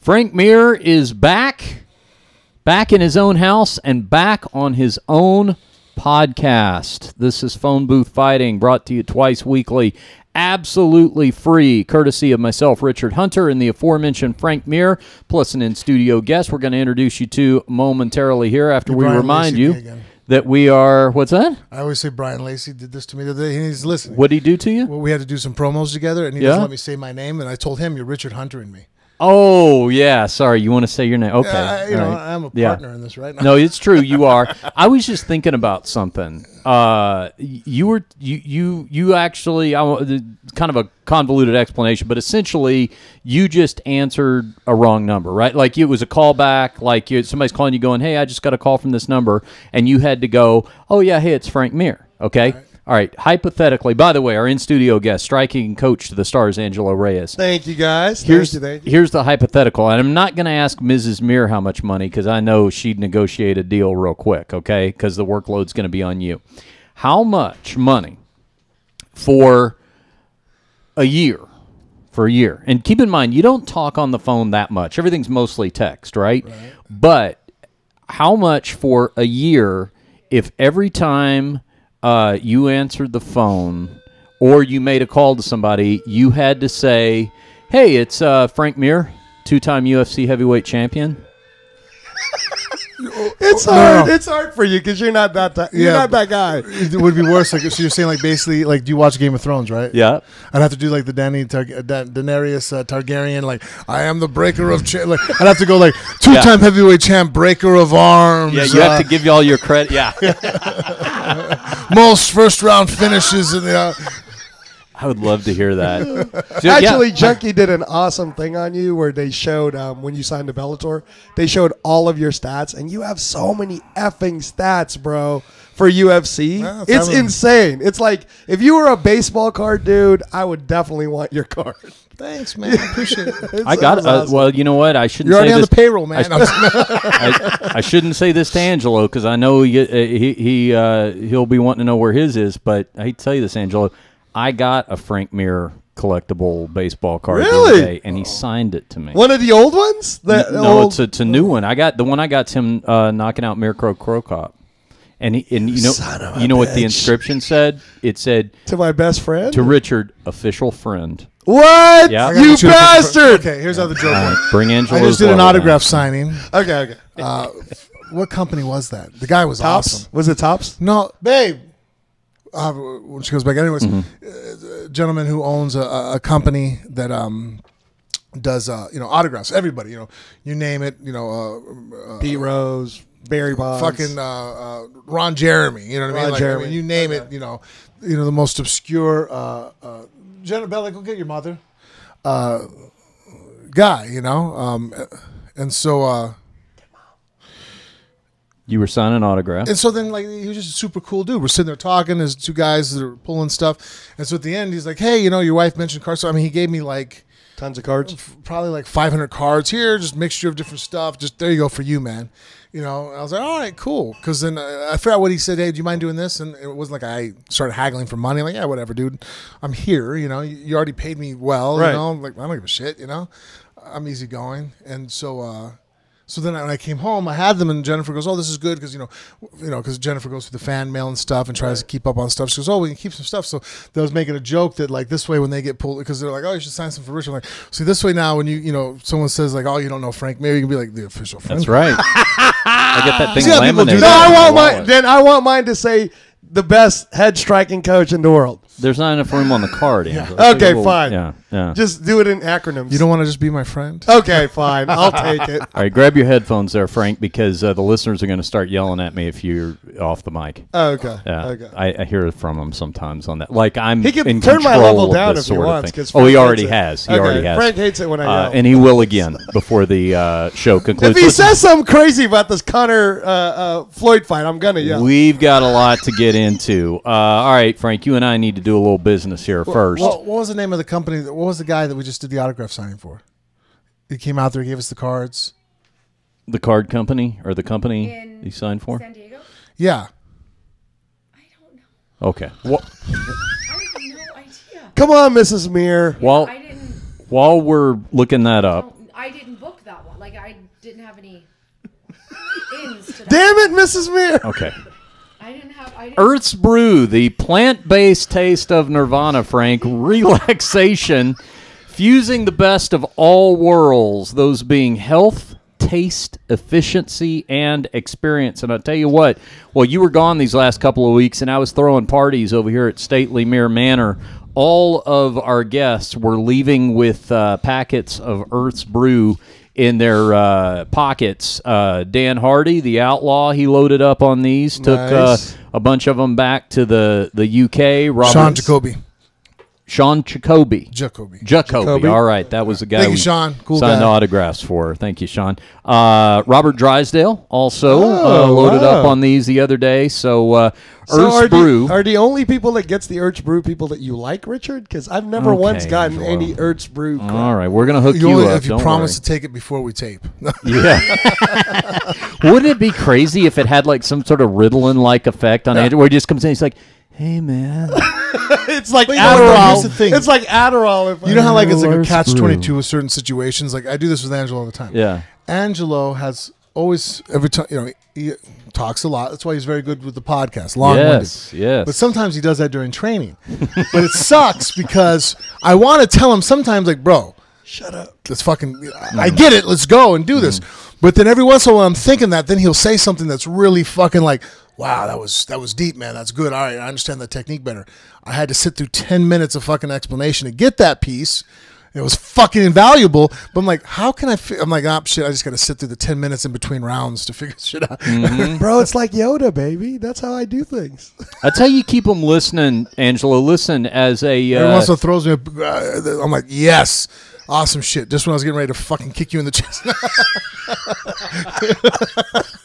Frank Mir is back in his own house and back on his own podcast. This is Phone Booth Fighting, brought to you twice weekly, absolutely free, courtesy of myself, Richard Hunter, and the aforementioned Frank Mir, plus an in-studio guest we're going to introduce you to momentarily here after we remind you that we are, what's that? I always say Brian Lacey did this to me the other day, and he's listening. What did he do to you? Well, we had to do some promos together, and he doesn't let me say my name, and I told him, you're Richard Hunter and me. Oh, yeah. Sorry, you want to say your name? Okay. I'm a partner in this right now. No, it's true. You are. I was just thinking about something. You actually, kind of a convoluted explanation, but essentially you just answered a wrong number, right? Like it was a callback, like somebody's calling you going, hey, I just got a call from this number, and you had to go, oh, yeah, hey, it's Frank Mir, okay? All right, hypothetically, by the way, our in-studio guest, striking coach to the stars, Angelo Reyes. Thank you, guys. Here's the hypothetical, and I'm not going to ask Mrs. Mir how much money because I know she'd negotiate a deal real quick, okay, because the workload's going to be on you. How much money for a year? For a year. And keep in mind, you don't talk on the phone that much. Everything's mostly text, right? But how much for a year if every time you answered the phone or you made a call to somebody, you had to say, hey, it's Frank Mir, two-time UFC heavyweight champion? It's hard. No. It's hard for you because you're not that not that guy. It would be worse. Like, so you're saying, like, basically, like, do you watch Game of Thrones, right? Yeah. I'd have to do like the Daenerys Targaryen, like, I am the breaker of like, I'd have to go like two-time heavyweight champ, breaker of arms. Yeah, you have to give you all your credit. Yeah. Most first-round finishes in the. I would love to hear that. Actually, Junkie did an awesome thing on you where they showed, when you signed to Bellator, they showed all of your stats, and you have so many effing stats, bro, for UFC. Well, it's insane. It's like, if you were a baseball card dude, I would definitely want your card. Thanks, man. I appreciate it. I got it. Awesome. Well, you know what? I shouldn't You're say already this. On the payroll, man. I shouldn't say this to Angelo because I know he'll be wanting to know where his is, but I hate to tell you this, Angelo. I got a Frank Mir collectible baseball card the other day, and he signed it to me. One of the old ones? No, it's a new one. The one I got's him knocking out Mirko Krokop. And you know what the inscription said? It said, to my best friend? To Richard, official friend. What? Yeah. You bastard! Okay, here's how the joke went. Bring Angelo. I just did an autograph signing. Okay. What company was that? The guy was awesome. Was it Tops? No, babe. When she goes back, anyways, a gentleman who owns a company that does autographs. Everybody, you name it, Pete Rose, Barry Bonds, fucking Ron Jeremy. You know what I mean? Jeremy. I mean, you name it. The most obscure. Jenna Bella, go get your mother. Guy, and so. You were signing autographs. And so then, like, he was just a super cool dude. We're sitting there talking. There's two guys that are pulling stuff. And so at the end, he's like, hey, your wife mentioned cards. So, I mean, he gave me, like... Tons of cards? Probably, like, 500 cards here. Just mixture of different stuff. Just, there you go for you, man. I was like, all right, cool. Because then I forgot what he said. Hey, do you mind doing this? And it wasn't like I started haggling for money. I'm like, yeah, whatever, dude. I'm here, You already paid me well, right. Like, I don't give a shit, I'm easygoing. And so... So then when I came home, I had them, and Jennifer goes, "Oh, this is good because because Jennifer goes through the fan mail and stuff and tries to keep up on stuff." She goes, "Oh, we can keep some stuff." So they was making a joke that like this way when they get pulled because they're like, "Oh, you should sign some for Richard." I'm like, see, this way now when someone says like, "Oh, you don't know Frank," maybe you can be like the official friend. That's right. I get that thing See how people do laminated. that? I want mine to say the best head striking coach in the world. There's not enough room on the card, Andrew. Okay, fine. Yeah. Just do it in acronyms. You don't want to just be my friend? Okay, fine. I'll take it. All right, grab your headphones there, Frank, because the listeners are going to start yelling at me if you're off the mic. Okay. Yeah. Okay. I hear it from them sometimes on that. Like I'm he can in turn my control level down of this if he sort of wants. thing. Oh, he already has. He already has. Frank hates it when I yell. And he will again before the show concludes. If he says something crazy about this Conor Floyd fight, I'm going to yell. We've got a lot to get into. All right, Frank, you and I need to do a little business here first. What was the name of the company? What was the guy that we just did the autograph signing for? He came out there, gave us the cards. The card company or the company you signed for? San Diego? Yeah. I don't know. Okay. I have no idea. Come on, Mrs. Mir. While we're looking that up. I didn't book that one. Like I didn't have any ins to that. Damn it, Mrs. Mir. Okay. I didn't. Earth's Brew, the plant-based taste of Nirvana, Frank. Relaxation, fusing the best of all worlds, those being health, taste, efficiency, and experience. And I'll tell you what, well, you were gone these last couple of weeks, and I was throwing parties over here at Stately Mere Manor. All of our guests were leaving with packets of Earth's Brew in their pockets. Dan Hardy, the outlaw, he loaded up on these, took a bunch of them back to the UK. Sean Jacoby. All right, that was the guy Thank you, Sean. Cool signed guy. autographs for. Thank you, Sean. Robert Drysdale also loaded up on these the other day. So Earth's Brew. Are the only people that gets the Earth's Brew people that you like, Richard? Because I've never once gotten any Earth's Brew. All right, we're going to hook you only, up. if you promise to take it before we tape. Yeah. Wouldn't it be crazy if it had like some sort of Ritalin-like effect on Andrew, where he just comes in, he's like, hey, man. It's like Adderall. Here's the thing. It's like Adderall. You know how like it's like a catch-22 with certain situations? Like I do this with Angelo all the time. Yeah. Angelo has always, every time, he talks a lot. That's why he's very good with the podcast. Long-winded. Yes. But sometimes he does that during training. But it sucks because I want to tell him sometimes, like, bro, shut up. Let's fucking, I get it. Let's go and do this. But then every once in a while I'm thinking that, then he'll say something that's really fucking like, wow, that was deep, man. That's good. All right, I understand the technique better. I had to sit through 10 minutes of fucking explanation to get that piece. It was fucking invaluable. But I'm like, how can I? I'm like, shit. I just got to sit through the 10 minutes in between rounds to figure shit out. Bro, it's like Yoda, baby. That's how I do things. That's how you keep them listening, Angelo. Listen, as a everyone also throws me. I'm like, yes. Awesome shit. Just when I was getting ready to fucking kick you in the chest.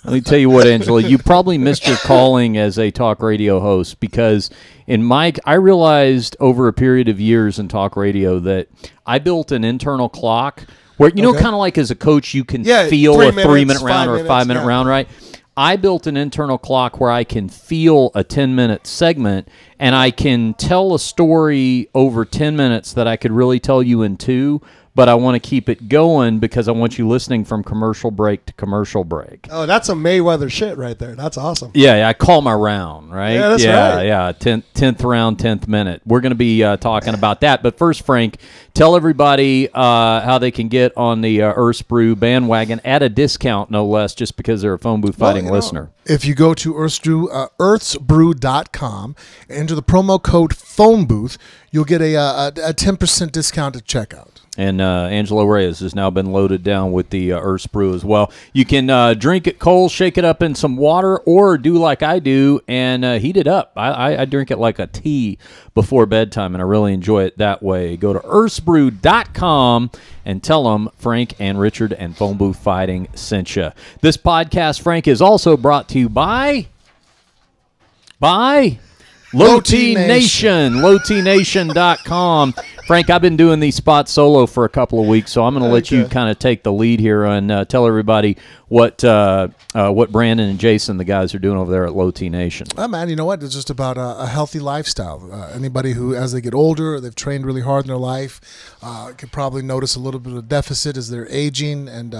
Let me tell you what, Angela, you probably missed your calling as a talk radio host because I realized over a period of years in talk radio that I built an internal clock where, kind of like as a coach, you can feel a 3-minute round or a 5-minute round, right? I built an internal clock where I can feel a 10-minute segment and I can tell a story over 10 minutes that I could really tell you in 2, but I want to keep it going because I want you listening from commercial break to commercial break. Oh, that's some Mayweather shit right there. That's awesome. Yeah, I call my round, right? Yeah, that's right. Yeah, 10th round, 10th minute. We're going to be talking about that. But first, Frank, tell everybody how they can get on the Earth's Brew bandwagon at a discount, no less, just because they're a phone booth fighting listener. If you go to earthsbrew.com, enter the promo code phone booth, you'll get a 10% discount at checkout. And Angelo Reyes has now been loaded down with the Earth's Brew as well. You can drink it cold, shake it up in some water, or do like I do and heat it up. I drink it like a tea before bedtime, and I really enjoy it that way. Go to earthsbrew.com and tell them Frank and Richard and Phone Booth Fighting sent you. This podcast, Frank, is also brought to you by Low T Nation, lowtnation.com. Frank, I've been doing these spots solo for a couple of weeks, so I'm going to let you kind of take the lead here and tell everybody what Brandon and Jason, the guys, are doing over there at Low T Nation. Oh, man, you know what? It's just about a healthy lifestyle. Anybody who, as they get older, they've trained really hard in their life, could probably notice a little bit of deficit as they're aging, and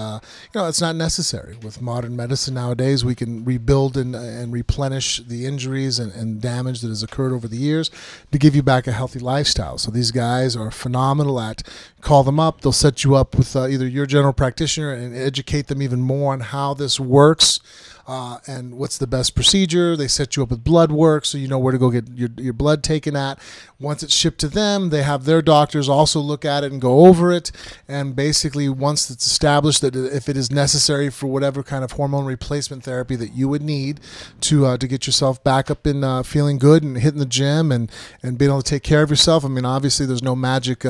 it's not necessary. With modern medicine nowadays, we can rebuild and replenish the injuries and damage that has occurred over the years to give you back a healthy lifestyle. So these guys are phenomenal at, call them up, they'll set you up with either your general practitioner and educate them even more on how this works and what's the best procedure. They set you up with blood work so you know where to go get your blood taken at. Once it's shipped to them, they have their doctors also look at it and go over it, and basically once it's established that if it is necessary for whatever kind of hormone replacement therapy that you would need to get yourself back up in feeling good and hitting the gym and being able to take care of yourself. I mean, obviously there's no magic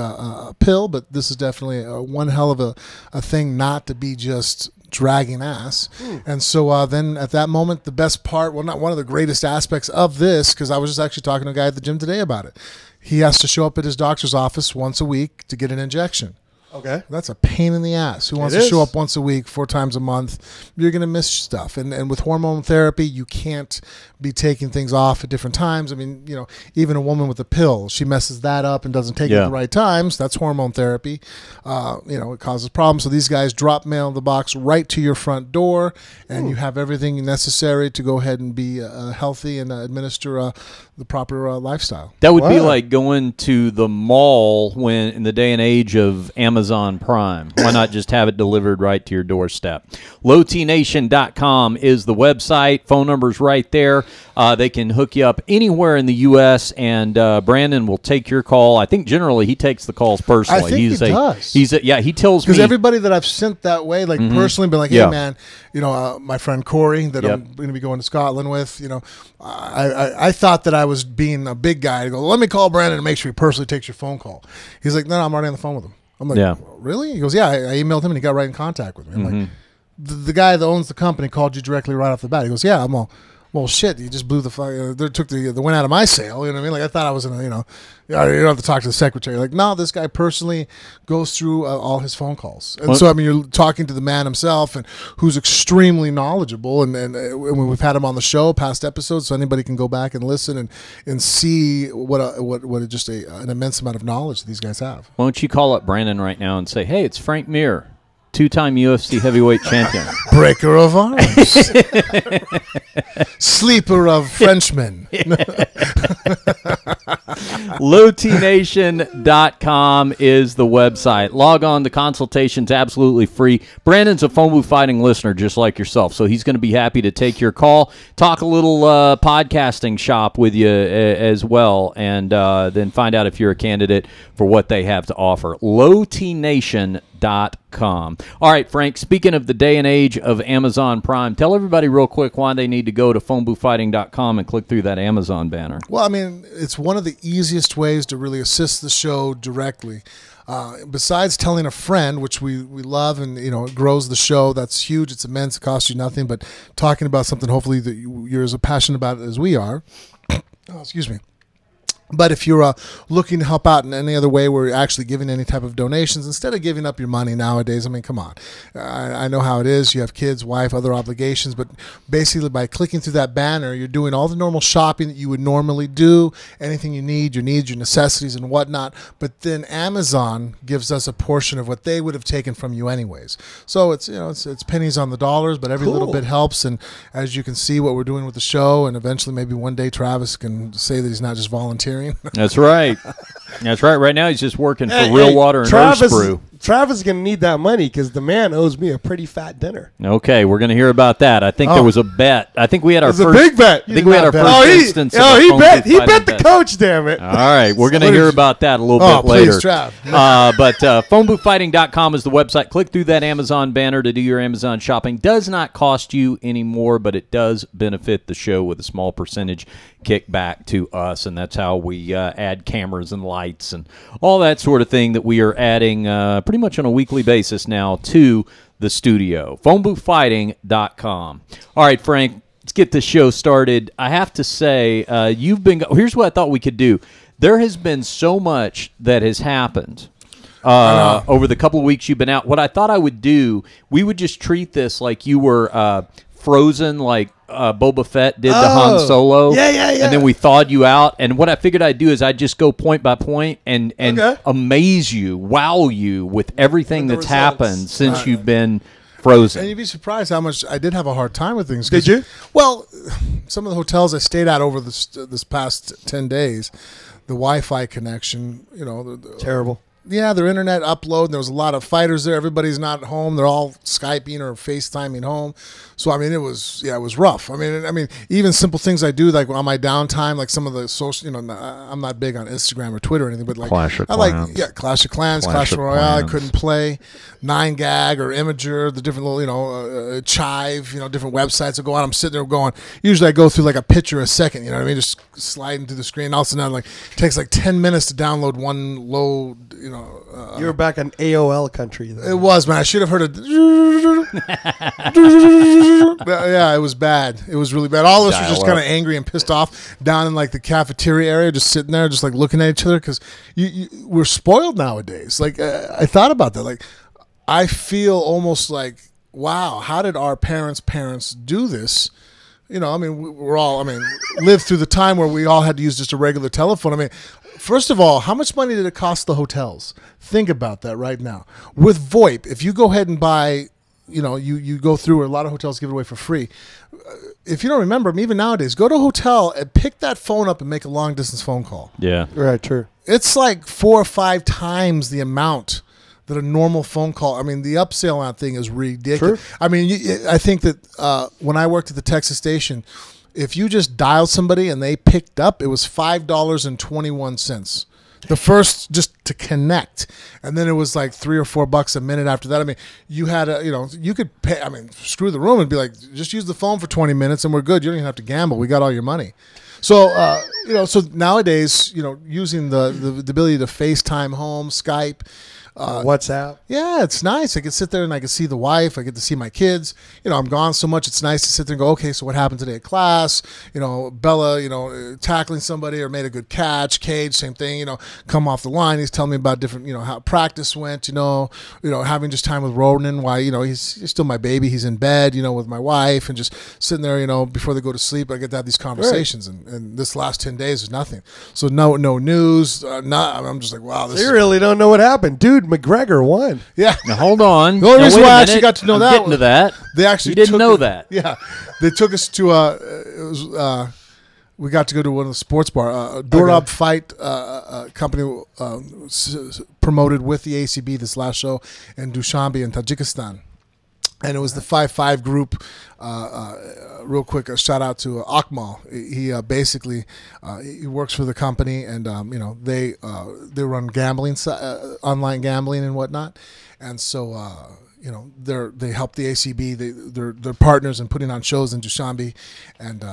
pill, but this is definitely one hell of a thing not to be just dragging ass. And so then at that moment, the best part, well, not one of the greatest aspects of this, because I was just actually talking to a guy at the gym today about it. He has to show up at his doctor's office once a week to get an injection. Okay. That's a pain in the ass. Who wants to show up once a week, 4 times a month? You're going to miss stuff. And with hormone therapy, you can't be taking things off at different times. I mean, even a woman with a pill, she messes that up and doesn't take it at the right times. That's hormone therapy. It causes problems. So these guys drop mail in the box right to your front door, and you have everything necessary to go ahead and be healthy and administer the proper lifestyle. That would be like going to the mall when in the day and age of Amazon Prime. Why not just have it delivered right to your doorstep? LowTNation.com is the website. Phone number's right there. They can hook you up anywhere in the U.S., and Brandon will take your call. I think generally he takes the calls personally. I think he does. He tells me. Because everybody that I've sent that way, like personally, been like, hey, man, my friend Corey that I'm going to be going to Scotland with, I thought that I was being a big guy to go, let me call Brandon and make sure he personally takes your phone call. He's like, no, I'm already on the phone with him. I'm like, really? He goes, yeah, I emailed him and he got right in contact with me. I'm like, the guy that owns the company called you directly right off the bat. He goes, yeah. I'm all, well, shit, you just blew took the wind out of my sail. You know what I mean? Like, I thought I was in a, you don't have to talk to the secretary. Like, no, this guy personally goes through all his phone calls. And so, I mean, you're talking to the man himself, and who's extremely knowledgeable. And we've had him on the show, past episodes, so anybody can go back and listen and see what an immense amount of knowledge that these guys have. Why don't you call up Brandon right now and say, hey, it's Frank Mir, 2-time UFC heavyweight champion. Breaker of arms. Sleeper of Frenchmen. LowTNation.com is the website. Log on. The consultation's absolutely free. Brandon's a phone booth fighting listener just like yourself, so he's going to be happy to take your call, talk a little podcasting shop with you as well, and then find out if you're a candidate for what they have to offer. LowTNation.com. All right, Frank, speaking of the day and age of Amazon Prime, tell everybody real quick why they need to go to phoneboothfighting.com and click through that Amazon banner. Well, I mean, it's one of the easiest ways to really assist the show directly. Besides telling a friend, which we love, and it grows the show, that's huge, it's immense, it costs you nothing, but talking about something hopefully that you're as passionate about as we are. Oh, excuse me. But if you're looking to help out in any other way where you're actually giving any type of donations, instead of giving up your money nowadays, I mean, come on. I know how it is. You have kids, wife, other obligations. But basically by clicking through that banner, you're doing all the normal shopping that you would normally do, anything you need, your necessities and whatnot. But then Amazon gives us a portion of what they would have taken from you anyways. So it's pennies on the dollars, but every little bit helps. And as you can see what we're doing with the show, and eventually maybe one day Travis can say that he's not just volunteering. That's right. That's right. Right now he's just working for Real Water and Nose Brew. Travis is going to need that money because the man owes me a pretty fat dinner. Okay, we're going to hear about that. I think there was a bet. I think we had our first. It was a big bet. I think we had our first instance. He bet the coach, damn it. All right, we're going to hear about that a little bit later. Please, Trav. But phoneboothfighting.com is the website. Click through that Amazon banner to do your Amazon shopping. Does not cost you any more, but it does benefit the show with a small percentage kickback to us, and that's how we add cameras and lights and all that sort of thing that we are adding pretty much on a weekly basis now to the studio. phoneboothfighting.com. All right, Frank, let's get this show started. I have to say, here's what I thought we could do. There has been so much that has happened over the couple of weeks you've been out. What I thought I would do, we would just treat this like you were frozen, like Boba Fett did to Han Solo. Yeah. And then we thawed you out. And what I figured I'd do is I'd just go point by point and amaze you, wow you with everything that's happened since you've been frozen. And you'd be surprised how much I did have a hard time with things. Did you? Well, some of the hotels I stayed at over this past 10 days, the Wi-Fi connection, terrible. Yeah, their internet upload. There was a lot of fighters there. Everybody's not home. They're all Skyping or FaceTiming home. So it was rough. I mean, even simple things I do, like on my downtime, like some of the social, I'm not big on Instagram or Twitter or anything, but like Clash of Clans, Clash Royale. I couldn't play 9gag or Imager, the different little, Chive, different websites that go on. I'm sitting there going. Usually I go through like a picture a second. You know what I mean? Just sliding through the screen. All of a sudden, it takes like 10 minutes to download one low, you were back in AOL country. Then. It was, man. I should have heard it. Yeah, it was bad. It was really bad. All of us were just kind of angry and pissed off down in like the cafeteria area, just sitting there, just like looking at each other because we're spoiled nowadays. Like I thought about that. Like I feel almost like, wow, how did our parents do this? I mean, we're all, lived through the time where we all had to use just a regular telephone. I mean, first of all, how much money did it cost the hotels? Think about that right now. With VoIP, if you go ahead and buy, you go through where a lot of hotels give it away for free. If you don't remember, even nowadays, go to a hotel and pick that phone up and make a long distance phone call. Yeah. Right, true. It's like 4 or 5 times the amount that a normal phone call. I mean, the upsell on that thing is ridiculous. True. I mean, I think that when I worked at the Texas station, if you just dialed somebody and they picked up, it was $5.21. The first just to connect, and then it was like $3 or $4 a minute after that. I mean, you had you could pay. I mean, screw the room and be like, just use the phone for 20 minutes and we're good. You don't even have to gamble. We got all your money. So so nowadays, using the ability to FaceTime home, Skype. WhatsApp. Yeah, it's nice. I can sit there and I can see the wife. I get to see my kids. I'm gone so much. It's nice to sit there and go, okay, so what happened today at class? Bella, tackling somebody or made a good catch. Cage, same thing. Come off the line. He's telling me about different, how practice went. Having just time with Ronan. Why, he's still my baby. He's in bed, with my wife and just sitting there, before they go to sleep. I get to have these conversations, right. and this last 10 days is nothing. So no news. I'm just like, wow. You really don't know what happened, dude. McGregor won. Yeah. Now hold on. The only reason why I actually got to know that. Getting to that. They actually you didn't know that. Yeah, they took us to we got to go to one of the sports bar. Dorab Fight company promoted with the ACB this last show in Dushanbe in Tajikistan. And it was the 5-5 group. Real quick, a shout out to Akmal. He basically he works for the company, and they run gambling, online gambling and whatnot. And so they help the ACB. They're partners in putting on shows in Dushanbe, and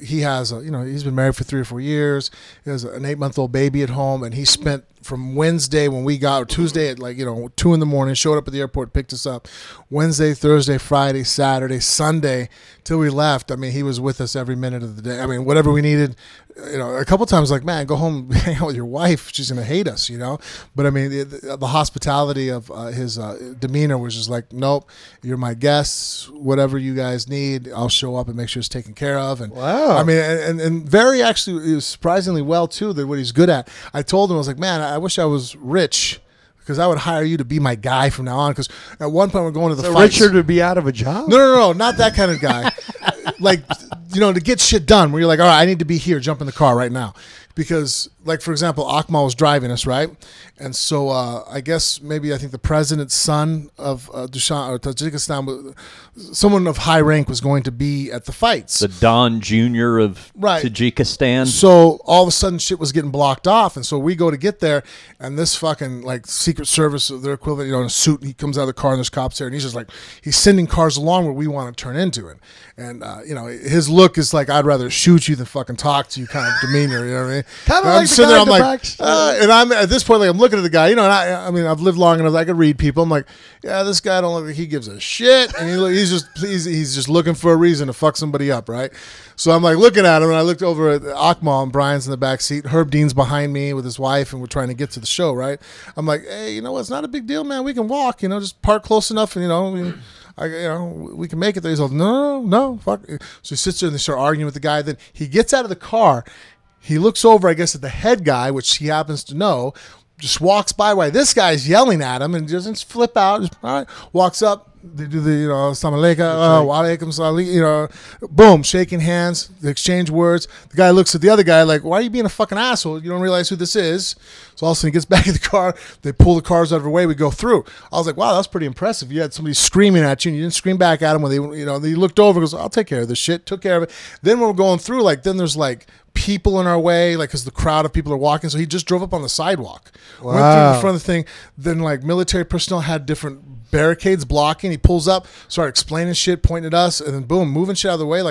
he has he's been married for 3 or 4 years. He has an 8-month-old baby at home, and he spent from Wednesday when we got, or Tuesday at 2 in the morning, showed up at the airport, picked us up. Wednesday, Thursday, Friday, Saturday, Sunday, till we left. I mean, he was with us every minute of the day. I mean, whatever we needed. A couple times, like, man, go home, hang out with your wife. She's gonna hate us, But I mean, the hospitality of his demeanor was just like, nope, you're my guests. Whatever you guys need, I'll show up and make sure it's taken care of. And wow, I mean, and very actually, it was surprisingly well too. That what he's good at. I told him, I was like, man, I wish I was rich, because I would hire you to be my guy from now on. Because at one point we're going to the fights. Richard would be out of a job? No, not that kind of guy. Like, to get shit done, where you're like, all right, I need to be here, jump in the car right now. Because, like, for example, Akmal was driving us, right? And so I think the president's son of Tajikistan, someone of high rank, was going to be at the fights. The Don Jr. of Tajikistan. So all of a sudden shit was getting blocked off. And so we go to get there, and this fucking, like, Secret Service, their equivalent, in a suit, he comes out of the car and there's cops there, and he's just like, he's sending cars along where we want to turn into it. And, his look is like, I'd rather shoot you than fucking talk to you kind of demeanor, you know what I mean? Kind of like the guy in the back. And I'm at this point, like, I'm looking at the guy, and I've lived long enough, I could read people. I'm like, yeah, this guy don't look like he gives a shit, and he's just looking for a reason to fuck somebody up, right? So I'm like looking at him, and I looked over at Akmal, and Brian's in the back seat. Herb Dean's behind me with his wife, and we're trying to get to the show, right? I'm like, hey, it's not a big deal, man. We can walk, just park close enough, and we can make it there. He's like, no, fuck. So he sits there and they start arguing with the guy. Then he gets out of the car. He looks over, I guess, at the head guy, which he happens to know, just walks by while this guy's yelling at him and doesn't flip out. Just, all right, walks up. They do the, Assalamu alaikum, wa alaikum salam, boom, shaking hands, they exchange words. The guy looks at the other guy like, why are you being a fucking asshole? You don't realize who this is. So all of a sudden he gets back in the car. They pull the cars out of our way. We go through. I was like, wow, that's pretty impressive. You had somebody screaming at you and you didn't scream back at them when they looked over and goes, I'll take care of this shit. Took care of it. Then when we're going through, then there's people in our way, because the crowd of people are walking. So he just drove up on the sidewalk. Wow. Went through the front of the thing. Then military personnel had different barricades blocking. He pulls up, started explaining shit, pointing at us, and then boom, moving shit out of the way.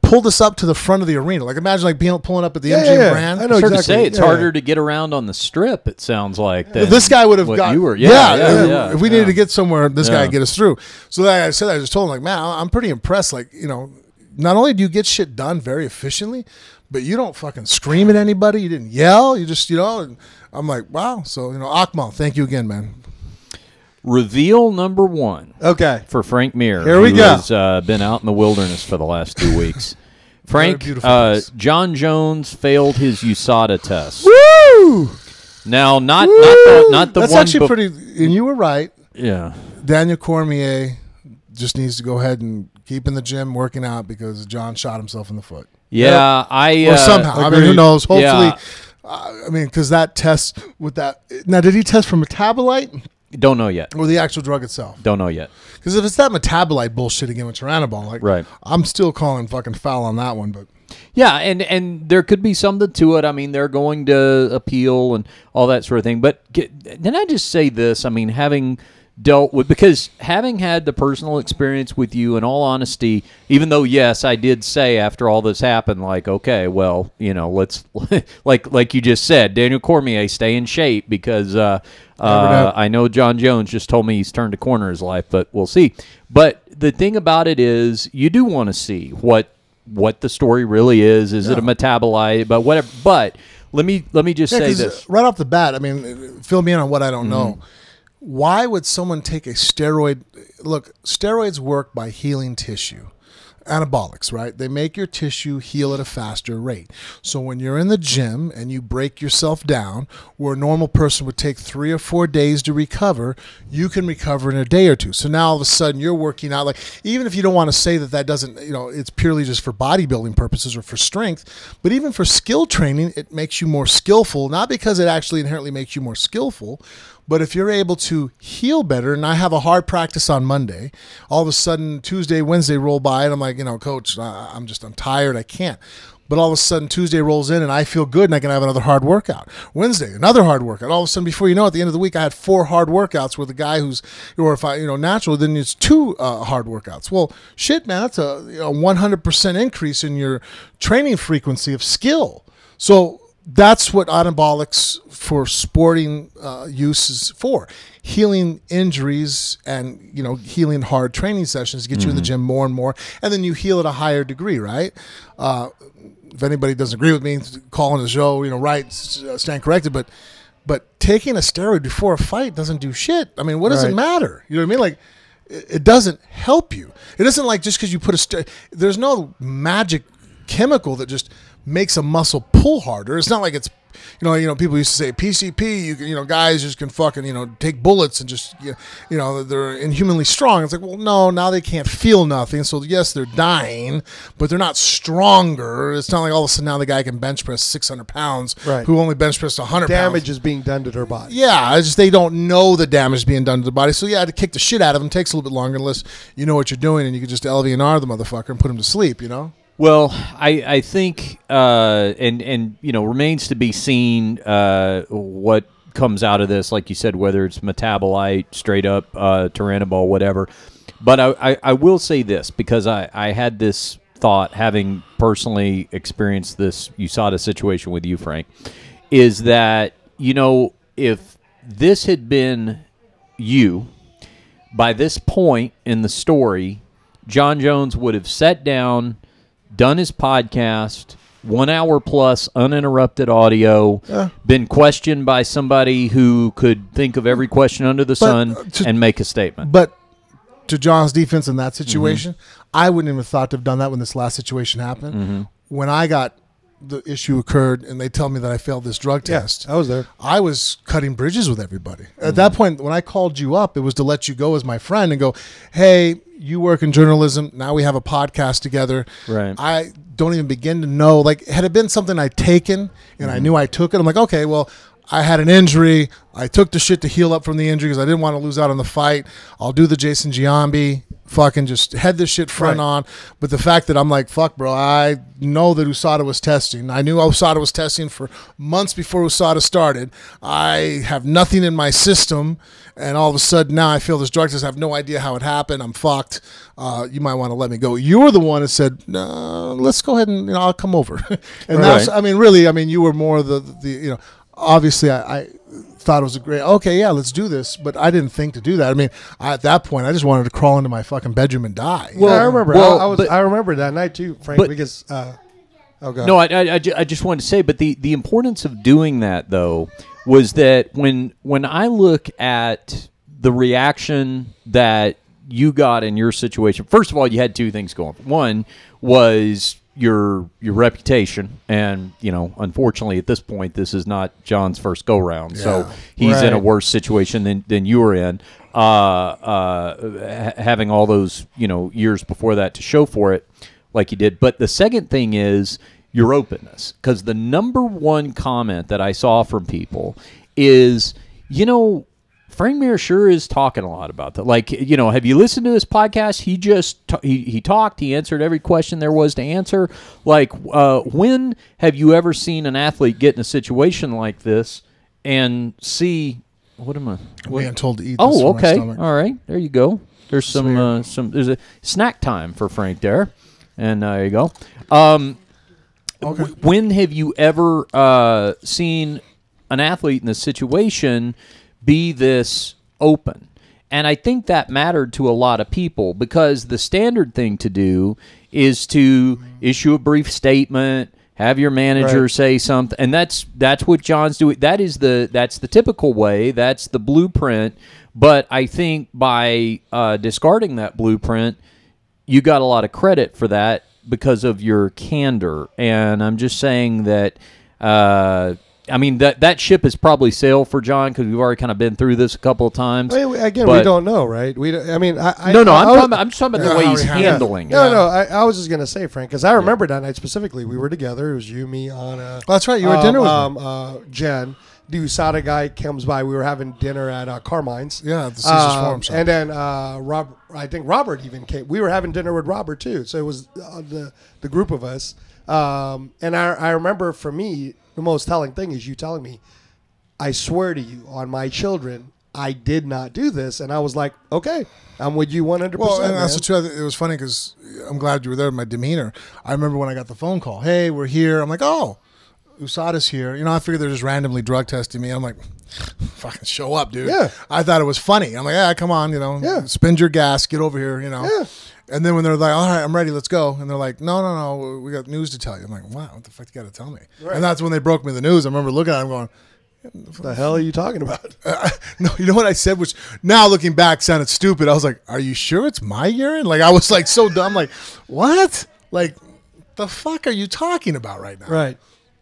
pulled us up to the front of the arena. Like imagine like pulling up at the MGM Grand. I know exactly. exactly. To say it's harder to get around on the strip. It sounds like that. This guy would have got. You were, If we needed to get somewhere, this guy would get us through. So like I said, I just told him like, man, I'm pretty impressed. Like not only do you get shit done very efficiently, but you don't fucking scream at anybody. You didn't yell. You just And I'm like, wow. So Akmal, thank you again, man. Reveal number 1. Okay. For Frank Mir. Here we who go. has been out in the wilderness for the last 2 weeks. Frank, Jon Jones failed his USADA test. Woo! Now, not the That's one. actually pretty. And you were right. Yeah. Daniel Cormier just needs to go ahead and keep in the gym working out because John shot himself in the foot. Yeah, or somehow. I mean, who knows? Hopefully, Yeah. I mean, because that test with that. Now, did he test for metabolite Don't know yet. or the actual drug itself? Don't know yet. Because if it's that metabolite bullshit again with Turinabol, like, Right. I'm still calling fucking foul on that one. But Yeah, and there could be something to it. I mean, they're going to appeal and all that sort of thing. But can I just say this? I mean, having had the personal experience with you, in all honesty, even though, yes, I did say after all this happened, like, okay, well, let's, like you just said, Daniel Cormier, stay in shape because I know Jon Jones just told me he's turned a corner in his life, but we'll see. But the thing about it is you do want to see what the story really is. Is it a metabolite? But whatever. But let me just say this. Right off the bat, I mean, fill me in on what I don't know. Why would someone take a steroid? Look, steroids work by healing tissue. Anabolics, right? They make your tissue heal at a faster rate. So when you're in the gym and you break yourself down, where a normal person would take 3 or 4 days to recover, you can recover in a day or two. So now all of a sudden you're working out, like, even if you don't want to say that doesn't, it's purely just for bodybuilding purposes or for strength, but even for skill training, it makes you more skillful, not because it actually inherently makes you more skillful, but if you're able to heal better, and I have a hard practice on Monday, all of a sudden Tuesday, Wednesday roll by, and I'm like, coach, I'm tired, I can't. But all of a sudden Tuesday rolls in, and I feel good, and I can have another hard workout. Wednesday, another hard workout. All of a sudden, before you know it, at the end of the week, I had 4 hard workouts with a guy who's, or if I, natural, then it's 2 hard workouts. Well, shit, man, that's a 100% increase in your training frequency of skill. So that's what anabolics for sporting use is for. Healing injuries and, healing hard training sessions to get you in the gym more and more. And then you heal at a higher degree, right? If anybody doesn't agree with me, call on the show, right, stand corrected. But taking a steroid before a fight doesn't do shit. I mean, what does it matter? You know what I mean? Like, it doesn't help you. It isn't like just because you put a steroid. There's no magic chemical that just makes a muscle pull harder. It's not like it's, people used to say PCP, you can, guys just can fucking, take bullets and just, they're inhumanly strong. It's like, well, no, now they can't feel nothing. So yes, they're dying, but they're not stronger. It's not like all of a sudden now the guy can bench press 600 pounds who only bench pressed 100 damage pounds. is being done to their body. Yeah, it's just they don't know the damage being done to the body. So yeah, to kick the shit out of them takes a little bit longer unless you know what you're doing and you can just LVNR the motherfucker and put him to sleep, Well, I think, and remains to be seen what comes out of this, like you said, whether it's metabolite, straight up Turinabol, whatever. But I will say this, because I had this thought, having personally experienced this USADA situation with you, Frank, is that, if this had been you, by this point in the story, Jon Jones would have sat down, done his podcast, 1 hour plus uninterrupted audio, been questioned by somebody who could think of every question under the sun and make a statement. But to John's defense in that situation, I wouldn't even have thought to have done that when this last situation happened. When I got the issue occurred and they tell me that I failed this drug test, I was there. I was cutting bridges with everybody. At that point, when I called you up, it was to let you go as my friend and go, hey, you work in journalism. Now we have a podcast together. Right. I don't even begin to know. Like, had it been something I'd taken and I knew I took it, I'm like, okay, well, I had an injury. I took the shit to heal up from the injury because I didn't want to lose out on the fight. I'll do the Jason Giambi fucking just head this shit front on. But the fact that I'm like, fuck, bro, I know that USADA was testing. I knew USADA was testing for months before USADA started. I have nothing in my system, and all of a sudden now I feel this drug test. I have no idea how it happened. I'm fucked. You might want to let me go. You were the one that said, no, let's go ahead and I'll come over. And that's, I mean, really, I mean, you were more the obviously I thought it was a great, okay, yeah, let's do this, but I didn't think to do that. I mean, at that point, I just wanted to crawl into my fucking bedroom and die. Well, I remember. I remember that night too, Frank, because. No, I just wanted to say, but the importance of doing that though was that when I look at the reaction that you got in your situation, first of all, you had two things going. One was your reputation, and unfortunately at this point this is not John's first go round, so he's in a worse situation than you were in, having all those years before that to show for it like you did. But the second thing is your openness, because the number one comment that I saw from people is, Frank Mir sure is talking a lot about that. Like, have you listened to this podcast? He just he talked. He answered every question there was to answer. Like, when have you ever seen an athlete get in a situation like this and see what am I? I'm being told to eat. Oh, okay, all right. There you go. There's some there's a snack time for Frank there, and there you go. Okay. When have you ever seen an athlete in this situation be this open? And I think that mattered to a lot of people, because the standard thing to do is to issue a brief statement, have your manager say something, and that's what John's doing. That's the typical way. That's the blueprint. But I think by discarding that blueprint, you got a lot of credit for that because of your candor. And I'm just saying that. I mean, that ship has probably sailed for John, because we've already kind of been through this a couple of times. I mean, again, we don't know, right? I'm just talking about the way he's handling it. No, I was just going to say, Frank, because I remember that night specifically. We were together. It was you, me, Anna. That's right. You were at dinner with me. Jen. The USADA guy comes by. We were having dinner at Carmine's. Yeah, at the Caesars Forum shop. And then I think Robert even came. We were having dinner with Robert, too. So it was the group of us. And I remember, for me, the most telling thing is you telling me, I swear to you on my children, I did not do this. And I was like, okay, I'm with you 100%. Well, and that's the truth. It was funny because I'm glad you were there. My demeanor. I remember when I got the phone call, hey, we're here. I'm like, oh, USADA's here. I figured they're just randomly drug testing me. I'm like, fucking show up, dude. Yeah. I thought it was funny. I'm like, yeah, come on, spend your gas, get over here, Yeah. And then when they're like, all right, I'm ready, let's go. And they're like, no, we got news to tell you. I'm like, wow, what the fuck you got to tell me? Right. And that's when they broke me the news. I remember looking at them going, what the hell are you talking about? No, you know what I said, which now looking back sounded stupid. I was like, are you sure it's my urine? Like, I was like so dumb. Like, what? Like, the fuck are you talking about right now? Right.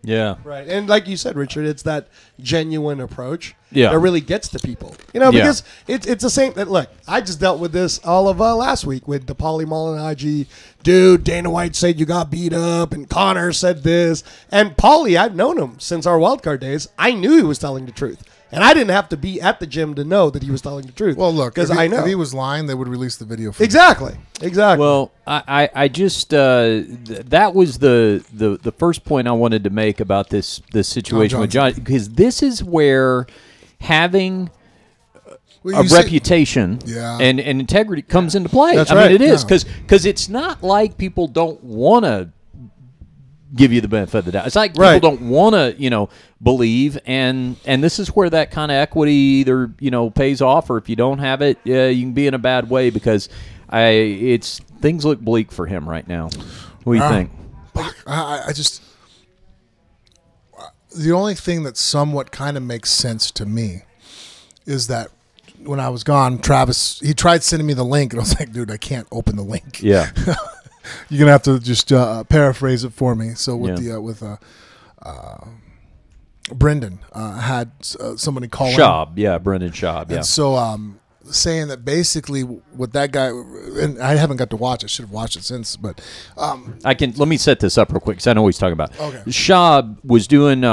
Yeah. Right. And like you said, Richard, it's that genuine approach that really gets to people. Because it's the same. Look, I just dealt with this all of last week with the Paulie Malignaggi. Dude, Dana White said you got beat up, and Connor said this. And Paulie, I've known him since our wildcard days. I knew he was telling the truth. And I didn't have to be at the gym to know that he was telling the truth. Well, look, because I know if he was lying, they would release the video. For Exactly. Well, I just that was the first point I wanted to make about this situation with John, because this is where having a reputation and integrity comes into play. That's I right. mean, it is, because it's not like people don't want to give you the benefit of the doubt. It's like people don't want to, believe, and this is where that kind of equity either, pays off, or if you don't have it, you can be in a bad way, because things look bleak for him right now. What do you think? I just, the only thing that somewhat kind of makes sense to me is that when I was gone, Travis, he tried sending me the link, and I was like, dude, I can't open the link. Yeah. You're gonna have to just paraphrase it for me. So with Brendan had somebody call Schaub, Brendan Schaub, and so saying that basically what that guy, and I haven't got to watch it. I should have watched it since, but let me set this up real quick because I know what he's talking about. Okay. Schaub was doing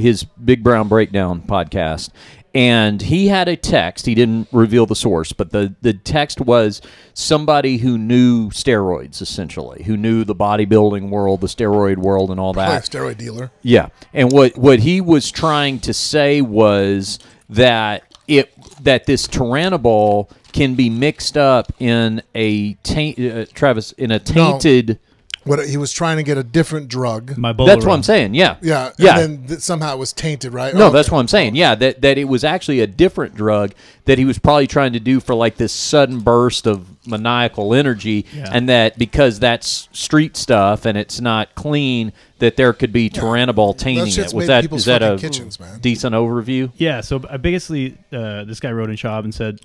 his Big Brown Breakdown podcast, And he had a text. He didn't reveal the source, but the text was somebody who knew steroids, essentially, who knew the bodybuilding world, the steroid world, and all that. Like a steroid dealer. Yeah. And what he was trying to say was that this Turinabol can be mixed up in a tainted. What he was trying to get a different drug. That's what I'm saying. Yeah. Yeah. Yeah. And then somehow it was tainted, right? No, that's what I'm saying. Yeah, that it was actually a different drug that he was probably trying to do for like this sudden burst of maniacal energy, and that because that's street stuff and it's not clean, that there could be Turinabol tainting it. Is that a kitchens, man. decent overview? Yeah. So basically, this guy wrote in Schaub and said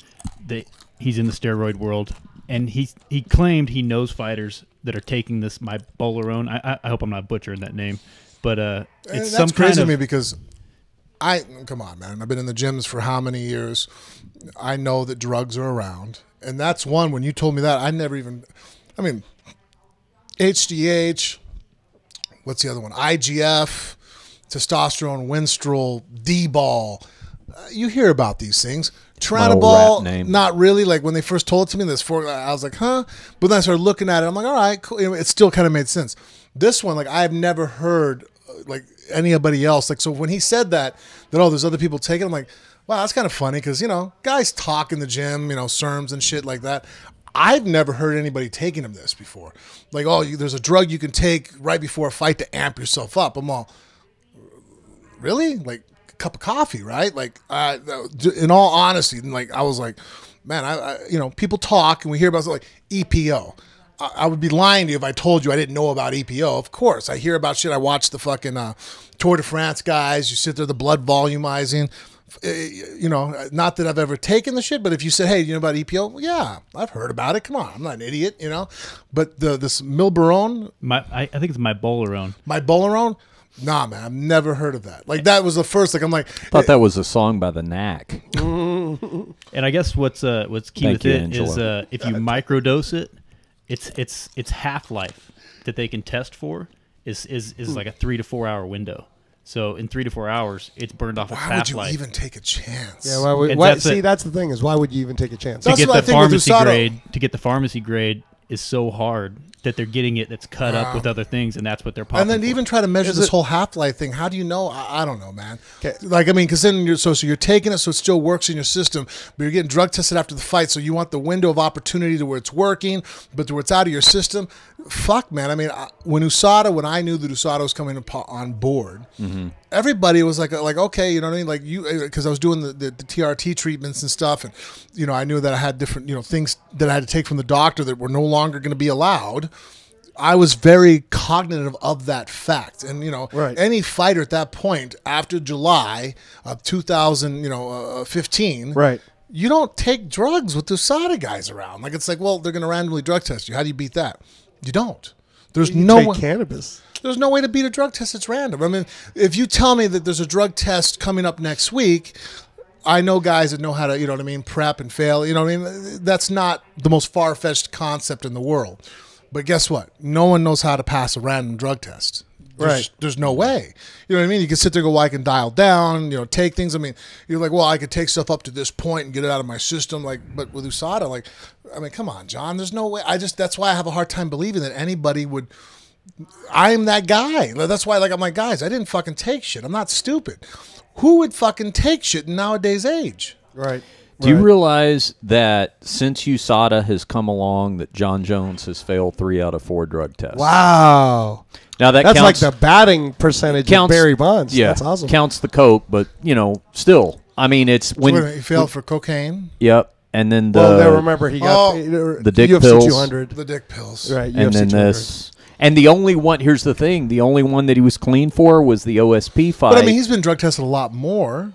that he's in the steroid world, and he claimed he knows fighters that are taking this Mybolerone. I hope I'm not butchering that name, but it's some that's crazy kind of to me because come on, man. I've been in the gyms for how many years? I know that drugs are around, and that's one. When you told me that, I never even. I mean, HGH. What's the other one? IGF, testosterone, Winstrol, D-ball. You hear about these things. Turinabol, not really. Like when they first told it to me, I was like, huh? But then I started looking at it. I'm like, all right, cool. It still kind of made sense. This one, like I've never heard like anybody else. Like so when he said that there's other people taking it, I'm like, wow, that's kind of funny because guys talk in the gym, serms and shit like that. I've never heard anybody taking of this before. Like, there's a drug you can take right before a fight to amp yourself up. I'm all, really? Like. Cup of coffee, right? Like, in all honesty, like I was like, man, I people talk and we hear about like EPO. I would be lying to you if I told you I didn't know about EPO. Of course, I hear about shit. I watch the fucking Tour de France guys. You sit there, the blood volumizing. Not that I've ever taken the shit, but if you said, hey, you know about EPO? Well, yeah, I've heard about it. Come on, I'm not an idiot, But this Milberone, I think it's Mybolerone. Mybolerone. Nah, man, I've never heard of that. Like that was the first. Like I'm like, I thought that was a song by the Knack. And I guess what's key with it is if you microdose it, its half life that they can test for is like a 3 to 4 hour window. So in 3 to 4 hours, it's burned off its half life. Why would you even take a chance? Yeah, that's the thing is why would you even take a chance? To get the pharmacy grade is so hard that they're getting it that's cut up with other things, and that's what they're popping. And then for. Even try to measure this whole half-life thing. How do you know? I don't know, man. Like, I mean, because then you're taking it so it still works in your system, but you're getting drug tested after the fight, so you want the window of opportunity to where it's working, but to where it's out of your system. Fuck, man. I mean, when I knew that USADA was coming on board, everybody was like, okay, you know what I mean? Like because I was doing the TRT treatments and stuff, and I knew that I had different things that I had to take from the doctor that were no longer going to be allowed. I was very cognitive of that fact, and any fighter at that point after July of 2015, right? You don't take drugs with the USADA guys around. Like it's like, well, they're going to randomly drug test you. How do you beat that? You don't. There's no way. Cannabis. There's no way to beat a drug test. It's random. I mean, if you tell me that there's a drug test coming up next week, I know guys that know how to, prep and fail. That's not the most far-fetched concept in the world. But guess what? No one knows how to pass a random drug test. There's no way. You know what I mean? You can sit there and go, well, I can dial down, take things. I mean, you're like, well, I could take stuff up to this point and get it out of my system. But with USADA, come on, John. There's no way. That's why I have a hard time believing that anybody would. I'm that guy. That's why, I'm like, guys, I didn't fucking take shit. I'm not stupid. Who would fucking take shit in nowadays age? Right. Do you realize that since USADA has come along, that Jon Jones has failed 3 out of 4 drug tests? Wow. Now that's counts, like the batting percentage of Barry Bonds. Yeah, that's awesome. Counts the coke, but still, I mean, it's when he failed for cocaine. Yep, and then remember he got the dick UFC pills, 200, the dick pills, right? And UFC then 200. this. And the only one, here's the thing, the only one that he was clean for was the OSP fight. But I mean, he's been drug tested a lot more.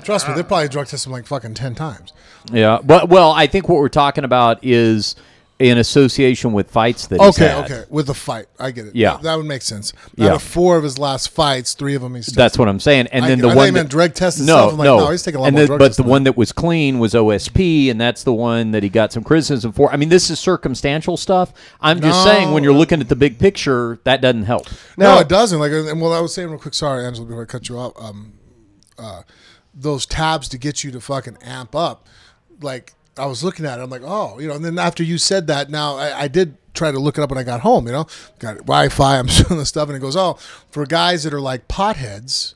Trust me, they probably drug tested him like fucking 10 times. Yeah, but I think what we're talking about is in association with fights that he's had. Okay, with the fight, I get it. Yeah, that would make sense. Out of 4 of his last fights, 3 of them he's tested. That's what I'm saying. And then the one that drug test itself, no, he's taking a lot more drug tests. But the one that was clean was OSP, and that's the one that he got some criticism for. I mean, this is circumstantial stuff. I'm just saying, when you're looking at the big picture, that doesn't help. No, it doesn't. I was saying real quick. Sorry, Angelo, before I cut you off. those tabs to get you to fucking amp up. Like, I was looking at it, I'm like, oh, and then after you said that, now I did try to look it up when I got home, got Wi-Fi, I'm doing the stuff, and it goes, oh, for guys that are like potheads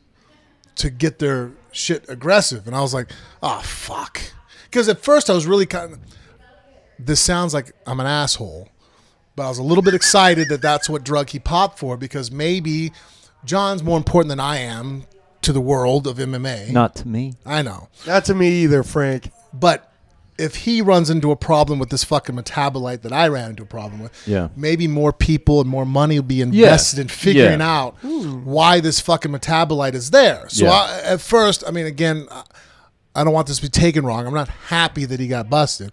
to get their shit aggressive. And I was like, oh, fuck. Because at first I was really this sounds like I'm an asshole, but I was a little bit excited that that's what drug he popped for, because maybe John's more important than I am to the world of MMA. Not to me. I know. Not to me either, Frank. But if he runs into a problem with this fucking metabolite that I ran into a problem with, maybe more people and more money will be invested in figuring out why this fucking metabolite is there. So at first, I mean, again, I don't want this to be taken wrong. I'm not happy that he got busted,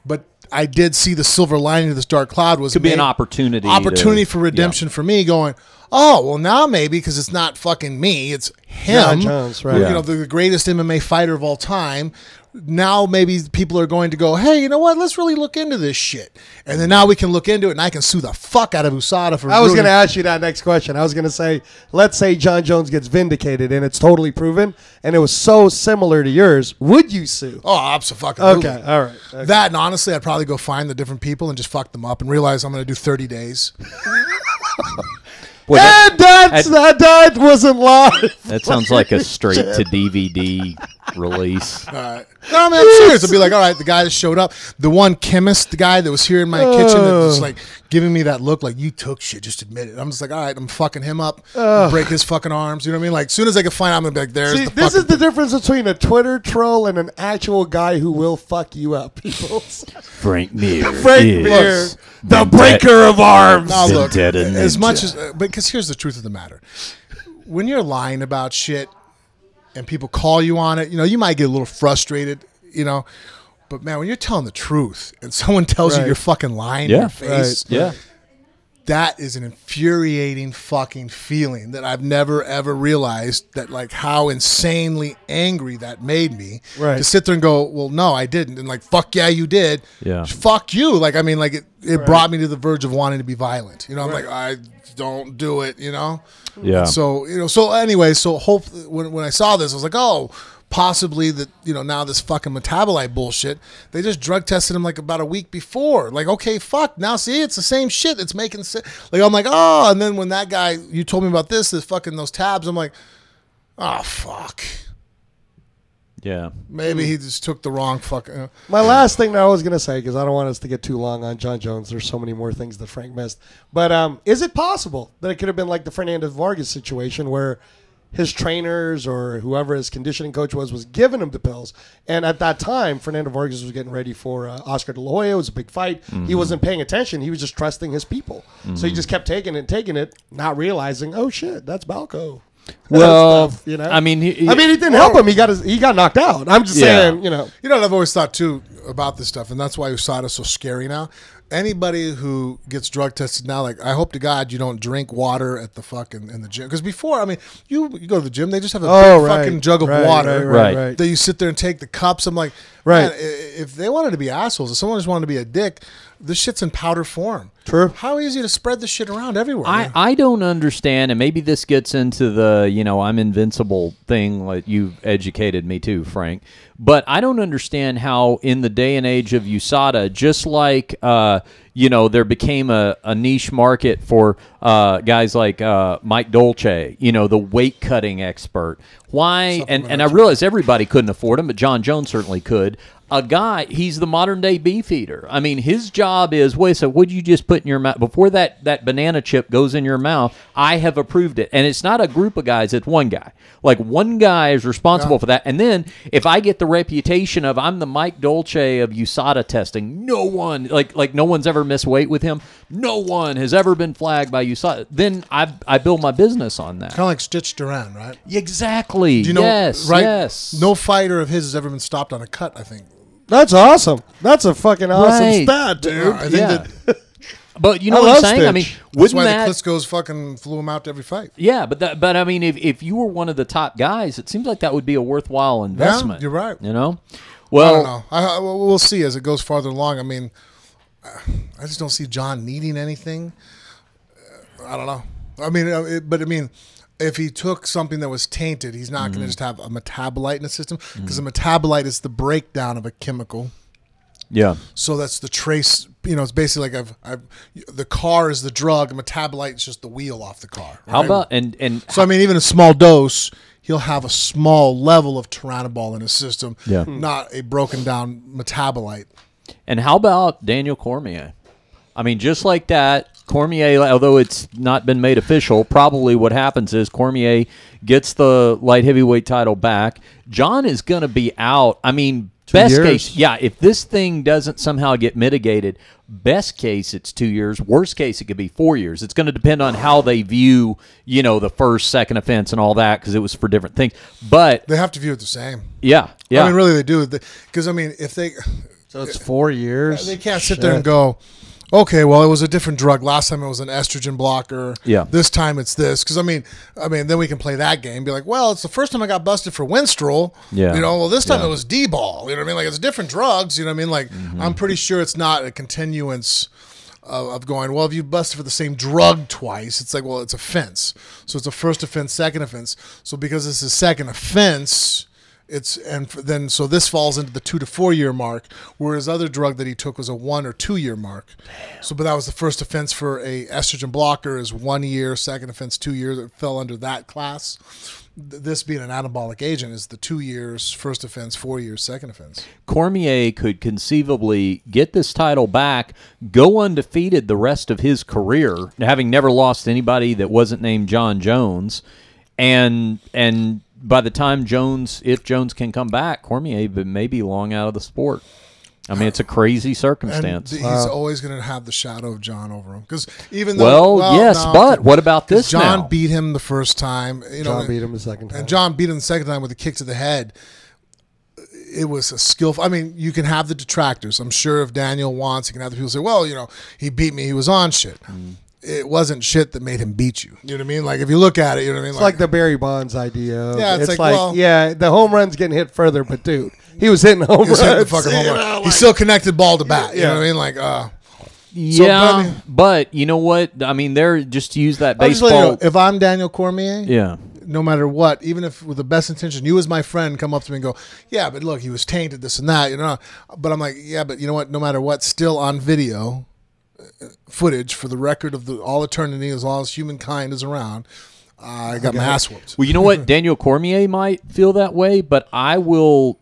but I did see the silver lining of this dark cloud was could be an opportunity for redemption for me, going, oh, well, now maybe, because it's not fucking me, it's him. Jon Jones, right. The greatest MMA fighter of all time. Now maybe people are going to go, hey, you know what? Let's really look into this shit. And then now we can look into it, and I can sue the fuck out of USADA for. I was going to ask you that next question. I was going to say, let's say Jon Jones gets vindicated and it's totally proven, and it was so similar to yours. Would you sue? Oh, absolutely. Okay, all right. Okay. That, and honestly, I'd probably go find the different people and just fuck them up and realize I'm going to do 30 days. Boy, and that wasn't live. That sounds like a straight to DVD release. No, I mean, I'm serious. I'll be like, all right, the guy that showed up, the one chemist, the guy that was here in my kitchen that was like giving me that look like, you took shit, just admit it. I'm just like, all right, I'm fucking him up, break his fucking arms. You know what I mean? Like, as soon as I can find out, I'm going to be like, there's the this is the difference between a Twitter troll and an actual guy who will fuck you up, people. Frank Mir. The breaker of arms. Now, look, as much as, because here's the truth of the matter. When you're lying about shit and people call you on it, you might get a little frustrated, but man, when you're telling the truth and someone tells you you're fucking lying in your face, that is an infuriating fucking feeling that I've never ever realized, that like how insanely angry that made me to sit there and go, well, no, I didn't. And like, fuck yeah, you did. Yeah. Fuck you. Like, I mean, like it brought me to the verge of wanting to be violent. I'm like, I don't do it, Yeah. And so, so anyway, so hopefully when I saw this, I was like, oh, possibly that, now this fucking metabolite bullshit, they just drug tested him like about a week before. Like, okay, fuck, now see, it's the same shit. It's making sense. Like, I'm like, oh, and then when that guy, you told me about this fucking those tabs, I'm like, oh, fuck. Yeah. Maybe he just took the wrong fucking. My last thing that I was going to say, because I don't want us to get too long on Jon Jones. There's so many more things that Frank missed. But is it possible that it could have been like the Fernando Vargas situation where his trainers or whoever his conditioning coach was giving him the pills? And at that time, Fernando Vargas was getting ready for Oscar De La Hoya. It was a big fight. Mm-hmm. He wasn't paying attention. He was just trusting his people. Mm-hmm. So he just kept taking it, not realizing, oh, shit, that's Balco. Well, stuff, I mean, he didn't help him. He got knocked out. I'm just saying, I've always thought too about this stuff, and that's why USADA is so scary now. Anybody who gets drug tested now, like, I hope to God you don't drink water at the fucking in the gym, because before, I mean, you go to the gym, they just have a big fucking jug of water that you sit there and take the cups. I'm like, man, if they wanted to be assholes, if someone just wanted to be a dick, this shit's in powder form. True. How easy to spread this shit around everywhere. I don't understand, and maybe this gets into the, I'm invincible thing like you've educated me too, Frank. But I don't understand how in the day and age of USADA, just like, there became a niche market for guys like Mike Dolce, the weight cutting expert. Why? And I realize everybody couldn't afford him, but Jon Jones certainly could. A guy, he's the modern day beef eater. I mean, his job is, wait a second, what'd you just put in your mouth? Before that banana chip goes in your mouth, I have approved it. And it's not a group of guys, it's one guy. Like, one guy is responsible for that. And then if I get the reputation of I'm the Mike Dolce of USADA testing, no one, like no one's ever missed weight with him, no one has ever been flagged by USADA, then I build my business on that. Kind of like Stitch Duran, right? Exactly. Yes. No fighter of his has ever been stopped on a cut, I think. That's awesome. That's a fucking awesome stat, dude. I think that. But you know what I'm saying? Stitch. I mean, that's why the Klitschko's fucking flew him out to every fight. Yeah, but I mean, if you were one of the top guys, it seems like that would be a worthwhile investment. Yeah, you're right. Well, I don't know. We'll see as it goes farther along. I mean, I just don't see Jon needing anything. I don't know. I mean, if he took something that was tainted, he's not going to just have a metabolite in the system, because a metabolite is the breakdown of a chemical. Yeah. So that's the trace. It's basically like the car is the drug, a metabolite is just the wheel off the car. Right? How about and so I mean, even a small dose, he'll have a small level of Turinabol in his system, not a broken down metabolite. And how about Daniel Cormier? I mean, just like that, Cormier, although it's not been made official, probably what happens is Cormier gets the light heavyweight title back. Jon is going to be out. I mean, best case, if this thing doesn't somehow get mitigated, best case it's 2 years. Worst case it could be 4 years. It's going to depend on how they view, the first, second offense and all that, because it was for different things. But they have to view it the same. Yeah. I mean, really, they do. Because I mean, if they so it's 4 years. They can't sit there and go, okay, well, it was a different drug. Last time it was an estrogen blocker. Yeah. This time it's this. Because I mean, then we can play that game. Be like, well, it's the first time I got busted for Winstrol. Yeah. Well, this time it was D-ball. You know what I mean? Like, it's different drugs. You know what I mean? Like, I'm pretty sure it's not a continuance of going, well, if you busted for the same drug twice, it's like, well, it's offense. So it's a first offense, second offense. So because this is second offense, so this falls into the 2 to 4 year mark, whereas other drug that he took was a 1 or 2 year mark. Damn. So, but that was the first offense for a estrogen blocker is 1 year, second offense 2 years. It fell under that class. This being an anabolic agent is the 2 years first offense, 4 years second offense. Cormier could conceivably get this title back, go undefeated the rest of his career, having never lost anybody that wasn't named Jon Jones, and by the time if Jones can come back, Cormier may be long out of the sport. I mean, it's a crazy circumstance. And he's always going to have the shadow of Jon over him. Because even though, but what about this Jon now? beat him the first time. Jon beat him the second time. And Jon beat him the second time with a kick to the head. It was a skillful. I mean, you can have the detractors. I'm sure if Daniel wants, he can have the people say, well, he beat me. He was on shit. It wasn't shit that made him beat you. You know what I mean? Like, if you look at it, you know what I mean? It's like the Barry Bonds idea. Yeah, it's like the home run's getting hit further, but dude, he was hitting home runs. Hitting the fucking home run. He still connected ball to bat. You know what I mean? Like, but you know what? I mean, they're just to use that baseball. If I'm Daniel Cormier, no matter what, even if with the best intention, you as my friend come up to me and go, yeah, but look, he was tainted, this and that, But I'm like, yeah, but you know what? No matter what, still on video footage for the record of all eternity, as long as humankind is around, I got my ass whooped. Well, you know what? Daniel Cormier might feel that way, but I believe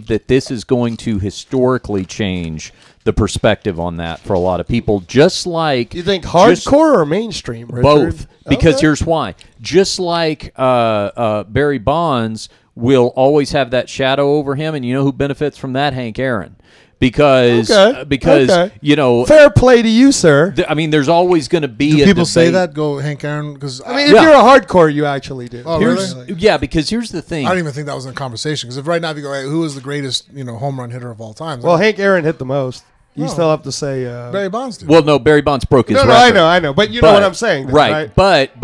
that this is going to historically change the perspective on that for a lot of people. Just like you think hardcore or mainstream, Richard? Both, because here's why. Just like Barry Bonds will always have that shadow over him, and you know who benefits from that? Hank Aaron. Because fair play to you, sir. I mean, there's always going to be. Do people say that? Go Hank Aaron? Because I mean, if you're a hardcore, you actually do. Oh, really? Yeah, because here's the thing. I don't even think that was in a conversation. Because if right now, if you go, hey, who is the greatest home run hitter of all time? Well, Hank Aaron hit the most. You still have to say Barry Bonds did. Well, no, Barry Bonds broke his record. I know, but you know what I'm saying, then, right? But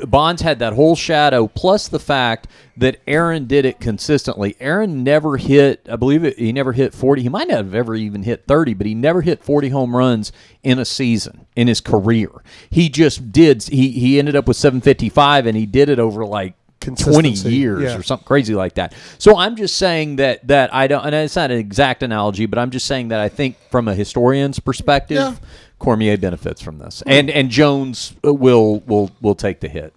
Bonds had that whole shadow, plus the fact that Aaron did it consistently. Aaron never hit, I believe he never hit 40. He might not have ever even hit 30, but he never hit 40 home runs in a season in his career. He just did. He ended up with 755, and he did it over like 20 years or something crazy like that. So I'm just saying that I don't, and it's not an exact analogy, but I'm just saying that I think from a historian's perspective, Cormier benefits from this, and Jones will take the hit.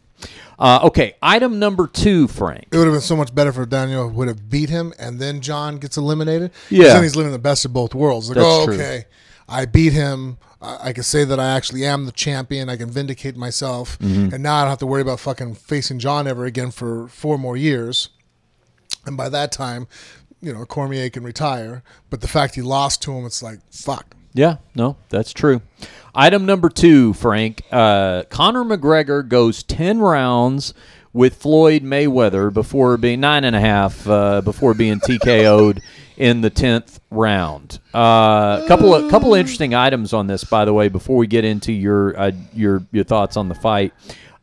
Okay, item number 2, Frank. It would have been so much better for Daniel would have beat him, and then Jon gets eliminated. Yeah, then he's living the best of both worlds. Like, okay, I beat him. I can say that I actually am the champion. I can vindicate myself. And now I don't have to worry about fucking facing Jon ever again for 4 more years. And by that time, Cormier can retire. But the fact he lost to him, it's like, fuck. Yeah, no, that's true. Item number 2, Frank. Conor McGregor goes 10 rounds with Floyd Mayweather before being 9.5 before being TKO'd in the 10th round. Couple of interesting items on this, by the way, before we get into your thoughts on the fight.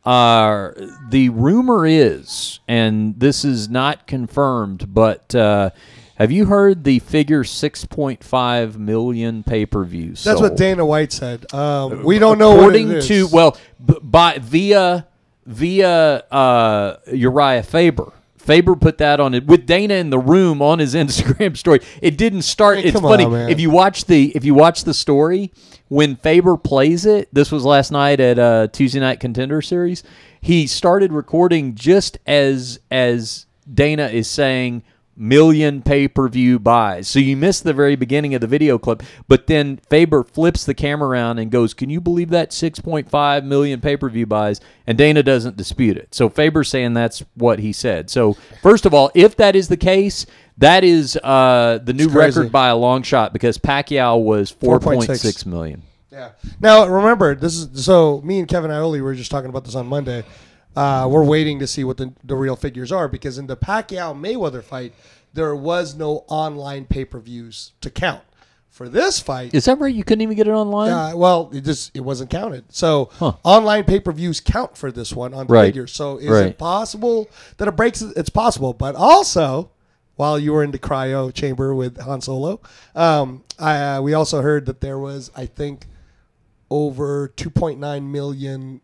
The rumor is, and this is not confirmed, but have you heard the figure 6.5 million pay-per-views? That's what Dana White said. We don't know what it is. Via via Uriah Faber. Faber put that on it with Dana in the room on his Instagram story. It didn't start. It's funny if you watch the story when Faber plays it. This was last night at Tuesday Night Contender Series. He started recording just as Dana is saying million pay-per-view buys. So you missed the very beginning of the video clip, but then Faber flips the camera around and goes, "Can you believe that 6.5 million pay-per-view buys?" And Dana doesn't dispute it. So Faber's saying that's what he said. So first of all, if that is the case, that is the new record by a long shot because Pacquiao was 4.6 million. Yeah. Now remember, me and Kevin Ioli were just talking about this on Monday. We're waiting to see what the real figures are because in the Pacquiao-Mayweather fight, there was no online pay-per-views to count. For this fight... Is that right? You couldn't even get it online? Well, it wasn't counted. So online pay-per-views count for this one on figures. So is it possible that it breaks? It's possible. But also, while you were in the cryo chamber with Han Solo, we also heard that there was, I think, over 2.9 million...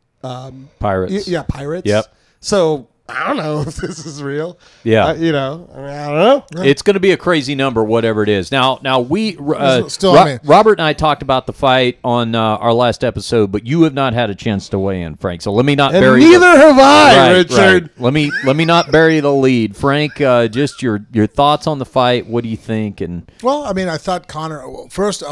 Pirates. Yeah, pirates. Yep. So I don't know if this is real. Yeah. I don't know. It's going to be a crazy number, whatever it is. Now we Robert and I talked about the fight on our last episode, but you have not had a chance to weigh in, Frank. So let me not bury. Neither have I, Richard. Right. Let me not bury the lead, Frank. Just your thoughts on the fight. What do you think? And well, I mean, I thought Conor. First,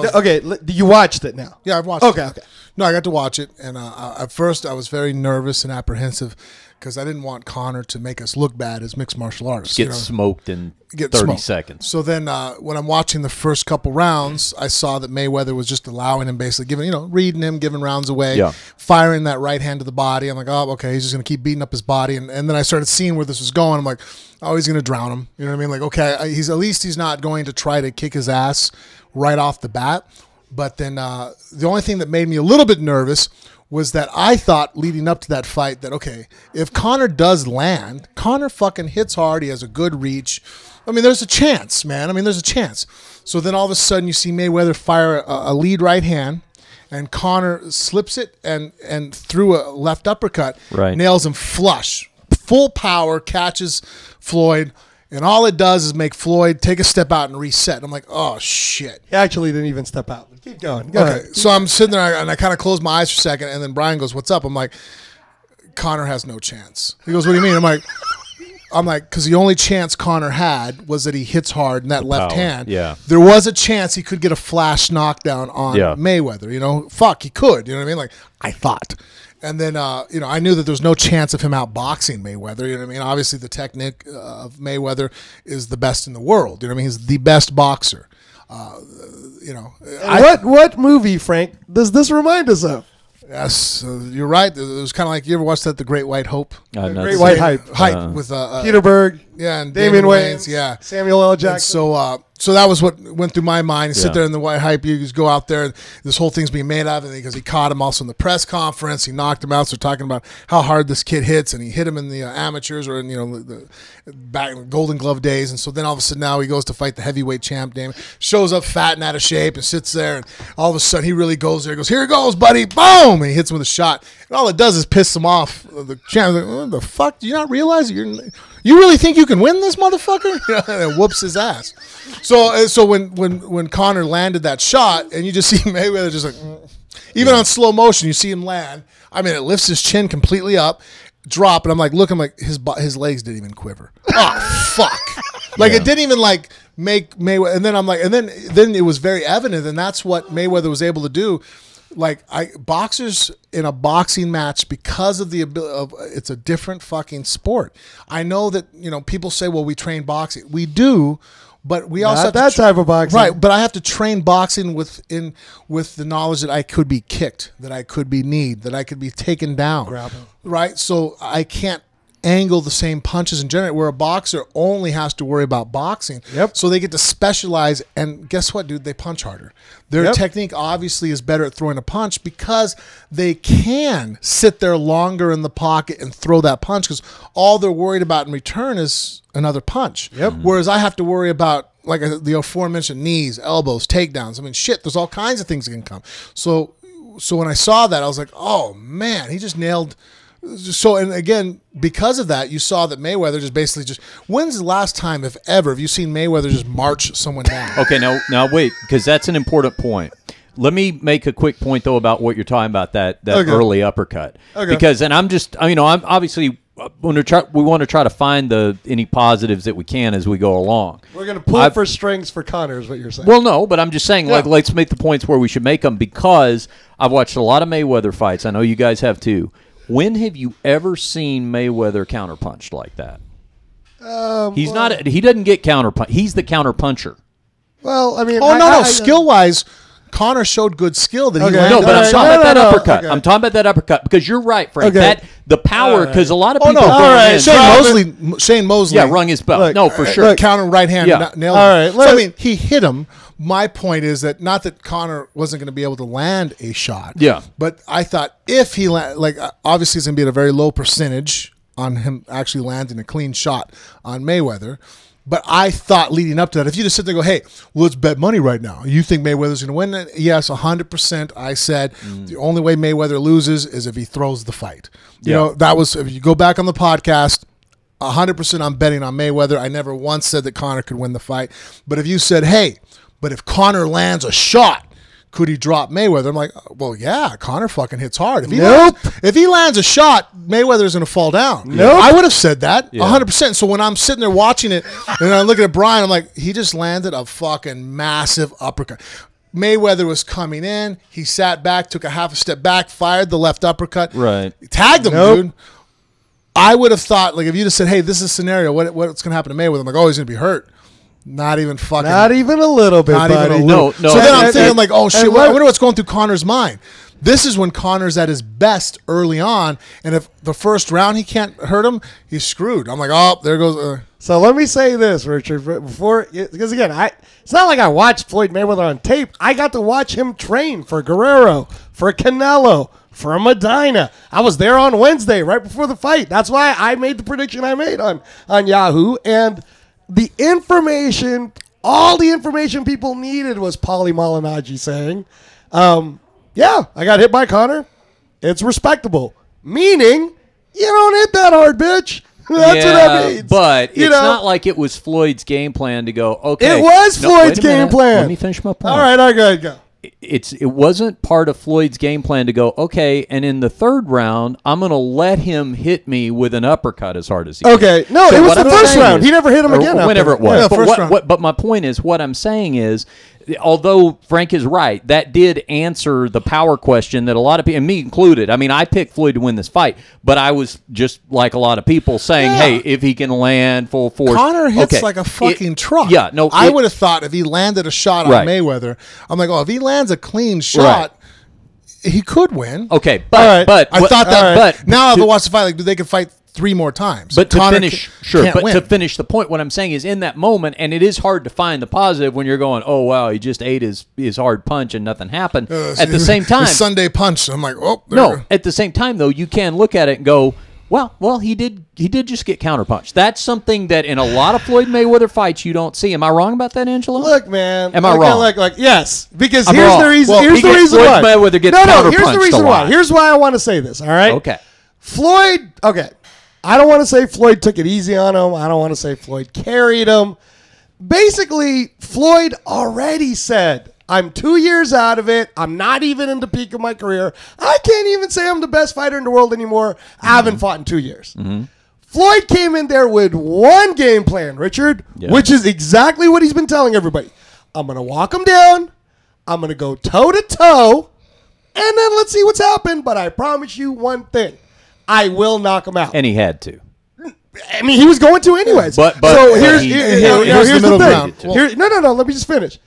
you watched it now. Yeah, I've watched it. Okay. No, I got to watch it, and at first I was very nervous and apprehensive because I didn't want Conor to make us look bad as mixed martial artists. Get smoked in 30 seconds. So then when I'm watching the first couple rounds, I saw that Mayweather was just allowing him, basically reading him, giving rounds away, firing that right hand to the body. I'm like, oh, okay, he's just going to keep beating up his body. And then I started seeing where this was going. I'm like, oh, he's going to drown him. You know what I mean? Like, okay, he's not going to try to kick his ass right off the bat. But then the only thing that made me a little bit nervous was that I thought leading up to that fight that, okay, if Conor does land, Conor fucking hits hard. He has a good reach. I mean, there's a chance, man. I mean, there's a chance. So then all of a sudden you see Mayweather fire a lead right hand, and Conor slips it and through a left uppercut, nails him flush. Full power, catches Floyd. And all it does is make Floyd take a step out and reset. And I'm like, oh, shit. He actually didn't even step out. Keep going. Go ahead. So I'm sitting there, and I kind of close my eyes for a second, and then Brian goes, what's up? I'm like, Conor has no chance. He goes, what do you mean? I'm like, because the only chance Conor had was that he hits hard in that left hand. Yeah. There was a chance he could get a flash knockdown on Mayweather. Fuck, he could. You know what I mean? Like, I thought. And then, I knew that there was no chance of him outboxing Mayweather. You know what I mean? Obviously, the technique of Mayweather is the best in the world. You know what I mean? He's the best boxer. What movie, Frank, does this remind us of? Yes, you're right. It was kind of like, you ever watched that, The Great White Hope? Great White Hype. With Peter Berg. Yeah, and Damian Wayans. Yeah. Samuel L. Jackson. So that was what went through my mind. You sit there in the White Hype, you just go out there, and this whole thing's being made out of it because he caught him also in the press conference. He knocked him out. So talking about how hard this kid hits, and he hit him in the amateurs or in the back in the Golden Glove days. And so then all of a sudden now he goes to fight the heavyweight champ. Damn, shows up fat and out of shape and sits there, and all of a sudden he really goes there. He goes, here it goes, buddy, boom, and he hits him with a shot. And all it does is piss him off. The champ, like, what the fuck? Do you not realize you really think you can win this motherfucker? And it whoops his ass. So when Conor landed that shot, and you just see Mayweather just like, even on slow motion, you see him land. I mean, it lifts his chin completely up, drop, and I'm like, his legs didn't even quiver. Oh fuck! Like it didn't even like make Mayweather. And then I'm like, and then it was very evident, and that's what Mayweather was able to do. Like boxers in a boxing match, because of the ability of, it's a different fucking sport. I know that people say, well, we train boxing. We do. But we also have that type of boxing, right? But I have to train boxing with the knowledge that I could be kicked, that I could be kneed, that I could be taken down, right? So I can't angle the same punches and generate. Where a boxer only has to worry about boxing, so they get to specialize. And guess what, dude? They punch harder. Their technique obviously is better at throwing a punch because they can sit there longer in the pocket and throw that punch because all they're worried about in return is another punch. Whereas I have to worry about, like the aforementioned, knees, elbows, takedowns. I mean, shit, there's all kinds of things that can come. So when I saw that, I was like, oh man, he just nailed So, and again, because of that, you saw that Mayweather just basically just. When's the last time, if ever, have you seen Mayweather just march someone down? Okay, now wait, because that's an important point. Let me make a quick point though about what you're talking about that early uppercut. Okay. Because, and I'm obviously. We want to try to find any positives that we can as we go along. We're going to pull for strings for Conor is what you're saying. Well, no, but I'm just saying, like, let's make the points where we should make them, because I've watched a lot of Mayweather fights. I know you guys have too. When have you ever seen Mayweather counterpunched like that? He doesn't get counterpunched. He's the counterpuncher. Well, I mean, skill-wise, Conor showed good skill that he landed. No, but I'm talking about that uppercut. Okay. I'm talking about that uppercut because you're right, Frank. Okay. The power, because a lot of people. Shane Mosley. Yeah, rung his bell. No, for sure. Counter right hand. Yeah. Nailed him. So, I mean, he hit him. My point is that not that Conor wasn't going to be able to land a shot. Yeah. But I thought if he obviously it's going to be at a very low percentage on him actually landing a clean shot on Mayweather. But I thought leading up to that, if you just sit there and go, hey, well, let's bet money right now. You think Mayweather's going to win it? Yes, 100%. I said the only way Mayweather loses is if he throws the fight. You know, that was, if you go back on the podcast, 100% I'm betting on Mayweather. I never once said that Conor could win the fight. But if you said, hey, but if Conor lands a shot, could he drop Mayweather? I'm like, well, yeah, Conor fucking hits hard. If he lands a shot, Mayweather's going to fall down. Nope. I would have said that 100%. So when I'm sitting there watching it and I'm looking at Brian, I'm like, he just landed a fucking massive uppercut. Mayweather was coming in. He sat back, took a half a step back, fired the left uppercut. Right. Tagged him, dude. I would have thought, like, if you just said, hey, this is a scenario, what's going to happen to Mayweather? I'm like, oh, he's going to be hurt. Not even fucking. Not even a little bit, not buddy. Even a little. No. So then I'm thinking, like, oh, shit, I wonder what's going through Conor's mind. This is when Conor's at his best early on, and if the first round he can't hurt him, he's screwed. I'm like, oh, there goes. So let me say this, Richard, because again, it's not like I watched Floyd Mayweather on tape. I got to watch him train for Guerrero, for Canelo, for Medina. I was there on Wednesday, right before the fight. That's why I made the prediction I made on Yahoo. And the information, all the information people needed was Paulie Malignaggi saying, yeah, I got hit by Conor. It's respectable. Meaning, you don't hit that hard, bitch. That's what that means. But it's not like it was Floyd's game plan to go, okay. It was Floyd's game plan. Let me finish my point. All right, I got to go. It wasn't part of Floyd's game plan to go, okay, and in the third round, I'm going to let him hit me with an uppercut as hard as he can. Okay, no, it was the first round. He never hit him again. Whenever it was. Yeah, but my point is, what I'm saying is, although Frank is right, that did answer the power question that a lot of people, and me included, I mean, I picked Floyd to win this fight, but I was just like a lot of people saying, hey, if he can land full force. Conor hits like a fucking truck. Yeah, no. I would have thought if he landed a shot on Mayweather, I'm like, oh, if he lands a clean shot, he could win. Okay, but I thought that. But now if I watch the fight, like, they could fight 3 more times. But to Conor finish, to finish the point, what I'm saying is in that moment, and it is hard to find the positive when you're going, oh, wow, he just ate his hard punch and nothing happened. At the same time. Sunday punch. I'm like, oh. No, at the same time, though, you can look at it and go, well, he did just get counterpunched. That's something that in a lot of Floyd Mayweather fights you don't see. Am I wrong about that, Angelo? Look, man. Am I wrong? Like, yes, because I'm here's wrong. the reason. Well, here's the reason why. Floyd Mayweather gets counterpunched. Here's the reason why. Here's why I want to say this. All right. Okay. Floyd. Okay. I don't want to say Floyd took it easy on him. I don't want to say Floyd carried him. Basically, Floyd already said, I'm 2 years out of it. I'm not even in the peak of my career. I can't even say I'm the best fighter in the world anymore. I haven't fought in 2 years. Mm-hmm. Floyd came in there with one game plan, Richard, which is exactly what he's been telling everybody. I'm going to walk him down. I'm going to go toe-to-toe. And then let's see what's happened. But I promise you one thing. I will knock him out. And he had to. I mean, he was going to anyways. But so here's the middle thing. ground. No. Let me just finish.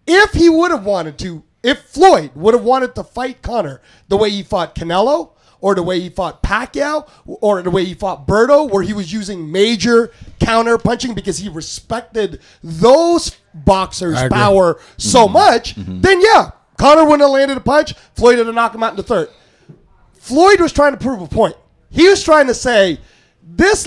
If he would have wanted to, if Floyd would have wanted to fight Conor the way he fought Canelo, or the way he fought Pacquiao, or the way he fought Berto, where he was using major counter punching because he respected those boxers' power so much, then Conor wouldn't have landed a punch. Floyd would have knocked him out in the third. Floyd was trying to prove a point. He was trying to say, this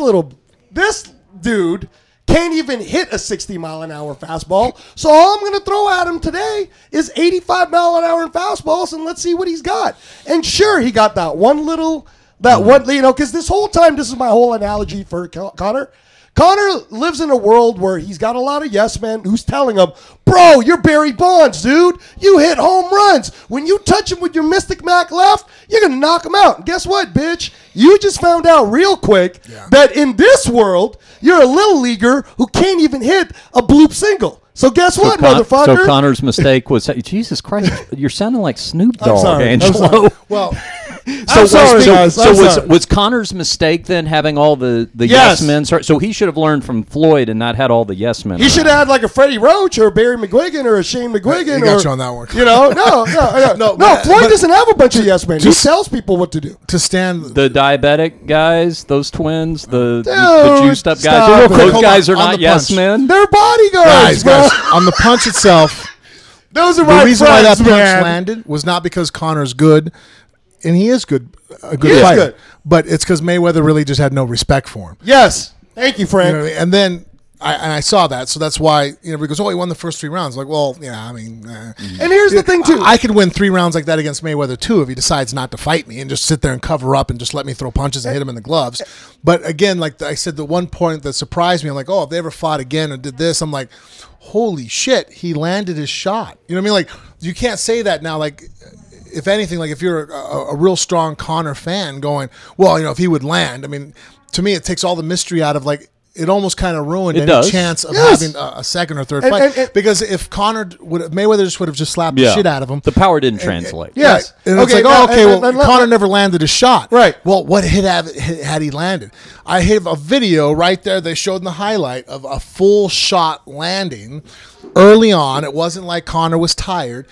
dude can't even hit a 60-mile-an-hour fastball, so all I'm going to throw at him today is 85-mile-an-hour fastballs, and let's see what he's got. And sure, he got that one little That one, because this whole time, this is my whole analogy for Conor. Conor lives in a world where he's got a lot of yes men who's telling him, bro, you're Barry Bonds, dude. You hit home runs. When you touch him with your Mystic Mac left, you're going to knock him out. And guess what, bitch? You just found out real quick that in this world, you're a little leaguer who can't even hit a bloop single. So guess what, motherfucker? So Conor's mistake was, Jesus Christ, you're sounding like Snoop Dogg, Angelo. Angelo. Well, was Conor's mistake then having all the yes men? So he should have learned from Floyd and not had all the yes men. He should have had like a Freddie Roach or a Barry McGuigan or a Shane McGuigan. You got you on that one. No. Floyd doesn't have a bunch of yes men. He tells people what to do. To stand the diabetic guys, those twins, the juiced up stop guys. Those guys are not yes men. They're bodyguards, guys. On the punch itself. Those are my The reason why that punch man. landed was not because Conor's good, and he is good, a good He is fighter, good. but it's because Mayweather really just had no respect for him. Yes. Thank you, Frank. You know what I mean? And then I saw that, so that's why because he won the first 3 rounds. Like, well, yeah, I mean, And here's the thing too. I could win 3 rounds like that against Mayweather too if he decides not to fight me and just sit there and cover up and just let me throw punches and hit him in the gloves. But again, like I said, the one point that surprised me, I'm like, oh, if they ever fought again and did this, I'm like, holy shit, he landed his shot. You know what I mean? Like, you can't say that now. Like, if anything, like if you're a real strong Conor fan going, well, if he would land, I mean, to me, it takes all the mystery out of like. It almost kind of ruined any chance of having a second or third fight. Because if Mayweather would have just slapped the shit out of him. The power didn't translate. Yes. And it's like, Conor never landed a shot. Right. Well, what hit had he landed? I have a video right there they showed in the highlight of a full shot landing early on. It wasn't like Conor was tired.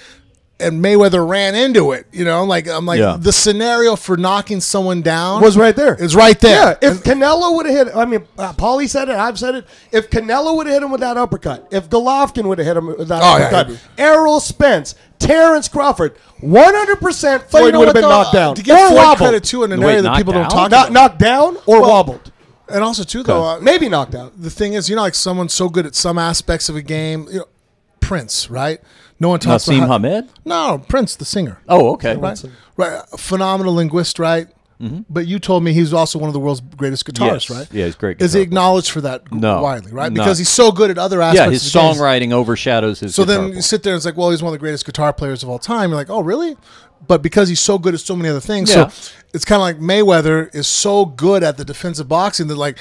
And Mayweather ran into it, I'm like, the scenario for knocking someone down was right there. It's right there. Yeah, if Canelo would have hit, Paulie said it, I've said it. If Canelo would have hit him with that uppercut, if Golovkin would have hit him with that uppercut, Errol Spence, Terrence Crawford, 100% Floyd would have been knocked down. To get Floyd credit too in an area that people don't talk about. Knocked down or wobbled. And also too, though, maybe knocked out. The thing is, like someone's so good at some aspects of a game, Prince, right? No one talks about Hamed? No, Prince, the singer. Oh, okay. Right. Phenomenal linguist, right? Mm-hmm. But you told me he's also one of the world's greatest guitarists, right? Yeah, he's great. Is he acknowledged for that widely, right? No. Because he's so good at other aspects of his songwriting overshadows his So then you sit there and it's like, well, he's one of the greatest guitar players of all time. You're like, oh, really? But because he's so good at so many other things. So it's kind of like Mayweather is so good at the defensive boxing that like...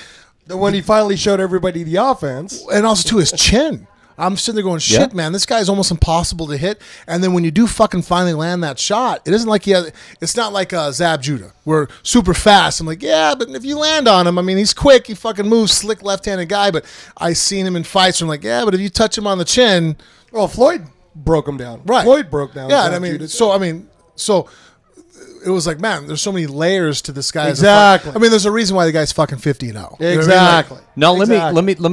When he finally showed everybody the offense. And also to his chin. I'm sitting there going, shit, man, this guy's almost impossible to hit. And then when you do fucking finally land that shot, it isn't like it's not like Zab Judah. We're super fast. I'm like, yeah, but if you land on him, I mean, he's quick. He fucking moves, slick left-handed guy. But I seen him in fights where I'm like, yeah, but if you touch him on the chin. Well, Floyd broke him down. Right. Floyd broke down. Yeah, and so it was like, man, there's so many layers to this guy. Exactly. There's a reason why the guy's fucking 50-0. Exactly. Now let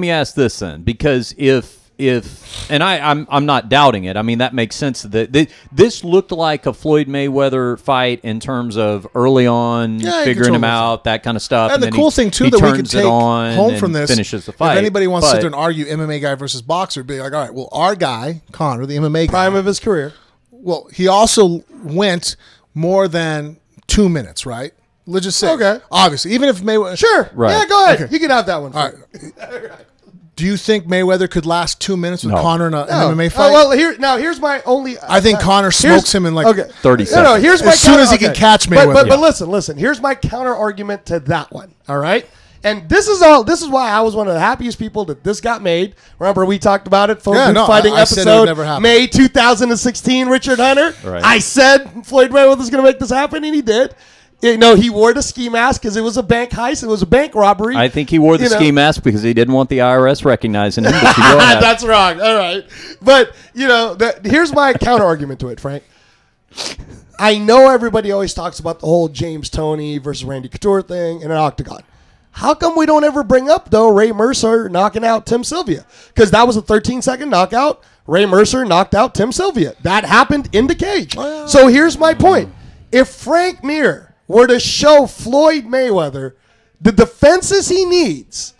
me ask this then, because if and I'm not doubting it. I mean, that makes sense. That this looked like a Floyd Mayweather fight in terms of early on figuring him out, that kind of stuff. And the cool thing too that we can take home from this, finishes the fight. If anybody wants to sit there and argue MMA guy versus boxer, be like, all right, well, our guy Conor, the MMA guy, prime of his career. Well, he also went more than 2 minutes, right? Let's just say, obviously, even if Mayweather, sure, right? Yeah, go ahead. You can have that one. All right. Do you think Mayweather could last 2 minutes with Conor in an MMA fight? Here's my only. I think Conor smokes him in like 30 seconds. No, here's my as soon as he can catch Mayweather. But listen. Here's my counter argument to that one. All right, and this is why I was one of the happiest people that this got made. Remember we talked about it for fighting episode May 2016. Richard Hunter. Right. I said Floyd Mayweather's going to make this happen, and he did. He wore the ski mask because it was a bank heist. It was a bank robbery. I think he wore the ski mask because he didn't want the IRS recognizing him. That's wrong. All right. But, here's my counter argument to it, Frank. I know everybody always talks about the whole James Toney versus Randy Couture thing in an octagon. How come we don't ever bring up, though, Ray Mercer knocking out Tim Sylvia? Because that was a 13-second knockout. Ray Mercer knocked out Tim Sylvia. That happened in the cage. So here's my point. If Frank Mir were to show Floyd Mayweather the defenses he needs,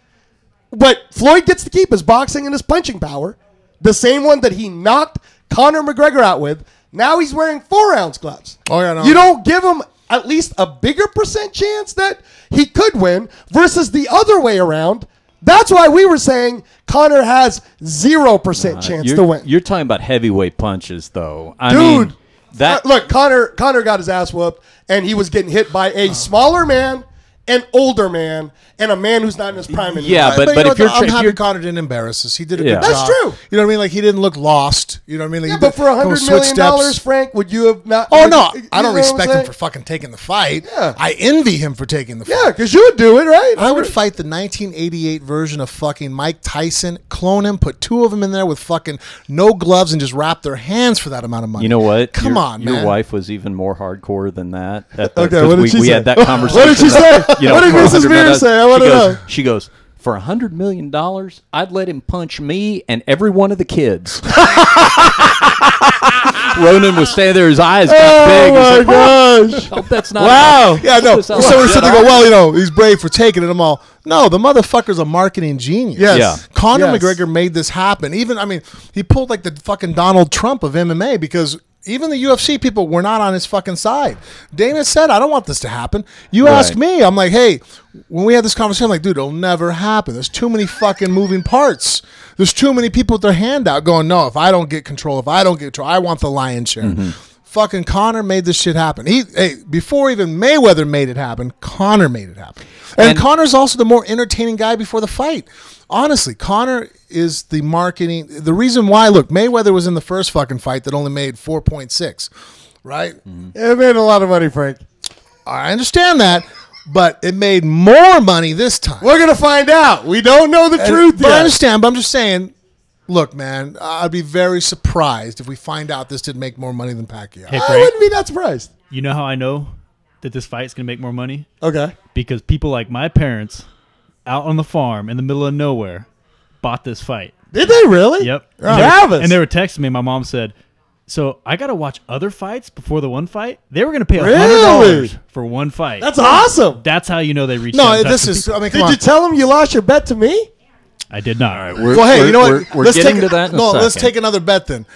but Floyd gets to keep his boxing and his punching power, the same one that he knocked Conor McGregor out with, now he's wearing 4-ounce gloves. Oh, yeah, no. You don't give him at least a bigger percent chance that he could win versus the other way around. That's why we were saying Conor has 0% chance to win. You're talking about heavyweight punches, though. I Dude, mean, that look, Conor got his ass whooped, and he was getting hit by a smaller man, an older man, and a man who's not in his prime anymore. Yeah, but you know if you're I'm happy you're- Conor didn't embarrass us. He did a Yeah. good job. That's true. You know what I mean? Like he didn't look lost. You know what I mean? Like, Yeah, he but for $100 switch million, steps. Frank, would you have not? Oh no, you I don't know what I'm respect him saying? for fucking taking the fight. Yeah. I envy him for taking the fight. Yeah, because you would do it, right? I would fight the 1988 version of fucking Mike Tyson, clone him, put two of them in there with fucking no gloves, and just wrap their hands for that amount of money. You know what? Come on, man. Your wife was even more hardcore than that. Okay, what did she we say? had that conversation. What did she say? You know, What did for Mrs. $100 Mears million, say? I wanna she goes- know. She goes, for $100 million, I'd let him punch me and every one of the kids. Ronan was standing there, his eyes got big. He's Oh like, my gosh! hope that's not Wow. Yeah, no. Sounds So like we said they Jedi. go, well, you know, he's brave for taking it. I'm all, no, the motherfucker's a marketing genius. Yes. Yeah. Conor Yes. McGregor made this happen. Even, I mean, he pulled like the fucking Donald Trump of MMA because even the UFC people were not on his fucking side. Dana said, I don't want this to happen. You Right. ask me, I'm like, hey, when we had this conversation, I'm like, dude, it'll never happen. There's too many fucking moving parts. There's too many people with their hand out going, no, if I don't get control, I want the lion's share. Fucking Conor made this shit happen. Before even Mayweather made it happen, Conor made it happen. And Conor's also the more entertaining guy before the fight. Honestly, Conor is the marketing. The reason why, look, Mayweather was in the first fucking fight that only made 4.6, right? It made a lot of money, Frank. I understand that, but it made more money this time. We're gonna find out. We don't know the truth But I yet. understand, but I'm just saying, look, man, I'd be very surprised if we find out this did make more money than Pacquiao. Hey, I Frank, wouldn't be that surprised. you know how I know that this fight's going to make more money? Okay. Because people like my parents out on the farm in the middle of nowhere bought this fight. Did they really? Yep. Travis. And they were texting me. My mom said, so I got to watch other fights before the one fight? They were going to pay $100 Really? for one fight. That's awesome. That's how you know they reached out No, and touched this the is, people. I mean, come Did on. you tell him you lost your bet to me? I did not. Well, hey, you know what? We're Let's getting take, to that in a no, second. let's take another bet then.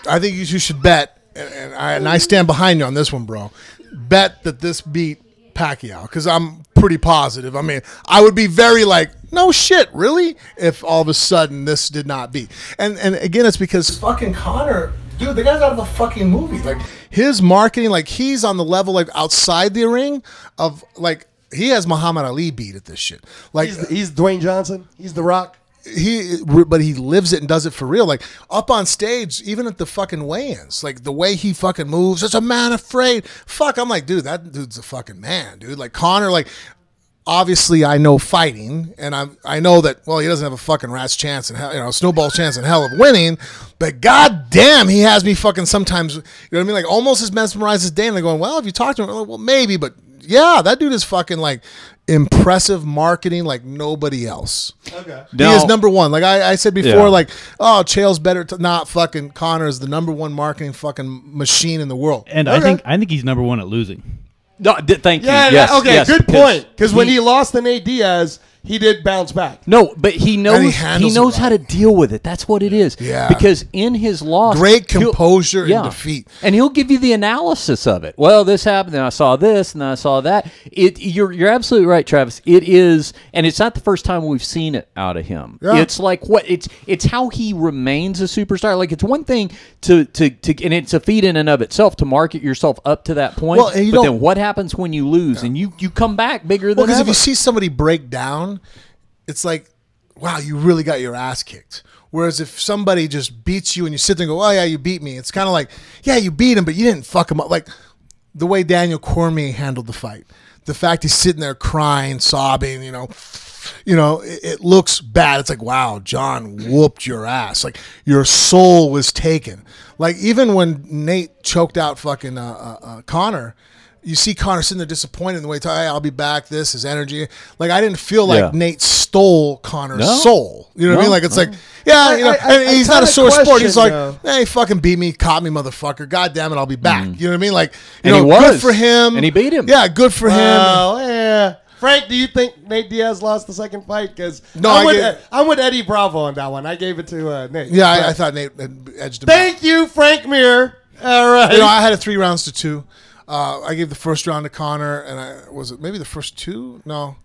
I think you should bet, and I stand behind you on this one, bro. Bet that this beat Pacquiao, because I'm pretty positive. I mean, I would be very like, no shit, really? If all of a sudden this did not beat. And again, it's because fucking Conor, dude, the guy's out of a fucking movie. Like, his marketing, like, he's on the level, like, outside the ring of, like, he has Muhammad Ali beat at this shit. Like, He's Dwayne Johnson. He's The Rock. but he lives it and does it for real. Like, up on stage, even at the fucking weigh-ins, like the way he fucking moves, it's a man afraid. Fuck, I'm like, dude, that dude's a fucking man, dude. Like, Conor, like, obviously I know fighting, and I know that, well, he doesn't have a fucking rat's chance in hell, you know, snowball's chance in hell of winning, but goddamn, he has me fucking sometimes, you know what I mean? Like, almost as mesmerized as Dana. They're going, well, if you talk to him, well, maybe, but yeah, that dude is fucking like impressive marketing like nobody else. Okay. He is number one. Like I said before, Yeah. like, oh, Chael's better. Not fucking Conor is the number one marketing fucking machine in the world. And Okay. I think he's number one at losing. No, thank you. Yeah, Yes, okay, yes, good because point. Because when he lost to Nate Diaz, he did bounce back. No, but he knows And he he handles knows it how to deal with it. That's what it is. Yeah. Because in his loss, Great he'll- composure in defeat. and he'll give you the analysis of it. Well, this happened, and I saw this, and I saw that. You're absolutely right, Travis. It is, and it's not the first time we've seen it out of him. Yeah. It's like it's how he remains a superstar. Like, it's one thing to and it's a feat in and of itself to market yourself up to that point. Well, and you but don't- then what happens when you lose and you come back bigger Well, than because if ever? you see somebody break down, it's like, wow, you really got your ass kicked. Whereas if somebody just beats you and you sit there and go, oh, yeah, you beat me. It's kind of like, yeah, you beat him, but you didn't fuck him up. Like the way Daniel Cormier handled the fight. The fact he's sitting there crying, sobbing, you know, it looks bad. It's like, wow, John whooped your ass. Like, your soul was taken. Like, even when Nate choked out fucking Conor, you see Conor sitting there disappointed in the way he talks, hey, I'll be back, this, his energy. Like, I didn't feel like Nate stole Conor's soul. You know what I mean? Like, it's like, yeah, you know, and he's not a sore sport. He's like, hey, fucking beat me, caught me, motherfucker. God damn it, I'll be back. You know what I mean? Like, you And know, he good was. for him. And he beat him. Yeah, good for him. Oh, yeah. Frank, do you think Nate Diaz lost the second fight? Because No, I'm with Eddie Bravo on that one. I gave it to Nate. Yeah, I thought Nate had edged him. Thank you, Frank Mir. All right. You know, I had it 3 rounds to 2. I gave the first round to Conor, and was it maybe the first two? No.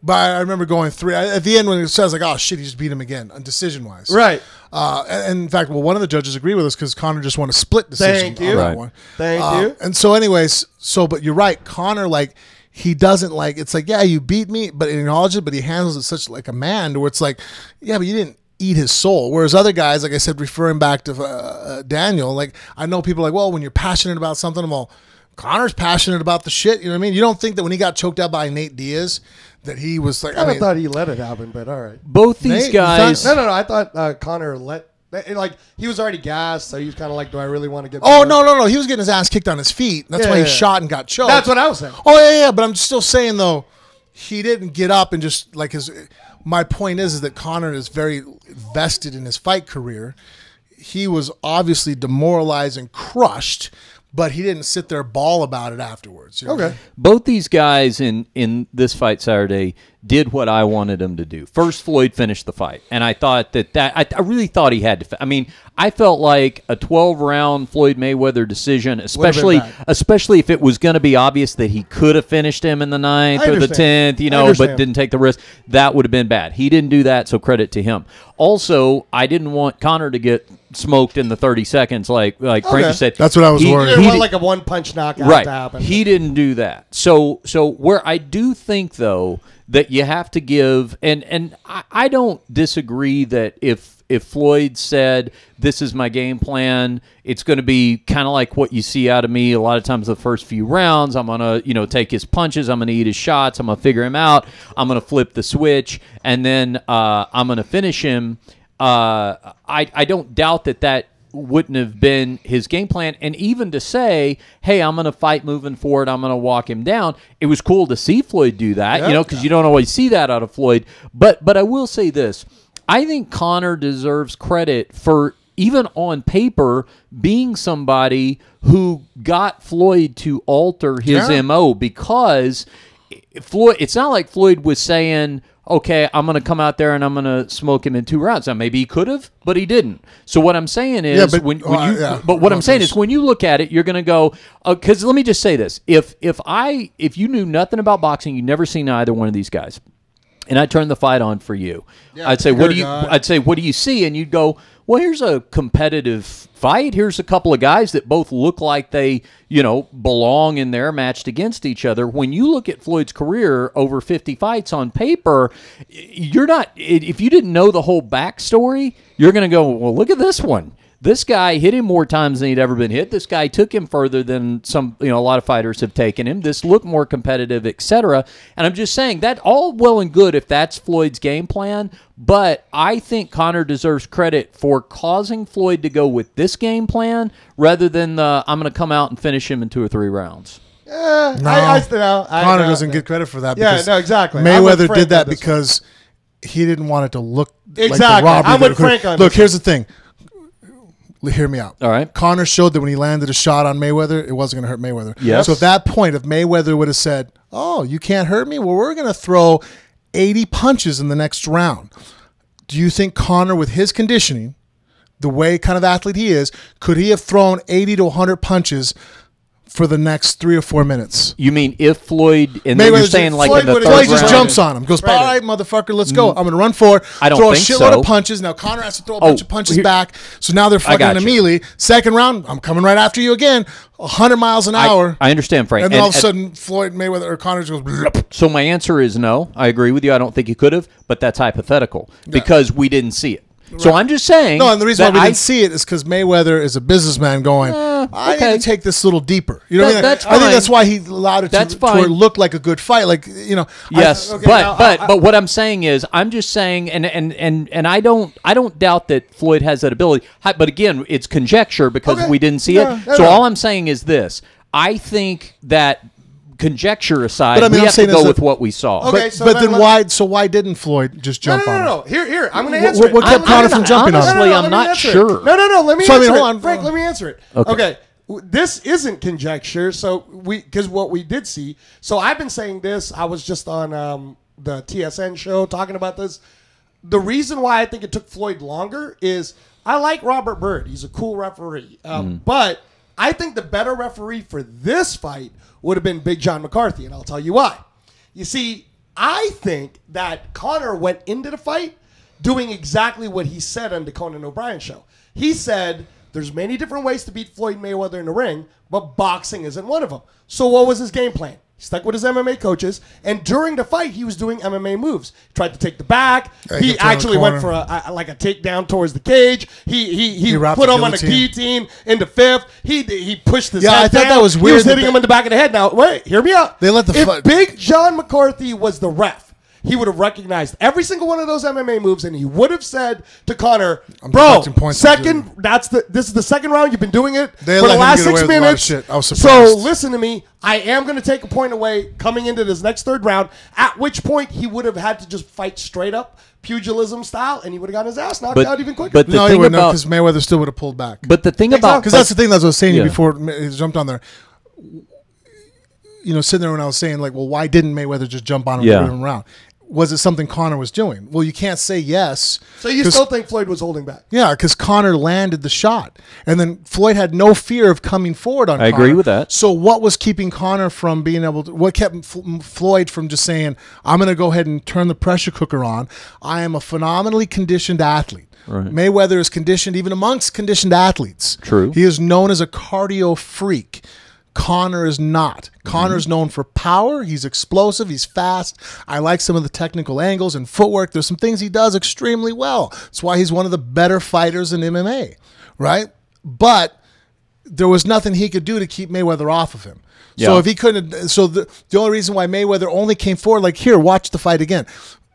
But I remember going 3. At the end when it says, like, oh, shit, he just beat him again, decision-wise. Right. And in fact, one of the judges agreed with us because Conor just won a split decision. Thank you. On that one. Thank you. And so anyways, but you're right. Conor, like, he doesn't, like, it's like, yeah, you beat me, but he acknowledges it, but he handles it such like a man where it's like, yeah, but you didn't eat his soul. Whereas other guys, like I said, referring back to Daniel, like, I know people are like, well, when you're passionate about something, I'm all, Conor's passionate about the shit. You know what I mean? You don't think that when he got choked out by Nate Diaz that he was like... I thought he let it happen, but all right. Both these guys... No. I thought Conor let... Like, he was already gassed, so he was kind of like, do I really want to get... Oh, no. He was getting his ass kicked on his feet. That's why he shot and got choked. That's what I was saying. Oh, yeah. But I'm still saying, though, he didn't get up and just... like his. My point is that Conor is very vested in his fight career. He was obviously demoralized and crushed, but he didn't sit there bawl about it afterwards. You know what I mean? Both these guys in this fight Saturday did what I wanted them to do. First, Floyd finished the fight, and I thought I really thought he had to. I mean, I felt like a 12-round Floyd Mayweather decision, especially if it was going to be obvious that he could have finished him in the 9th or the 10th, but didn't take the risk. That would have been bad. He didn't do that, so credit to him. Also, I didn't want Conor to get smoked in the 30 seconds, like Frankie said. That's what I was worried. He didn't want like a one-punch knockout to happen. He didn't do that. So where I do think though that you have to give, and I don't disagree that if Floyd said, this is my game plan, it's going to be kind of like what you see out of me a lot of times the first few rounds. I'm going to, take his punches. I'm going to eat his shots. I'm going to figure him out. I'm going to flip the switch, and then I'm going to finish him. I don't doubt that wouldn't have been his game plan. And even to say, hey, I'm going to fight moving forward, I'm going to walk him down. It was cool to see Floyd do that, because you don't always see that out of Floyd. But I will say this. I think Conor deserves credit for, even on paper, being somebody who got Floyd to alter his MO, because Floyd, it's not like Floyd was saying, okay, I'm going to come out there and I'm going to smoke him in 2 rounds. Now, maybe he could have, but he didn't. So what I'm saying is, when you look at it, you're going to go, because let me just say this. If you knew nothing about boxing, you'd never seen either one of these guys, and I turned the fight on for you, I'd say, what do you see? And you'd go, well, here's a competitive fight. Here's a couple of guys that both look like they, belong in there, matched against each other. When you look at Floyd's career, over 50 fights on paper, you're not, if you didn't know the whole backstory, you're going to go, well, look at this one. This guy hit him more times than he'd ever been hit. This guy took him further than a lot of fighters have taken him. This looked more competitive, etc. And I'm just saying that all well and good if that's Floyd's game plan, but I think Conor deserves credit for causing Floyd to go with this game plan rather than I'm going to come out and finish him in 2 or 3 rounds. Conor doesn't get credit for that. Yeah, no, exactly. Mayweather did that because he didn't want it to look like the robbery. I'm with Frank on this. Look, here's the thing. Hear me out. All right. Conor showed that when he landed a shot on Mayweather, it wasn't going to hurt Mayweather. Yes. So at that point, if Mayweather would have said, oh, you can't hurt me? Well, we're going to throw 80 punches in the next round. Do you think Conor, with his conditioning, the way kind of athlete he is, could he have thrown 80 to 100 punches for the next 3 or 4 minutes? You mean if Floyd, and then you're saying like in the third Floyd round, just jumps on him, goes, all right, motherfucker, let's go. I'm going to run forward. I don't throw a think shitload so. of punches. Now Conor has to throw a bunch of punches back. So now they're fucking immediately. Second round, I'm coming right after you again. 100 miles an hour. I understand, Frank. And then all of a sudden, Floyd Mayweather or Conor just goes. Blip. So my answer is no. I agree with you. I don't think he could have, but that's hypothetical because we didn't see it. So I'm just saying. No, and the reason why we didn't see it is because Mayweather is a businessman going, I need to take this a little deeper. You know what I mean? That's I think that's why he allowed it to look like a good fight. Like, Yes, but what I'm saying is, I'm just saying, and I don't doubt that Floyd has that ability. But again, it's conjecture because we didn't see it. So all I'm saying is this. I think that, conjecture aside, we have to go with what we saw. Okay, but then why didn't Floyd just jump on him? No. Here, I'm going to answer it. What kept Conor from jumping on him? Honestly, I'm not sure. No, let me answer it. Hold on. Frank, let me answer it. Okay. This isn't conjecture, because what we did see. So I've been saying this. I was just on the TSN show talking about this. The reason why I think it took Floyd longer is I like Robert Byrd. He's a cool referee. But I think the better referee for this fight would have been Big John McCarthy, and I'll tell you why. You see, I think that Conor went into the fight doing exactly what he said on the Conan O'Brien show. He said, there's many different ways to beat Floyd Mayweather in the ring, but boxing isn't one of them. So what was his game plan? He stuck with his MMA coaches, and during the fight, he was doing MMA moves. He tried to take the back. He actually went for a takedown towards the cage. He put him on a guillotine in the fifth. He pushed his head down. I thought that was weird. He was hitting him in the back of the head. Now, wait, hear me out. If Big John McCarthy was the ref, he would have recognized every single one of those MMA moves, and he would have said to Conor, "Bro, this is the second round. You've been doing it for the last 6 minutes. I was surprised. So listen to me. I am going to take a point away coming into this next third round. At which point he would have had to just fight straight up pugilism style, and he would have gotten his ass knocked out even quicker. But no, he wouldn't, because Mayweather still would have pulled back. But the thing about because that's the thing that I was saying before he jumped on there. Sitting there when I was saying like, well, why didn't Mayweather just jump on him and put him around? Was it something Conor was doing? Well, you can't say yes. So you still think Floyd was holding back? Yeah, because Conor landed the shot. And then Floyd had no fear of coming forward on Conor. I agree with that. So what was keeping Conor from being able to – what kept Floyd from just saying, I'm going to go ahead and turn the pressure cooker on. I am a phenomenally conditioned athlete. Right. Mayweather is conditioned even amongst conditioned athletes. True. He is known as a cardio freak. Conor is not. Conor's known for power. He's explosive. He's fast. I like some of the technical angles and footwork. There's some things he does extremely well. That's why he's one of the better fighters in MMA, right? But there was nothing he could do to keep Mayweather off of him. Yeah. So if he couldn't, the only reason why Mayweather only came forward, like here, watch the fight again.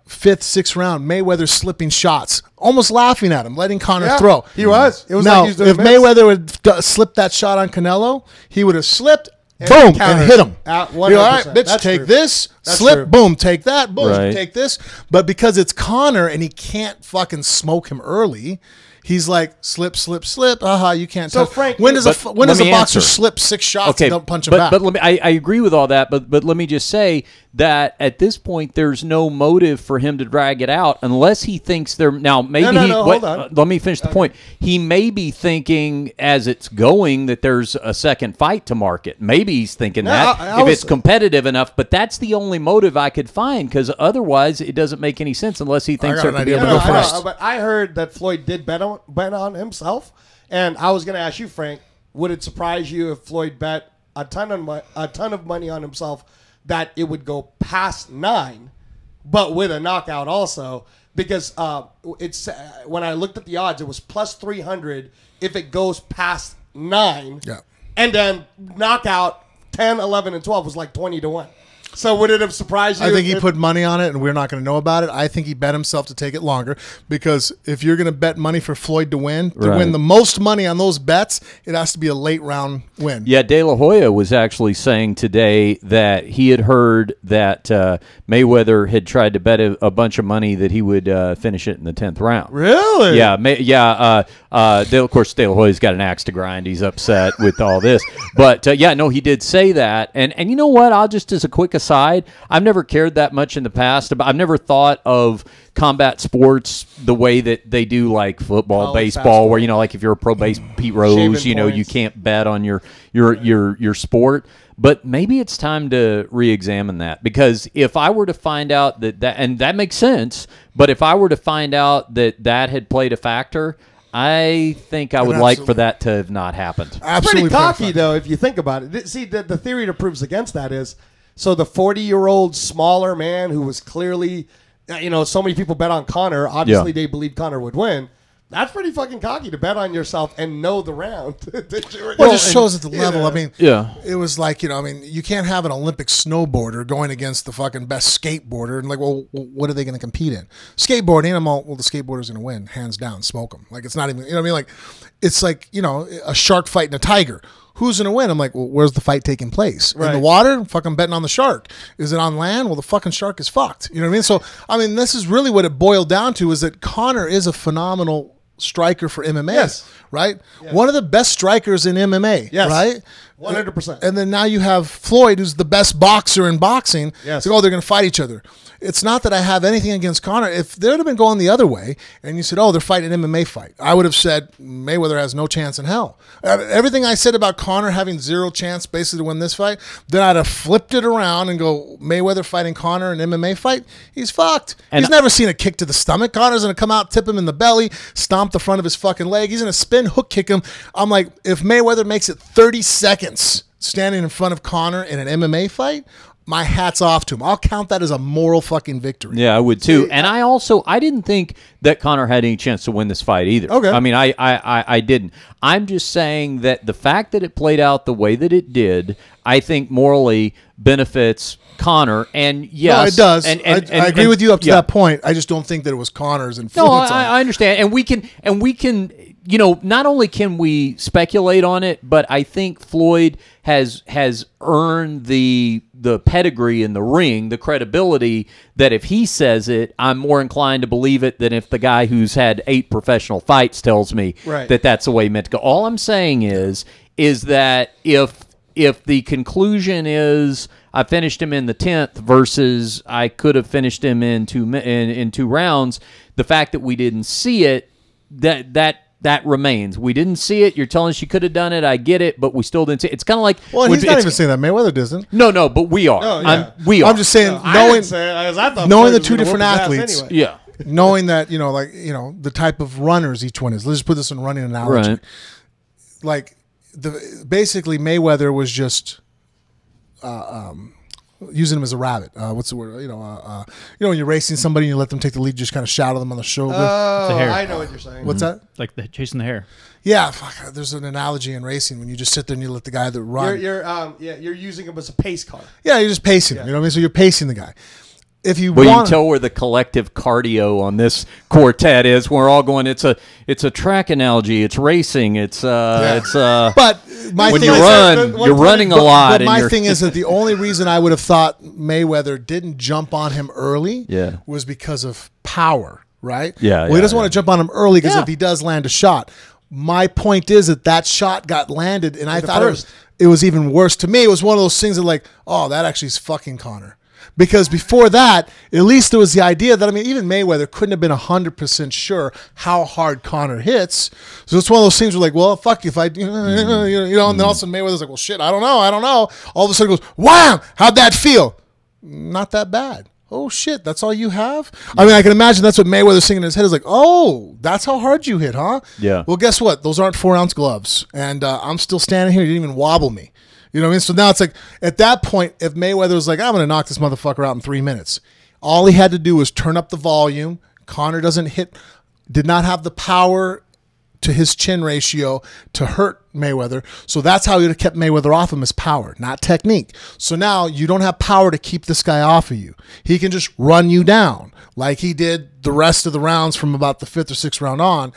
5th, 6th round, Mayweather slipping shots, almost laughing at him, letting Conor throw. He was. It was now, like he was if Mayweather would slip that shot on Canelo, he would have slipped, boom, and hit him. All right, bitch, That's take true. this, That's slip, true. boom, take that, boom, Right. take this. But because it's Conor and he can't fucking smoke him early, he's like, slip, slip, slip. You can't So, touch. Frank, when does a boxer answer. slip 6 shots and don't punch him back? But let me, I agree with all that, but let me just say that at this point, there's no motive for him to drag it out unless he thinks there. Now, maybe hold on. Let me finish the point. He may be thinking as it's going that there's a second fight to market. Maybe he's thinking that if it's competitive enough, but that's the only motive I could find, because otherwise it doesn't make any sense unless he thinks there could be a go first. But I heard that Floyd did bet on himself, and I was going to ask you, Frank, would it surprise you if Floyd bet a ton of money on himself that it would go past 9, but with a knockout also? Because it's when I looked at the odds, it was plus 300 if it goes past 9. Yeah. And then knockout 10, 11, and 12 was like 20 to 1. So would it have surprised you? I think he put money on it, and we're not going to know about it. I think he bet himself to take it longer, because if you're going to bet money for Floyd to win the most money on those bets, it has to be a late round win. Yeah, De La Hoya was actually saying today that he had heard that Mayweather had tried to bet a bunch of money that he would finish it in the 10th round. Really? Yeah. Of course, De La Hoya's got an axe to grind. He's upset with all this. But, he did say that. And you know what? I'll just, as a quick aside, I've never cared that much in the past. I've never thought of combat sports the way that they do, like football, baseball, where, like if you're a pro base Pete Rose, you can't bet on your sport. But maybe it's time to re-examine that, because if I were to find out that and that makes sense, but if I were to find out that had played a factor, I think I would like for that to have not happened. Absolutely. It's pretty cocky, though, if you think about it. See, the theory that proves against that is, so the 40-year-old smaller man who was clearly, so many people bet on Conor. Obviously, they believed Conor would win. That's pretty fucking cocky to bet on yourself and know the round. Well, it just shows at the level. I mean, yeah, it was like, you can't have an Olympic snowboarder going against the fucking best skateboarder. And like, well, what are they going to compete in? Skateboarding, the skateboarder's going to win, hands down, smoke them. Like, it's not even, Like, it's like, a shark fighting a tiger. Who's going to win? I'm like, well, where's the fight taking place? Right. In the water? Fucking betting on the shark. Is it on land? Well, the fucking shark is fucked. You know what I mean? So, this is really what it boiled down to, is that Conor is a phenomenal striker for MMA, right? Yes. One of the best strikers in MMA, right? 100%. And then now you have Floyd, who's the best boxer in boxing. Yes. It's like, oh, they're going to fight each other. It's not that I have anything against Conor. If they would have been going the other way and you said, oh, they're fighting an MMA fight, I would have said Mayweather has no chance in hell. Everything I said about Conor having zero chance basically to win this fight, then I'd have flipped it around and go, Mayweather fighting Conor in an MMA fight, he's fucked. And he's never seen a kick to the stomach. Conor's going to come out, tip him in the belly, stomp the front of his fucking leg. He's going to spin, hook kick him. I'm like, if Mayweather makes it 30 seconds standing in front of Conor in an MMA fight, my hat's off to him. I'll count that as a moral fucking victory. Yeah, I would too. And I didn't think that Conor had any chance to win this fight either. Okay. I mean, I didn't. I'm just saying that the fact that it played out the way that it did, I think morally benefits Conor. And yes, no, it does. And I agree with you up to that point. I just don't think that it was Conor's influence. No, I understand. And we can, you know, not only can we speculate on it, but I think Floyd has earned the pedigree in the ring, the credibility that if he says it, I'm more inclined to believe it than if the guy who's had 8 professional fights tells me that that's the way he meant to go. All I'm saying is that if the conclusion is I finished him in the 10th versus I could have finished him in two rounds, the fact that we didn't see it, that remains. We didn't see it. You're telling us you could have done it. I get it, but we still didn't see it. It's kind of like... Well, he's not even saying that. Mayweather doesn't. No, but we are. No, yeah. I'm just saying, knowing the two different athletes, anyway. knowing that, the type of runners each one is. Let's just put this in running analogy. Right. Like, basically, Mayweather was just... using him as a rabbit. What's the word? When you're racing somebody and you let them take the lead, you just kind of shadow them on the shoulder. Oh, I know what you're saying. What's that? Like chasing the hare. Yeah, fuck, there's an analogy in racing when you just sit there and you let the guy that run. You're using him as a pace car. Yeah, you're just pacing him. You know what I mean? So you're pacing the guy. If you you can tell where the collective cardio on this quartet is. We're all going. It's a track analogy. It's racing. But when you run, you're running a lot. But my thing is that the only reason I would have thought Mayweather didn't jump on him early was because of power, right? Yeah. Well, he doesn't want to jump on him early because if he does land a shot, my point is that shot got landed, and I thought it was even worse. To me, it was one of those things that like, oh, that actually is fucking Conor. Because before that, at least there was the idea that, even Mayweather couldn't have been 100% sure how hard Conor hits. So it's one of those things where like, well, fuck, if I, and then all of a sudden Mayweather's like, well, shit, I don't know. All of a sudden it goes, wham, how'd that feel? Not that bad. Oh, shit, that's all you have? I can imagine that's what Mayweather's thinking in his head is like, oh, that's how hard you hit, huh? Yeah. Well, guess what? Those aren't 4-ounce gloves. And I'm still standing here. You didn't even wobble me. You know what I mean? So now it's like, at that point, if Mayweather was like, I'm going to knock this motherfucker out in 3 minutes, all he had to do was turn up the volume. Conor did not have the power to his chin ratio to hurt Mayweather. So that's how he would have kept Mayweather off him, is power, not technique. So now you don't have power to keep this guy off of you. He can just run you down like he did the rest of the rounds from about the 5th or 6th round on.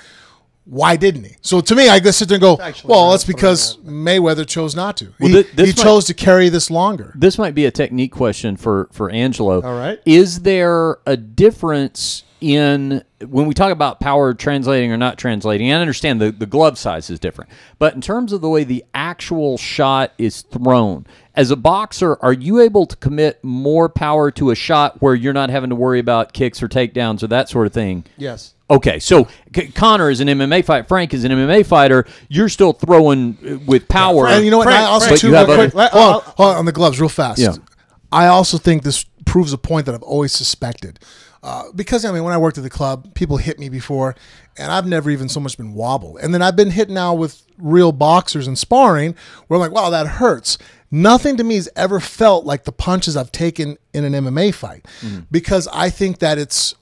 Why didn't he? So to me, I just sit there and go, well, that's because Mayweather chose not to. He chose to carry this longer. This might be a technique question for Angelo. All right. Is there a difference in when we talk about power translating or not translating? I understand the glove size is different. But in terms of the way the actual shot is thrown, as a boxer, are you able to commit more power to a shot where you're not having to worry about kicks or takedowns or that sort of thing? Yes. Okay, so Conor is an MMA fighter. Frank is an MMA fighter. You're still throwing with power. And you know what? Frank, I also Frank, too. you have Hold on on the gloves, real fast. Yeah. I also think this proves a point that I've always suspected. Because when I worked at the club, people hit me before, and I've never even so much been wobbled. And then I've been hit now with real boxers and sparring, where I'm like, wow, that hurts. Nothing to me has ever felt like the punches I've taken in an MMA fight, because I think that it's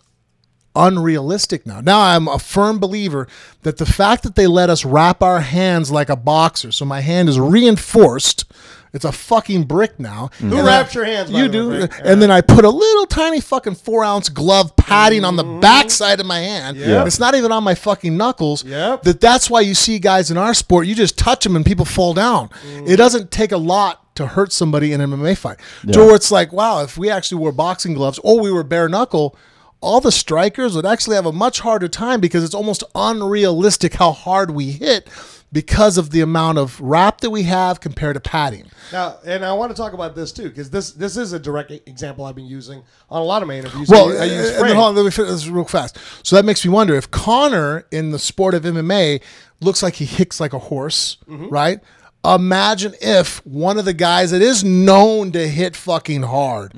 unrealistic now. Now I'm a firm believer that the fact that they let us wrap our hands like a boxer, so my hand is reinforced. It's a fucking brick now. Who wraps your hands? You do. And then I put a little tiny fucking 4-ounce glove padding on the backside of my hand. Yep. It's not even on my fucking knuckles. Yep. That's why you see guys in our sport, you just touch them and people fall down. It doesn't take a lot to hurt somebody in an MMA fight. Yeah. To where it's like, wow, if we actually wore boxing gloves or we were bare knuckle, all the strikers would actually have a much harder time, because it's almost unrealistic how hard we hit. because of the amount of wrap that we have compared to padding. Now, and I want to talk about this too, because this is a direct example I've been using on a lot of my interviews. Well, I use and then hold on, let me finish this real fast. So that makes me wonder if Conor in the sport of MMA looks like he hits like a horse, right? Imagine if one of the guys that is known to hit fucking hard,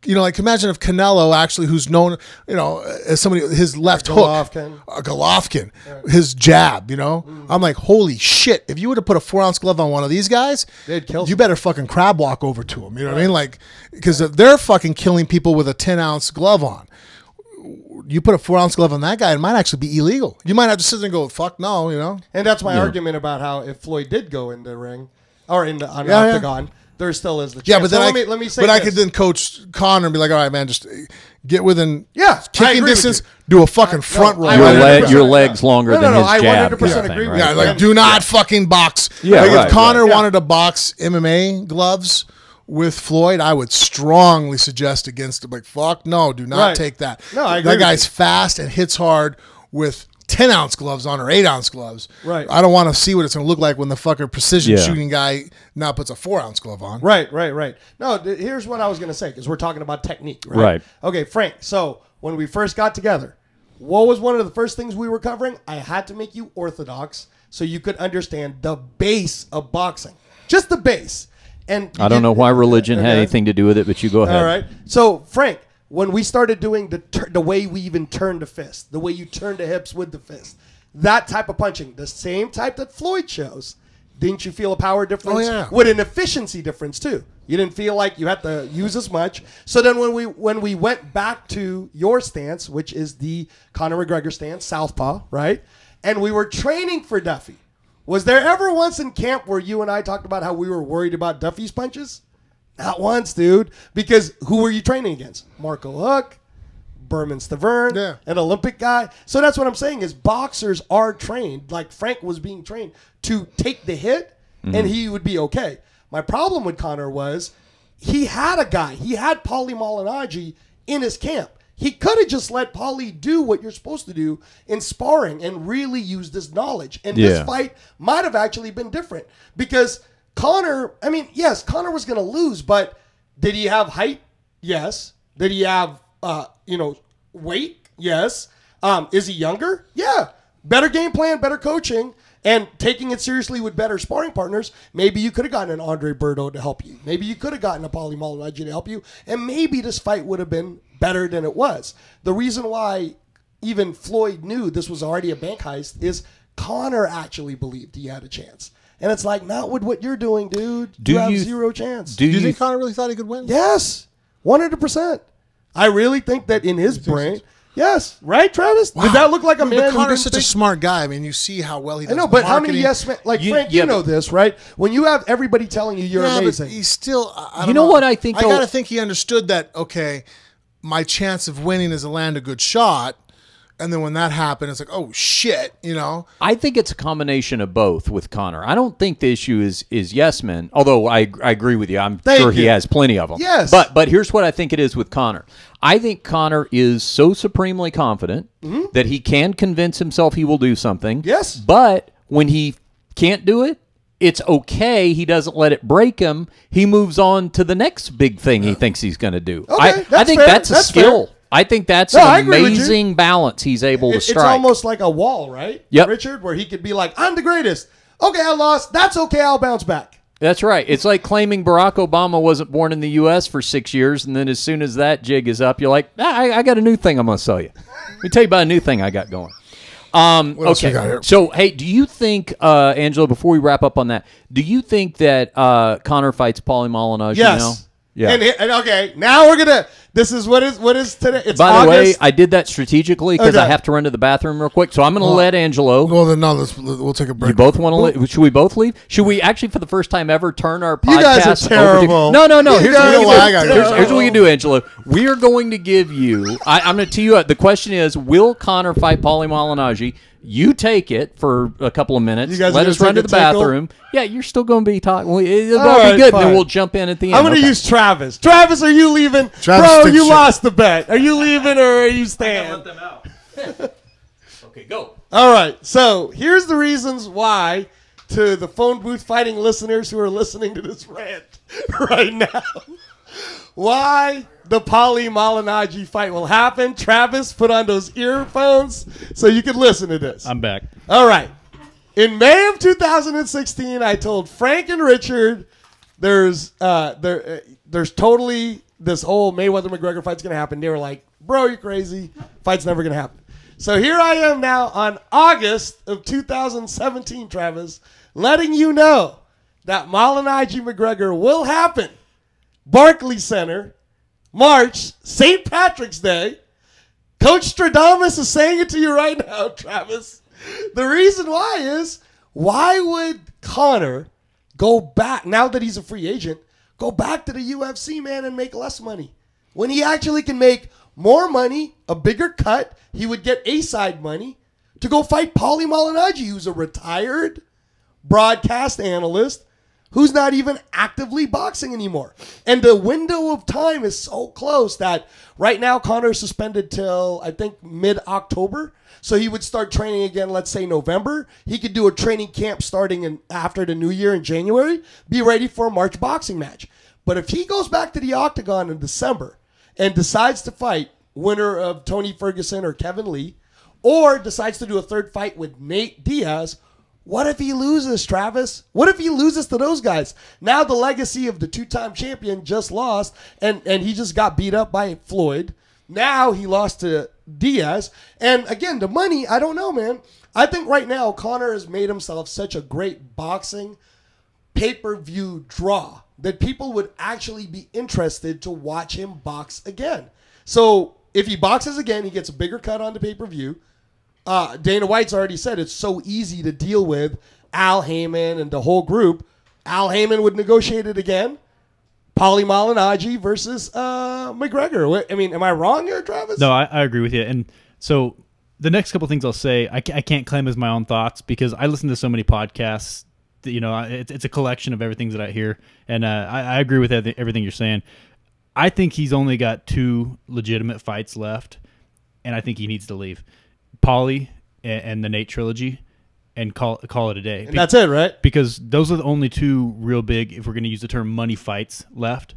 you know, like imagine if Canelo actually, who's known, you know, as somebody, his left Golovkin, his jab, you know, I'm like, holy shit! If you would have put a 4-ounce glove on one of these guys, they'd kill. You better fucking crab walk over to them. You know what I mean? Like, because they're fucking killing people with a 10-ounce glove on. You put a 4-ounce glove on that guy, it might actually be illegal. You might have to sit there and go, fuck no, you know? And that's my argument about how if Floyd did go in the ring or in the octagon, there still is the chance. Yeah, but then let me say but this. I could then coach Conor and be like, all right, man, just get within kicking distance, you. do a fucking front roll. Your leg's longer than his jab. I 100% agree with you. Yeah, like do not fucking box. Yeah, like if Conor wanted to box MMA gloves with Floyd, I would strongly suggest against him. Like, fuck no, do not take that. No, I agree. That guy's fast and hits hard with 10-ounce gloves on or 8-ounce gloves. Right. I don't want to see what it's going to look like when the fucking precision shooting guy now puts a 4-ounce glove on. Right. No, here's what I was going to say, because we're talking about technique, right? Okay, Frank, so when we first got together, what was one of the first things we were covering? I had to make you orthodox so you could understand the base of boxing. Just the base. And I don't know why religion had anything to do with it, but you go ahead. All right. So, Frank, when we started doing the way we even turn the fist, the way you turn the hips with the fist, that type of punching, the same type that Floyd shows, didn't you feel a power difference? Oh, yeah. With an efficiency difference, too. You didn't feel like you had to use as much. So then when we went back to your stance, which is the Conor McGregor stance, southpaw, right? And we were training for Duffy. Was there ever once in camp where you and I talked about how we were worried about Duffy's punches? Not once, dude. Because who were you training against? Marco Huck, Berman Stavern, an Olympic guy. So that's what I'm saying is boxers are trained, like Frank was being trained, to take the hit and he would be okay. My problem with Conor was he had a guy. He had Paulie Malignaggi in his camp. He could have just let Paulie do what you're supposed to do in sparring and really use this knowledge. And this fight might have actually been different because Conor, I mean, yes, Conor was going to lose, but did he have height? Yes. Did he have, weight? Yes. Is he younger? Yeah. Better game plan, better coaching, and taking it seriously with better sparring partners. Maybe you could have gotten an Andre Berto to help you. Maybe you could have gotten a Paulie Malignaggi to help you, and maybe this fight would have been better than it was. The reason why even Floyd knew this was already a bank heist is Conor actually believed he had a chance. And it's like, not with what you're doing, dude. You have zero chance. Do you think Conor really thought he could win? Yes, 100%. I really think that in his brain... Yes, right, Travis? Wow. Did that look like a man? But Conor's such a smart guy. I mean, you see how well he does. I know, but how many yes men? Like, Frank, you know this, right? When you have everybody telling you you're amazing. But he's still, I don't know what I think? I got to think he understood that, okay, my chance of winning is to land a good shot. And then when that happened, it's like, oh, shit, you know? I think it's a combination of both with Conor. I don't think the issue is yes men, although I agree with you. I'm sure he has plenty of them. Yes. But here's what I think it is with Conor. I think Conor is so supremely confident that he can convince himself he will do something. Yes. But when he can't do it, it's okay. He doesn't let it break him. He moves on to the next big thing he thinks he's going to do. Okay, I think fair. that's a skill. Fair. I think that's an amazing balance he's able to strike. It's almost like a wall, right? Yep. Richard, where he could be like, I'm the greatest. Okay, I lost. That's okay. I'll bounce back. That's right. It's like claiming Barack Obama wasn't born in the U.S. for 6 years, and then as soon as that jig is up, you're like, I got a new thing I'm going to sell you. Let me tell you about a new thing I got going. What else we got here? So, hey, do you think, Angelo, before we wrap up on that, do you think that Conor fights Paulie Malignaggi now? Yes. Yeah. And okay, now we're gonna. This is what is today. It's By August. the way, I did that strategically because I have to run to the bathroom real quick. So I'm going to let Angelo. Well, then no, we'll take a break. You both want to leave? Should we both leave? Should we actually, for the first time ever, turn our podcast? You guys are terrible. No. Here's what we can do, Angelo. We are going to give you. I'm going to tee you up. The question is, will Conor fight Paulie Malignaggi? You take it for a couple of minutes. You guys let us run to the bathroom. Yeah, you're still going to be talking. It'll be good, and then we'll jump in at the end. I'm going to use Travis. Travis, are you leaving? Travis, bro, you lost the bet. Are you leaving or are you staying? Let them out. Okay, go. All right. So here's the reasons why to the phone booth fighting listeners who are listening to this rant right now why the Paulie Malignaggi fight will happen. Travis, put on those earphones so you can listen to this. I'm back. All right. In May of 2016, I told Frank and Richard there's totally this whole Mayweather-McGregor fight's going to happen. They were like, bro, you're crazy. Fight's never going to happen. So here I am now on August of 2017, Travis, letting you know that Malignaggi-McGregor will happen. Barclays Center, March, St. Patrick's Day. Coach Stradamus is saying it to you right now, Travis. The reason why is, why would Conor go back, now that he's a free agent, go back to the UFC, man, and make less money? When he actually can make more money, a bigger cut, he would get A-side money to go fight Paulie Malignaggi, who's a retired broadcast analyst who's not even actively boxing anymore. And the window of time is so close that right now Conor is suspended till, I think, mid-October. So he would start training again, let's say November. He could do a training camp starting after the new year in January, be ready for a March boxing match. But if he goes back to the octagon in December and decides to fight winner of Tony Ferguson or Kevin Lee, or decides to do a third fight with Nate Diaz, what if he loses, Travis? What if he loses to those guys? Now the legacy of the two-time champion just lost, and he just got beat up by Floyd. Now he lost to Diaz. And again, the money, I don't know, man. I think right now Conor has made himself such a great boxing pay-per-view draw that people would actually be interested to watch him box again. So if he boxes again, he gets a bigger cut on the pay-per-view. Dana White's already said it's so easy to deal with Al Heyman and the whole group. Al Heyman would negotiate it again. Paulie Malignaggi versus McGregor. I mean, am I wrong here, Travis? No, I agree with you. And so the next couple things I'll say, I can't claim as my own thoughts because I listen to so many podcasts. That, you know, it's a collection of everything that I hear. And I agree with everything you're saying. I think he's only got 2 legitimate fights left, and I think he needs to leave. Paulie and the Nate trilogy, and call it a day. And that's it, right? Because those are the only 2 real big, if we're going to use the term money fights, left.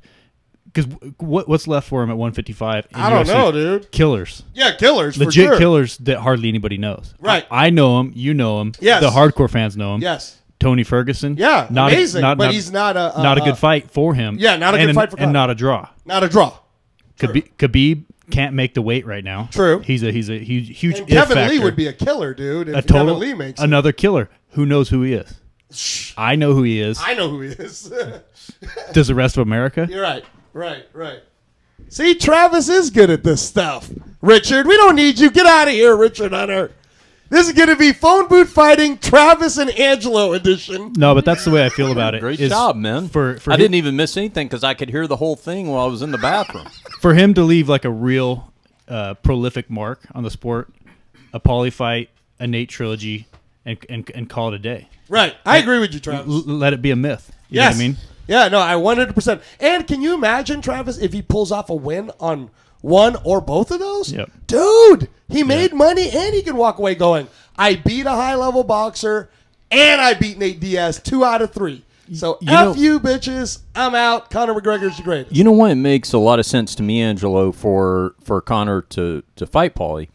Because what's left for him at 155? I don't know, dude. Killers. Yeah, killers, legit for sure. Killers that hardly anybody knows. Right. I know him. You know him. Yes. The hardcore fans know him. Yes. Tony Ferguson. Yeah, amazing. But he's not a good fight for him. Yeah, not a good fight for Conor. And not a draw. Not a draw. Khabib can't make the weight right now. True. He's a huge and Kevin Lee would be a killer, dude. If Kevin Lee makes another killer. Who knows who he is? I know who he is. I know who he is. Does the rest of America? You're right. Right. See, Travis is good at this stuff. Richard, we don't need you. Get out of here, Richard Hunter. This is going to be phone booth fighting Travis and Angelo edition. No, but that's the way I feel about it. Great job, man. I didn't even miss anything because I could hear the whole thing while I was in the bathroom. For him to leave like a real prolific mark on the sport, a Paulie fight, a Nate trilogy, and call it a day. Right. I agree with you, Travis. Let it be a myth. You yes. know what I mean? Yeah, no, I 100%. And can you imagine, Travis, if he pulls off a win on one or both of those? Yep. Dude, he made money and he can walk away going, I beat a high-level boxer and I beat Nate Diaz 2 out of 3. So F you, bitches. I'm out. Conor McGregor's the greatest. You know why it makes a lot of sense to me, Angelo, for Conor to fight Paulie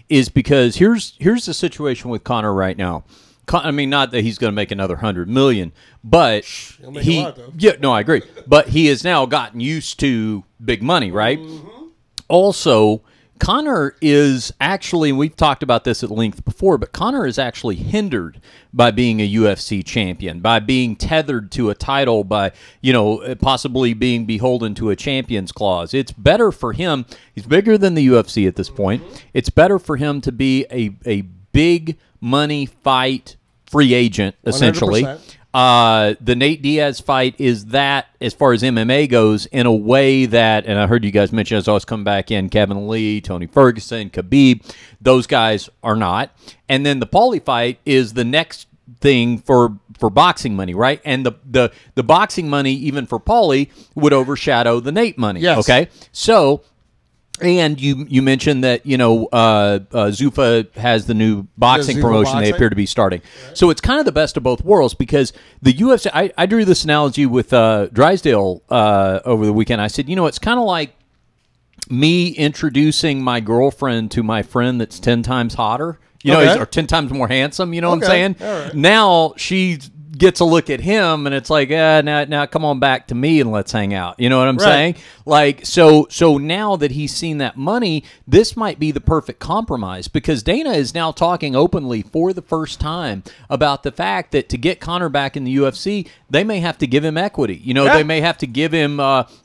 is because here's the situation with Conor right now. I mean, not that he's going to make another $100 million, but He'll make a lot, though. Yeah, no, I agree. But he has now gotten used to big money, right? Mm-hmm. Also, Conor is actually, and we've talked about this at length before, but Conor is actually hindered by being a UFC champion, by being tethered to a title, by, possibly being beholden to a champion's clause. It's better for him. He's bigger than the UFC at this point. It's better for him to be a big money fight free agent, essentially. 100%. The Nate Diaz fight is that, as far as MMA goes, in a way that, and I heard you guys mention as I was coming back in, Kevin Lee, Tony Ferguson, Khabib, those guys are not. And then the Paulie fight is the next thing for boxing money, right? And the boxing money, even for Paulie, would overshadow the Nate money. Yes. Okay? So And you mentioned that Zuffa has the new boxing promotion they appear to be starting. Right. So it's kind of the best of both worlds because the UFC. I drew this analogy with Drysdale over the weekend. I said, it's kind of like me introducing my girlfriend to my friend that's 10 times hotter. Or 10 times more handsome. You know what I'm saying? Right. Now she gets a look at him and it's like, now come on back to me and let's hang out. You know what I'm saying? Like, so now that he's seen that money, this might be the perfect compromise because Dana is now talking openly for the first time about the fact that to get Conor back in the UFC, they may have to give him equity. They may have to give him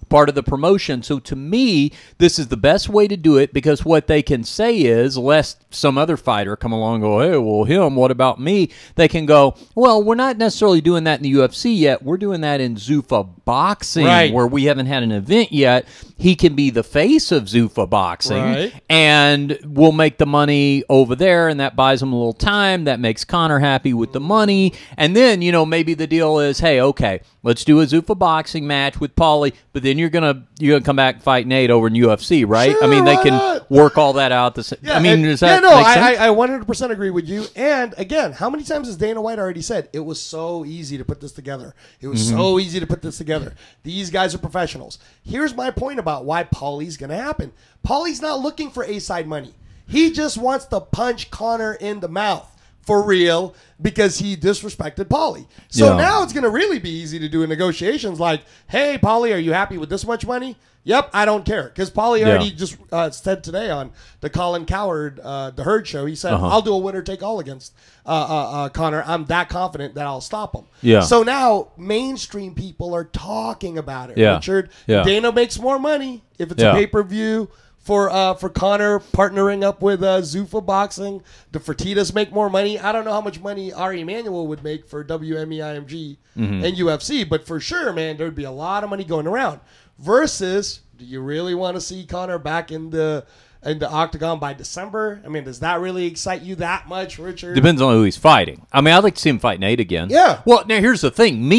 part of the promotion. So to me, this is the best way to do it because what they can say is, lest some other fighter come along and go, hey, well, him, what about me? They can go, well, we're not necessarily doing that in the UFC yet. We're doing that in Zuffa Boxing where we haven't had an event yet. He can be the face of Zuffa Boxing and we'll make the money over there and that buys him a little time. That makes Conor happy with the money. And then, maybe the deal is, hey, okay, let's do a Zuffa Boxing match with Paulie, but then you're gonna come back and fight Nate over in UFC, right? Sure, I mean, they can work all that out. Does that make sense? I 100% agree with you. And again, how many times has Dana White already said it was so easy to put this together? It was so easy to put this together. These guys are professionals. Here's my point about why Paulie's gonna happen. Paulie's not looking for A-side money. He just wants to punch Conor in the mouth. For real, because he disrespected Paulie. So now it's going to really be easy to do negotiations like, hey, Paulie, are you happy with this much money? Yep, I don't care. Because Paulie already just said today on the Colin Cowherd, the Herd Show, he said, I'll do a winner-take-all against Conor. I'm that confident that I'll stop him. Yeah. So now mainstream people are talking about it, Richard. Dana makes more money if it's a pay-per-view. For Conor partnering up with Zuffa Boxing. The Fertitas make more money. I don't know how much money Ari Emanuel would make for WME, IMG, and UFC, but for sure, man, there would be a lot of money going around. Versus, do you really want to see Conor back in the octagon by December? I mean, does that really excite you that much, Richard? Depends on who he's fighting. I mean, I'd like to see him fight Nate again. Yeah. Well, now here's the thing.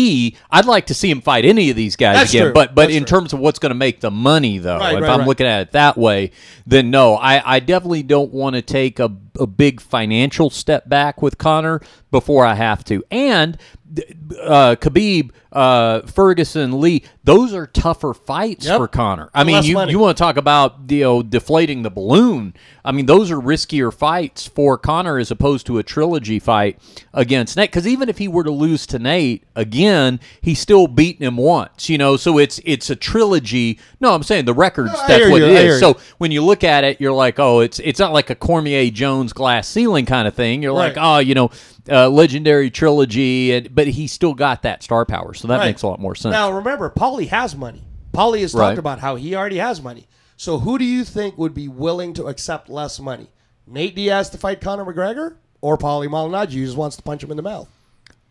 I'd like to see him fight any of these guys That's again. True. But That's in true. terms of what's going to make the money, though, Right, if right, I'm right. looking at it that way, then no. I definitely don't want to take a big financial step back with Conor before I have to. And Khabib, Ferguson, Lee, those are tougher fights for Conor. I mean, you want to talk about deflating the balloon. I mean, those are riskier fights for Conor as opposed to a trilogy fight against Nate. Because even if he were to lose to Nate again, he's still beaten him once. So it's a trilogy. No, I'm saying the record's that's what it is. So when you look at it, you're like, oh, it's not like a Cormier Jones glass ceiling kind of thing. You're like, oh, legendary trilogy, but he's still got that star power, so that makes a lot more sense. Now, remember, Paulie has money. Paulie has talked about how he already has money. So who do you think would be willing to accept less money? Nate Diaz to fight Conor McGregor or Paulie Malignaggi who just wants to punch him in the mouth?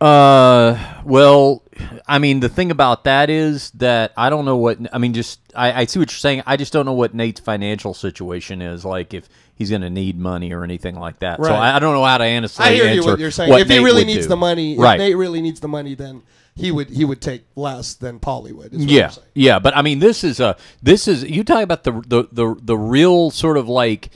Well, I mean, the thing about that is that I don't know what, I mean, I see what you're saying. I just don't know what Nate's financial situation is, like if he's going to need money or anything like that. Right. So I don't know how to answer. I hear you what you're saying. If he really needs the money, if Nate really needs the money, then he would take less than Paulie would. Is what yeah. But I mean, this is you talk about the real sort of like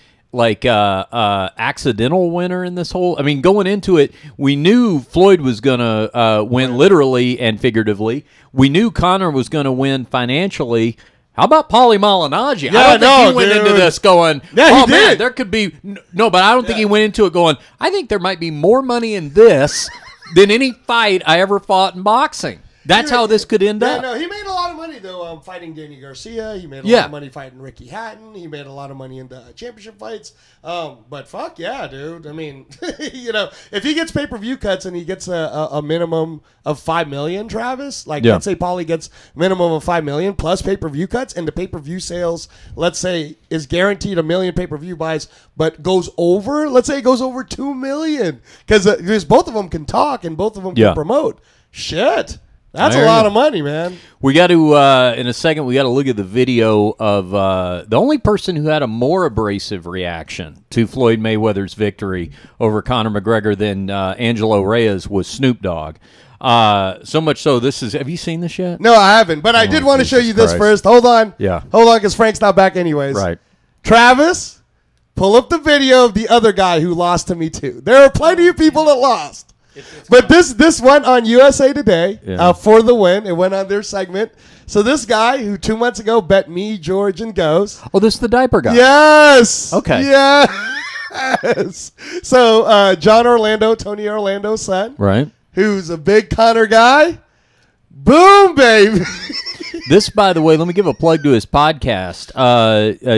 accidental winner in this whole. I mean, going into it, we knew Floyd was gonna win literally and figuratively. We knew Conor was gonna win financially. How about Paulie Malignaggi? I don't think he went into this going, oh, man, there could be... No, but I don't think he went into it going, I think there might be more money in this than any fight I ever fought in boxing. That's how this could end up. No, he made a lot of money, though, fighting Danny Garcia. He made a lot of money fighting Ricky Hatton. He made a lot of money in the championship fights. But fuck yeah, dude. I mean, if he gets pay-per-view cuts and he gets a minimum of $5 million, Travis, let's say Paulie gets minimum of $5 million plus pay-per-view cuts, and the pay-per-view sales, let's say, is guaranteed 1 million pay-per-view buys, but goes over, let's say it goes over 2 million, because both of them can talk and both of them can promote. Shit. That's a lot of money, man. We got to, in a second, we got to look at the video of the only person who had a more abrasive reaction to Floyd Mayweather's victory over Conor McGregor than Angelo Reyes was Snoop Dogg. So much so, have you seen this yet? No, I haven't, but I did want to show you this first. Hold on. Yeah. Hold on, because Frank's not back anyways. Right. Travis, pull up the video of the other guy who lost to me too. There are plenty of people that lost. But this went on USA Today for the win. It went on their segment. So this guy who 2 months ago bet me, George, and Goes. Oh, this is the diaper guy. Yes. Okay. Yes. So John Orlando, Tony Orlando's son. Right. Who's a big Connor guy. Boom, baby. This, by the way, let me give a plug to his podcast.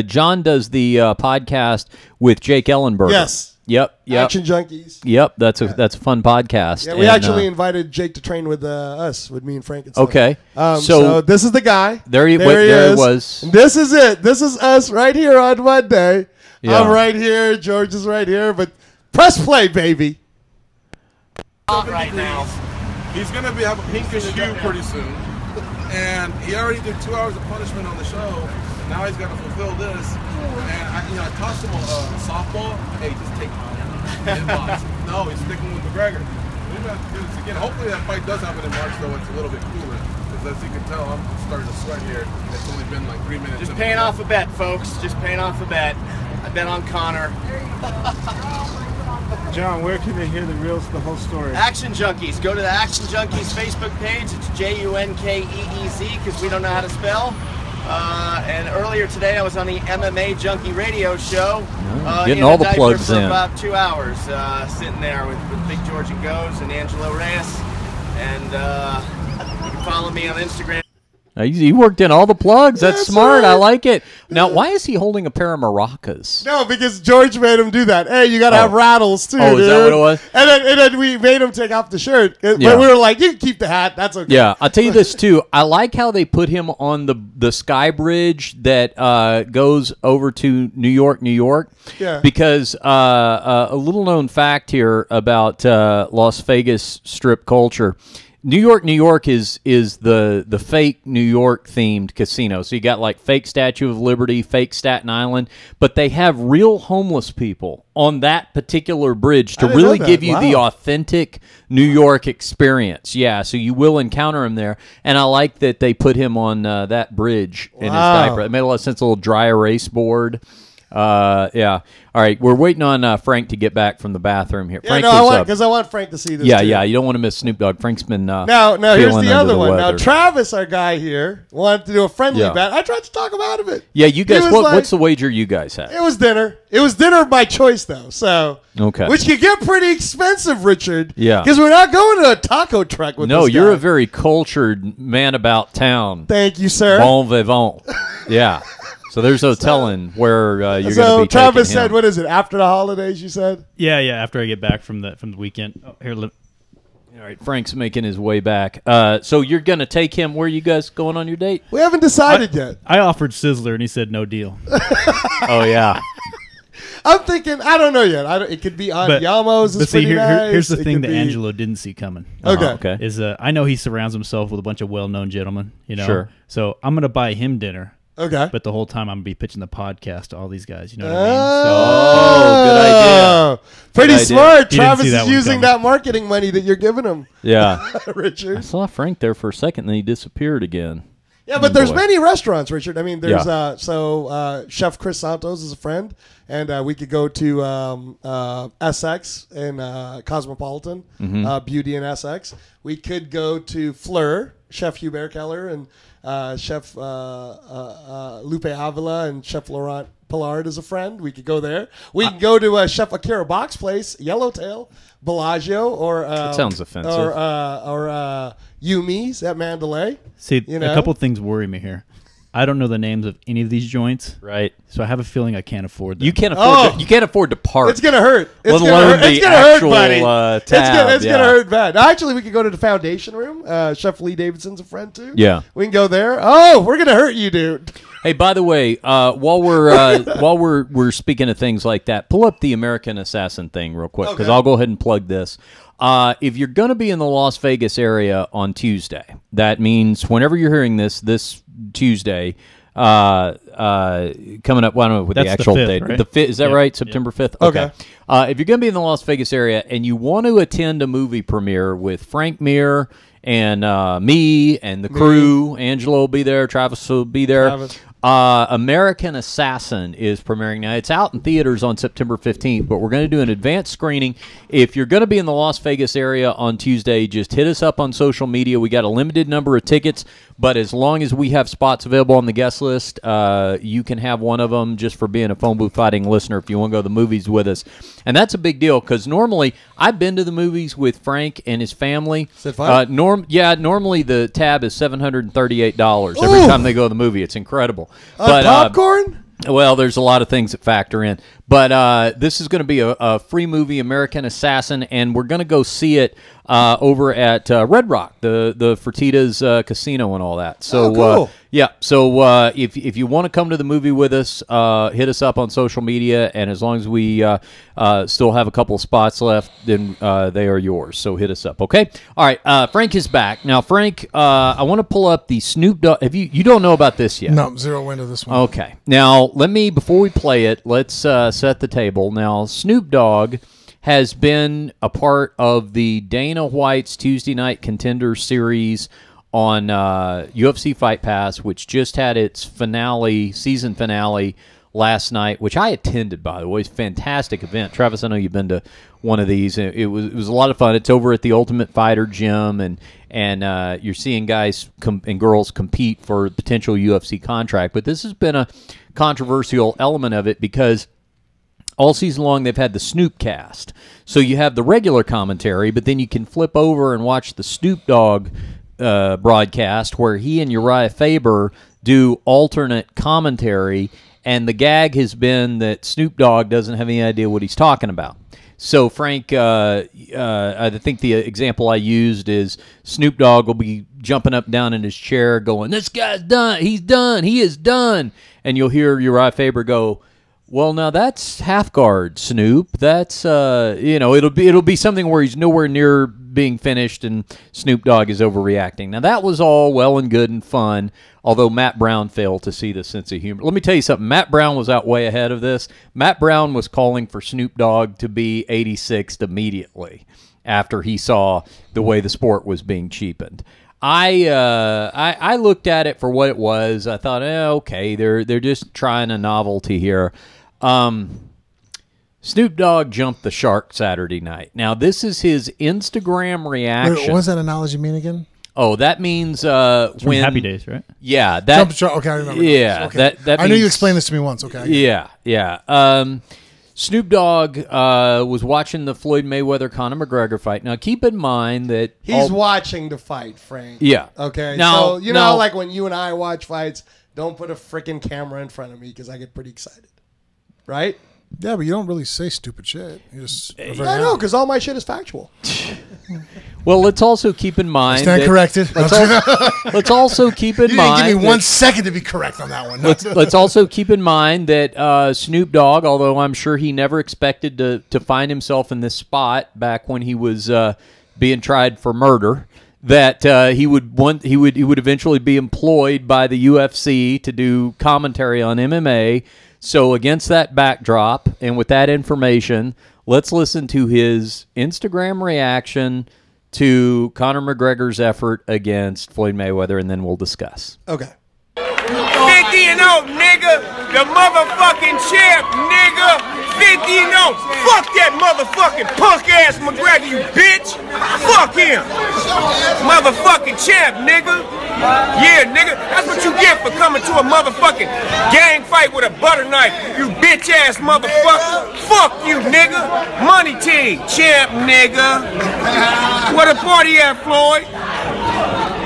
John does the podcast with Jake Ellenberger. Yes. Yep. Action Junkies. Yep. That's a fun podcast. Yeah, we actually invited Jake to train with us, with me and Frank and stuff. Okay. So this is the guy. There he was. And this is it. This is us right here on Monday. Yeah. I'm right here. George is right here. But press play, baby. Right now. He's going to have a pinkish hue pretty soon. And he already did 2 hours of punishment on the show. Now he's got to fulfill this. And I tossed him a softball. Hey, just take inbox. No, he's sticking with McGregor. We have to do this again. Hopefully that fight does happen in March, though it's a little bit cooler. Because as you can tell, I'm starting to sweat here. It's only been like 3 minutes. Just paying off a bet, folks. Just paying off a bet. I bet on Connor. John, where can they hear the whole story? Action Junkies. Go to the Action Junkies Facebook page. It's JUNKEEZ because we don't know how to spell. And earlier today, I was on the MMA Junkie Radio show. Getting all the plugs for in. About 2 hours, sitting there with Big George and Goes and Angelo Reyes. And you can follow me on Instagram. He worked in all the plugs. That's Yes, smart. sir. I like it. Now, why is he holding a pair of maracas? No, because George made him do that. Hey, you got to have rattles, too, Oh, dude. is that what it was? And then we made him take off the shirt. But Yeah. we were like, you can keep the hat. That's okay. Yeah, I'll tell you this, too. I like how they put him on the sky bridge that goes over to New York. Yeah. Because a little-known fact here about Las Vegas strip culture. New York is the fake New York themed casino. So you got like fake Statue of Liberty, fake Staten Island, but they have real homeless people on that particular bridge to really give you the authentic New York experience. Yeah, so you will encounter him there, and I like that they put him on that bridge in his diaper. It made a lot of sense. A little dry erase board. Yeah. All right, we're waiting on Frank to get back from the bathroom here. Yeah, Frank because I want Frank to see this. Yeah, too. yeah. You don't want to miss Snoop Dogg. Frank's been Now, here's feeling the under other one. weather. Now, Travis, our guy here, wanted to do a friendly bet. I tried to talk him out of it. Yeah, you guys. was What's the wager you guys had? It was dinner. It was dinner by choice, though. So Okay. which could get pretty expensive, Richard. Yeah. Because we're not going to a taco truck with No, this you're guy. a very cultured man about town. Thank you, sir. Bon vivant. Yeah. So there's no telling where you're going to be. Travis taking said, him. "What is it? After the holidays?" You said. Yeah. After I get back from the weekend. Oh, here, All right, Frank's making his way back. So you're going to take him. Where are you guys going on your date? We haven't decided yet. I offered Sizzler and he said no deal. Oh yeah. I'm thinking. I don't know yet. It could be on Yamos. But see, nice. here's the It thing could that be- Angelo didn't see coming. Okay. Okay. Is I know he surrounds himself with a bunch of well-known gentlemen. You know. Sure. So I'm gonna buy him dinner. Okay. But the whole time I'm gonna be pitching the podcast to all these guys. You know what I mean? Oh, good idea. Pretty Good idea. smart. He didn't Travis see that is one using coming. that marketing money that you're giving him, Yeah. I Richard. saw Frank there for a second, then he disappeared again. Yeah, but there's boy. many restaurants, Richard. I mean, there's Yeah. Chef Chris Santos is a friend, and we could go to SX in Cosmopolitan, Beauty in SX. We could go to Fleur, Chef Hubert Keller, and Chef Lupe Avila, and Chef Laurent Pillard is a friend. We could go there. We can go to Chef Akira Bach's place, Yellowtail, Bellagio, or That sounds offensive. or Yumi's at Mandalay. See, You know? a couple things worry me here. I don't know the names of any of these joints, Right. so I have a feeling I can't afford them. You can't afford. You can't afford to park. It's gonna hurt. It's Let gonna alone hurt. the It's gonna hurt, actual, buddy. tab, It's gonna hurt bad. Actually, we could go to the Foundation Room. Chef Lee Davidson's a friend too. Yeah. we can go there. Oh, we're gonna hurt you, dude. Hey, by the way, while we're speaking of things like that, pull up the American Assassin thing real quick because Okay. I'll go ahead and plug this. If you're going to be in the Las Vegas area on Tuesday, that means whenever you're hearing this Tuesday, coming up. Well, I don't know what the That's the actual 5th, date. right? The 5th, is that Yep, right? yep. September 5th. Okay. If you're going to be in the Las Vegas area and you want to attend a movie premiere with Frank Mir and me and the crew, Angelo will be there, Travis will be there. Travis. American Assassin is premiering now. It's out in theaters on September 15th, but we're going to do an advanced screening. If you're going to be in the Las Vegas area on Tuesday, just hit us up on social media. We got a limited number of tickets, but as long as we have spots available on the guest list, you can have one of them just for being a phone booth fighting listener if you want to go to the movies with us. And that's a big deal because normally I've been to the movies with Frank and his family. Is it fun? Normally the tab is $738 every time they go to the movie. It's incredible. But popcorn? Well, there's a lot of things that factor in. But this is going to be a free movie, American Assassin, and we're going to go see it over at Red Rock, the Fertitta's casino and all that. So, cool. Yeah, so if you want to come to the movie with us, hit us up on social media, and as long as we still have a couple of spots left, then they are yours. So hit us up, okay? All right, Frank is back. Now, Frank, I want to pull up the Snoop Dogg. You don't know about this yet? No, zero into this one. Okay. Now, before we play it, let's set the table. Now, Snoop Dogg has been a part of the Dana White's Tuesday Night Contender series on UFC Fight Pass, which just had its season finale last night, which I attended, by the way. It's a fantastic event. Travis, I know you've been to one of these. It was a lot of fun. It's over at the Ultimate Fighter gym, and you're seeing guys and girls compete for a potential UFC contract. But this has been a controversial element of it because all season long they've had the Snoop cast. So you have the regular commentary, but then you can flip over and watch the Snoop Dogg broadcast where he and Uriah Faber do alternate commentary, and the gag has been that Snoop Dogg doesn't have any idea what he's talking about. So, Frank, I think the example I used is Snoop Dogg will be jumping up and down in his chair going, "This guy's done. He's done. He is done." And you'll hear Uriah Faber go, "Well, now that's half guard, Snoop. That's it'll be something where he's nowhere near being finished, and Snoop Dogg is overreacting." Now that was all well and good and fun, although Matt Brown failed to see the sense of humor. Let me tell you something. Matt Brown was out way ahead of this. Matt Brown was calling for Snoop Dogg to be 86th immediately after he saw the way the sport was being cheapened. I looked at it for what it was. I thought, okay, they're just trying a novelty here. Snoop Dogg jumped the shark Saturday night. Now, this is his Instagram reaction. Wait, what does that analogy mean again? Oh, that means when Happy Days, right? Jump Yeah, the shark. Okay, I remember. Yeah, okay. that I knew you explained this to me once. Okay. Yeah. Snoop Dogg was watching the Floyd Mayweather-Conor McGregor fight. Now, keep in mind that he's watching the fight, Frank. Yeah. Okay. Now, so know, like when you and I watch fights, don't put a freaking camera in front of me because I get pretty excited. Right? Yeah, but you don't really say stupid shit. You just I know, because all my shit is factual. Well, let's also keep in mind. Stand corrected. Let's also keep in mind. You didn't give me 1 second to be correct on that one. Let's also keep in mind that Snoop Dogg, although I'm sure he never expected to find himself in this spot back when he was being tried for murder, that he would eventually be employed by the UFC to do commentary on MMA. So against that backdrop and with that information, let's listen to his Instagram reaction to Conor McGregor's effort against Floyd Mayweather, and then we'll discuss. Okay. 50-0, nigga. The motherfucking champ, nigga. 50-0. Fuck that motherfucking punk-ass McGregor, you bitch. Fuck him. Motherfucking champ, nigga. Yeah, nigga. That's what you get for coming to a motherfucking gang fight with a butter knife, you bitch-ass motherfucker. Fuck you, nigga. Money team, champ, nigga. What a party at, Floyd?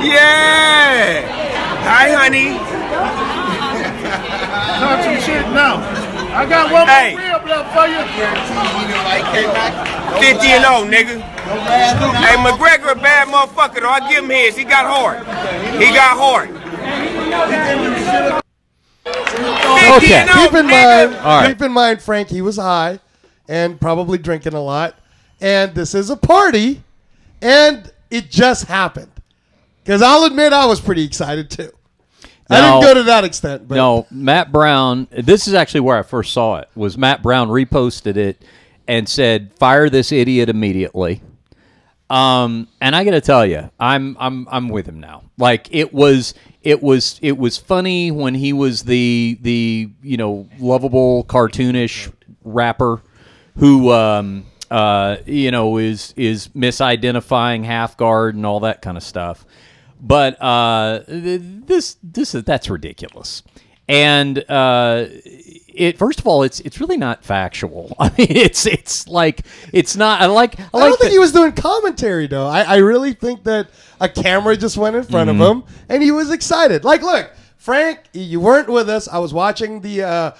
Yeah. Hi, honey. Talk some shit now. I got one more rib left for you. 50-0, nigga. Hey, McGregor a bad motherfucker, though. I give him his. He got hard. He got hard. Okay. Keep in mind, Frank, he was high and probably drinking a lot. And this is a party. And it just happened. Because I'll admit I was pretty excited, too. I didn't go to that extent. But. No, Matt Brown, this is actually where I first saw it, was Matt Brown reposted it and said, "Fire this idiot immediately." And I got to tell you, I'm with him now. Like it was funny when he was the lovable cartoonish rapper who is misidentifying half guard and all that kind of stuff. But that's ridiculous. And first of all, it's really not factual. I mean, it's like it's not. I don't think he was doing commentary though. I really think that a camera just went in front of him and he was excited. Like, look, Frank, you weren't with us. I was watching the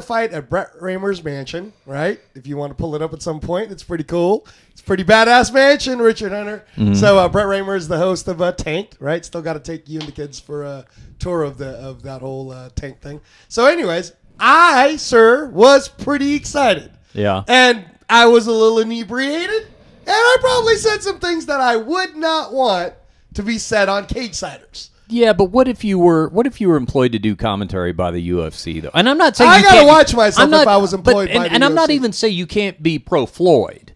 fight at Brett Raymer's mansion. Right? If you want to pull it up at some point, it's pretty cool. It's a pretty badass mansion, Richard Hunter. So Brett Raymer is the host of Tanked. Right? Still got to take you and the kids for a tour of that whole Tank thing. So, anyways, I, sir, was pretty excited. Yeah. And I was a little inebriated. And I probably said some things that I would not want to be said on Cage Siders. Yeah, but what if you were employed to do commentary by the UFC though? And I'm not saying I gotta watch myself if I was employed by the and UFC. I'm not even saying you can't be pro Floyd,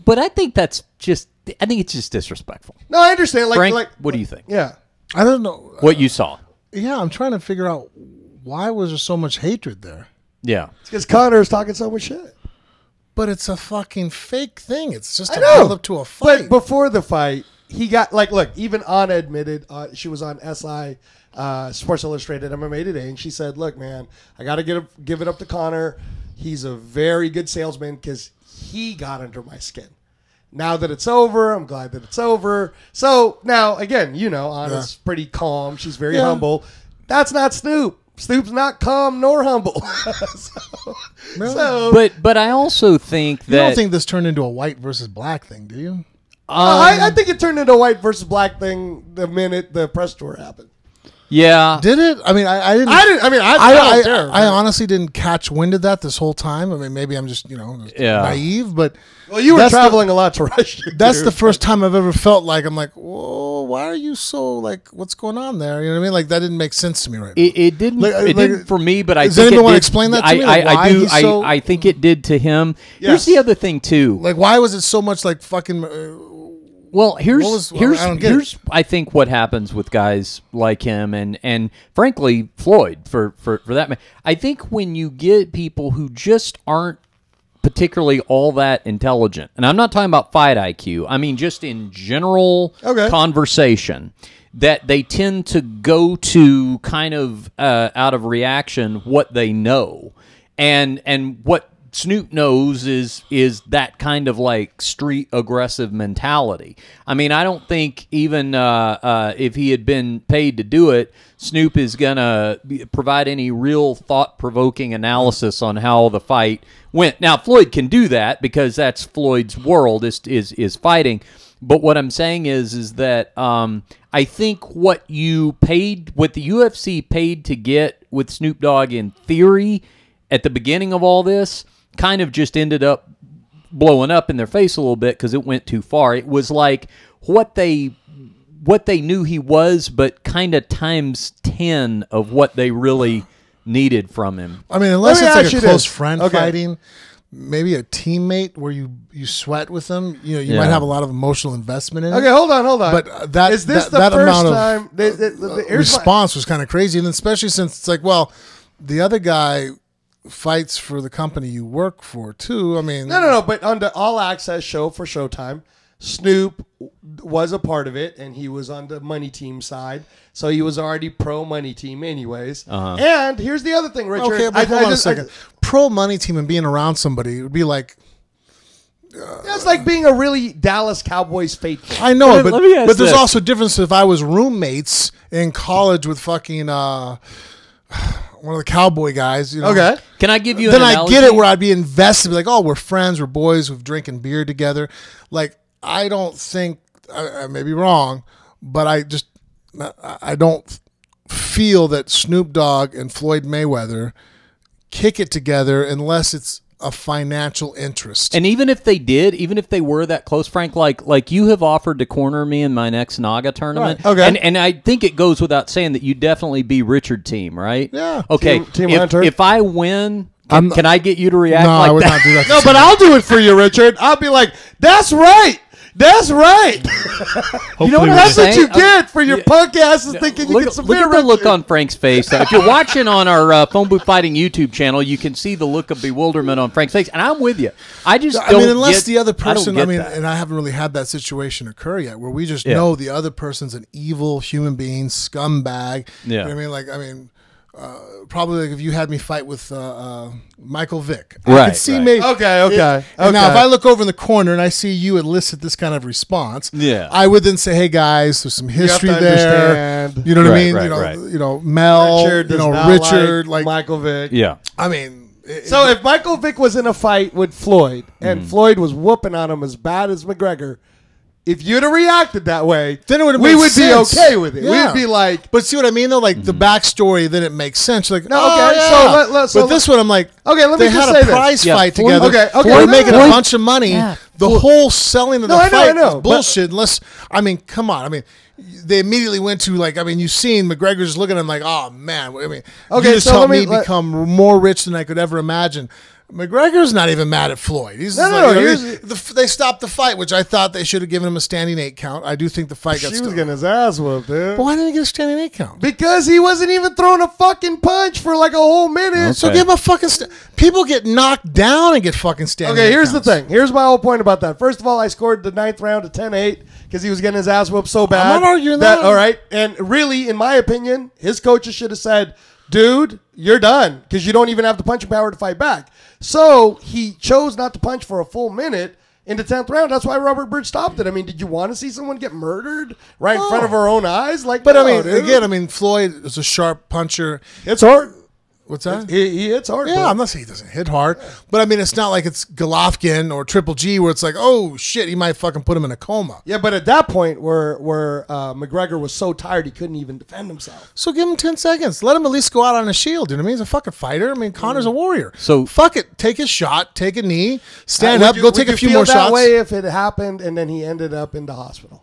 but I think it's just disrespectful. No, I understand. Frank, what do you think? Yeah, I don't know what you saw. Yeah, I'm trying to figure out why was there so much hatred there. Yeah, it's because Conor is talking so much shit. But it's a fucking fake thing. It's just a build up to a fight. But before the fight, he got look. Even Anna admitted she was on SI Sports Illustrated MMA today, and she said, "Look, man, I got to give it up to Conor. He's a very good salesman because he got under my skin. Now that it's over, I'm glad that it's over. So now again, Anna's pretty calm. She's very humble. That's not Snoop. Snoop's not calm nor humble. But I also think that you don't think this turned into a white versus black thing, do you? I think it turned into a white versus black thing the minute the press tour happened. Yeah, did it? I mean, I didn't. I honestly didn't catch wind of that this whole time. I mean, maybe I'm just naive, but you were traveling a lot to Russia. That's the first time I've ever felt like I'm like, whoa, why are you so like, what's going on there? You know what I mean? Like that didn't make sense to me right now. It didn't. It didn't for me, but I does think anyone it want to did, explain that to me? Like, I do. I think it did to him. Yes. Here's the other thing too. Like, why was it so much like fucking? Well, here's I think what happens with guys like him and frankly Floyd for that man. I think when you get people who just aren't particularly all that intelligent, and I'm not talking about fight IQ, I mean just in general conversation, that they tend to go to kind of out of reaction what they know, and what Snoop knows is that kind of like street aggressive mentality. I mean, I don't think even if he had been paid to do it, Snoop is gonna provide any real thought-provoking analysis on how the fight went. Now, Floyd can do that because that's Floyd's world is fighting. But what I'm saying is that I think what the UFC paid to get with Snoop Dogg in theory at the beginning of all this kind of just ended up blowing up in their face a little bit because it went too far. It was like what they knew he was, but kind of times 10 of what they really needed from him. I mean, unless it's like a close friend fighting, maybe a teammate where you sweat with them, you might have a lot of emotional investment in it. Okay, hold on. But that is this that the first amount of time response was kind of crazy, and especially since it's like, well, the other guy fights for the company you work for too. I mean, no. But on the All Access show for Showtime, Snoop was a part of it, and he was on the money team side, so he was already pro money team, anyways. And here's the other thing, Richard. Okay, but hold on a second. Pro money team and being around somebody, it would be like. That's like being a really Dallas Cowboys faithful. I know, but there's also a difference if I was roommates in college with fucking. One of the cowboy guys, Okay. Can I give you then an analogy? I get it where I'd be invested, be like, oh, we're friends, we're boys, we're drinking beer together. Like, I don't think, I may be wrong, but I don't feel that Snoop Dogg and Floyd Mayweather kick it together unless it's a financial interest. And even if they did, even if they were that close, Frank, like you have offered to corner me in my next Naga tournament. Right. Okay. And I think it goes without saying that you definitely be Richard team, right? Yeah. Okay. Team Hunter. If I win, can I get you to react no, like I would that? not do that. No, but I'll do it for you, Richard. I'll be like, that's right. That's right. You know what I'm That's saying? what you get for your punk asses thinking you Look, get some look beer. at the look on Frank's face. If you're watching on our Phone Booth Fighting YouTube channel, you can see the look of bewilderment on Frank's face, and I'm with you. I just don't unless get, the other person, that. and I haven't really had that situation occur yet, where we just know the other person's an evil human being, scumbag. Yeah. You know what I mean? Probably like if you had me fight with Michael Vick, I Right, could see right. maybe. Okay. And now, if I look over in the corner and I see you elicit this kind of response, I would then say, "Hey guys, there's some history there." Understand. You know what I mean? Right. You know, Mel, Richard, like Michael Vick. Yeah. I mean, So if Michael Vick was in a fight with Floyd and Floyd was whooping on him as bad as McGregor, if you'd have reacted that way, then it would have we made would sense. be okay with it. Yeah. We'd be like, but see what I mean though? Like the backstory, then it makes sense. Like, No, oh, okay, yeah. so but this one, I'm like, okay, let me they just had say a this. prize Yeah, fight Floyd- together. Okay, They were no, making no. a bunch of money. Yeah. The whole selling of the No, fight I know, was but- bullshit. Unless, I mean, come on. I mean, they immediately went to like, I mean, you've seen McGregor just looking at him like, oh man. I mean, Okay, you just so helped let me- me become more rich than I could ever imagine. McGregor's not even mad at Floyd. He's just No, like, you know, here's- they stopped the fight, which I thought they should have given him a standing 8 count. I do think the fight got She was stopped. getting his ass whooped, dude. But why didn't he get a standing 8 count? Because he wasn't even throwing a fucking punch for like a whole minute. So give him a fucking. People get knocked down and get fucking standing. Okay, 8 here's counts. the thing. Here's my whole point about that. First of all, I scored the 9th round at 10-8 because he was getting his ass whooped so bad. I'm not arguing that. All right, and really, in my opinion, his coaches should have said, "Dude, you're done because you don't even have the punching power to fight back." So he chose not to punch for a full minute in the 10th round. That's why Robert Bridge stopped it. I mean, did you want to see someone get murdered right in front of our own eyes? Like, But no, I mean, dude. again, I mean, Floyd is a sharp puncher. It's hard. What's that? He hits hard. Yeah, bro. I'm not saying he doesn't hit hard, but I mean, it's not like it's Golovkin or Triple G where it's like, oh shit, he might fucking put him in a coma. Yeah, but at that point where McGregor was so tired he couldn't even defend himself. So give him 10 seconds. Let him at least go out on a shield. You know what I mean? He's a fucking fighter. I mean, Connor's a warrior. So fuck it. Take his shot. Take a knee. Stand Would up. you- Go would take you a few feel more that shots. way if it happened and then he ended up in the hospital.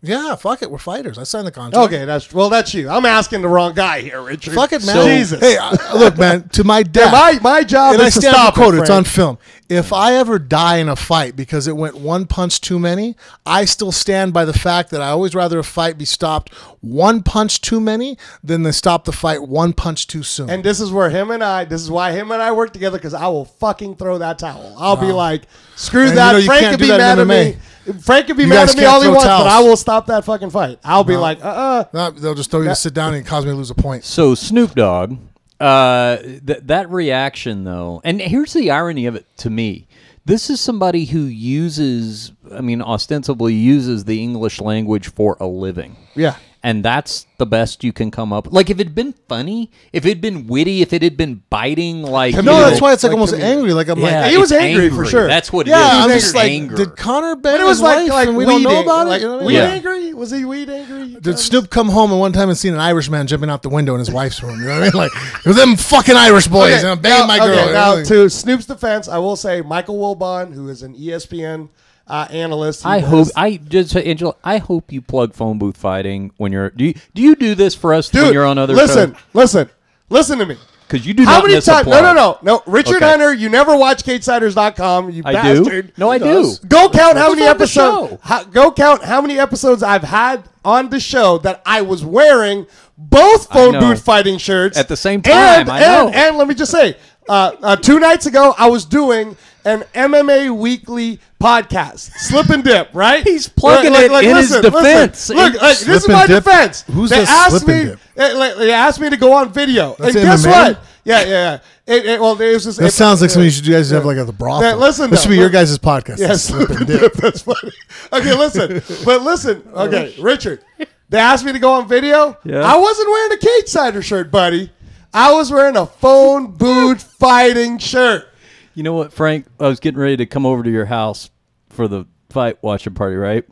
Yeah, fuck it. We're fighters. I signed the contract. Okay, that's you. I'm asking the wrong guy here, Richard. Fuck it, man. So- Jesus. Hey, look, man. To my death. my job and I is to stand stop for quote. it, It's Frank. on film. If I ever die in a fight because it went one punch too many, I still stand by the fact that I always rather a fight be stopped one punch too many than to stop the fight one punch too soon. And this is why him and I work together because I will fucking throw that towel. I'll be like, screw And that. you know you Frank can't can do be that in mad at me. MMA. Frank can be You mad guys at me can't all he throw wants, towels. but I will stop that fucking fight. I'll be like, No, they'll just throw you to sit down and cause me to lose a point. So Snoop Dogg, that reaction though, and here's the irony of it to me. This is somebody who uses, I mean, ostensibly uses the English language for a living. Yeah. And that's the best you can come up. Like, if it'd been funny, if it'd been witty, if it had been biting, like... No, you know, that's why it's like like almost comedian. angry. Like, I'm yeah, like, he was it's angry for sure. That's what it yeah, is. I'm It's just like, anger. did Connor bang But it was his like wife and we don't know weed about like, it? You know what I weed mean? Yeah. angry? Was he weed angry? Did Snoop come home and one time and seen an Irishman jumping out the window in his wife's room? You know what I mean? Like, it was them fucking Irish boys and I'm banging my girl. Okay, You now, know? to Snoop's defense, I will say Michael Wilbon, who is an ESPN analyst. Angela, I hope you plug Phone Booth Fighting when you're... Do you do this for us when you're on other shows? Listen to me. Because you do How not many miss a times? plug. No. Richard Okay. Hunter, you never watch CageSiders.com, you I bastard. do. No, I do. Go count how What's many on the episodes. Go count how many episodes I've had on the show that I was wearing both Phone know. Booth Fighting shirts At the same time, I know. And let me just say, 2 nights ago, I was doing an MMA weekly podcast, Slip and Dip, right? He's plugging it in his defense. Look, this is Slip my and Dip? defense. Who's they this asked Slip and me, Dip? They asked me to go on video, That's and guess MMA? what? Yeah. It was just. That sounds like something you guys have like at the brothel. Yeah, listen, this should though. be your guys' podcast. Yeah, Slip and Dip. That's funny. Okay, listen. Okay, Richard. They asked me to go on video. Yeah. I wasn't wearing a Cage Sider shirt, buddy. I was wearing a Phone Booth Fighting shirt. You know what, Frank? I was getting ready to come over to your house for the fight watching party, right?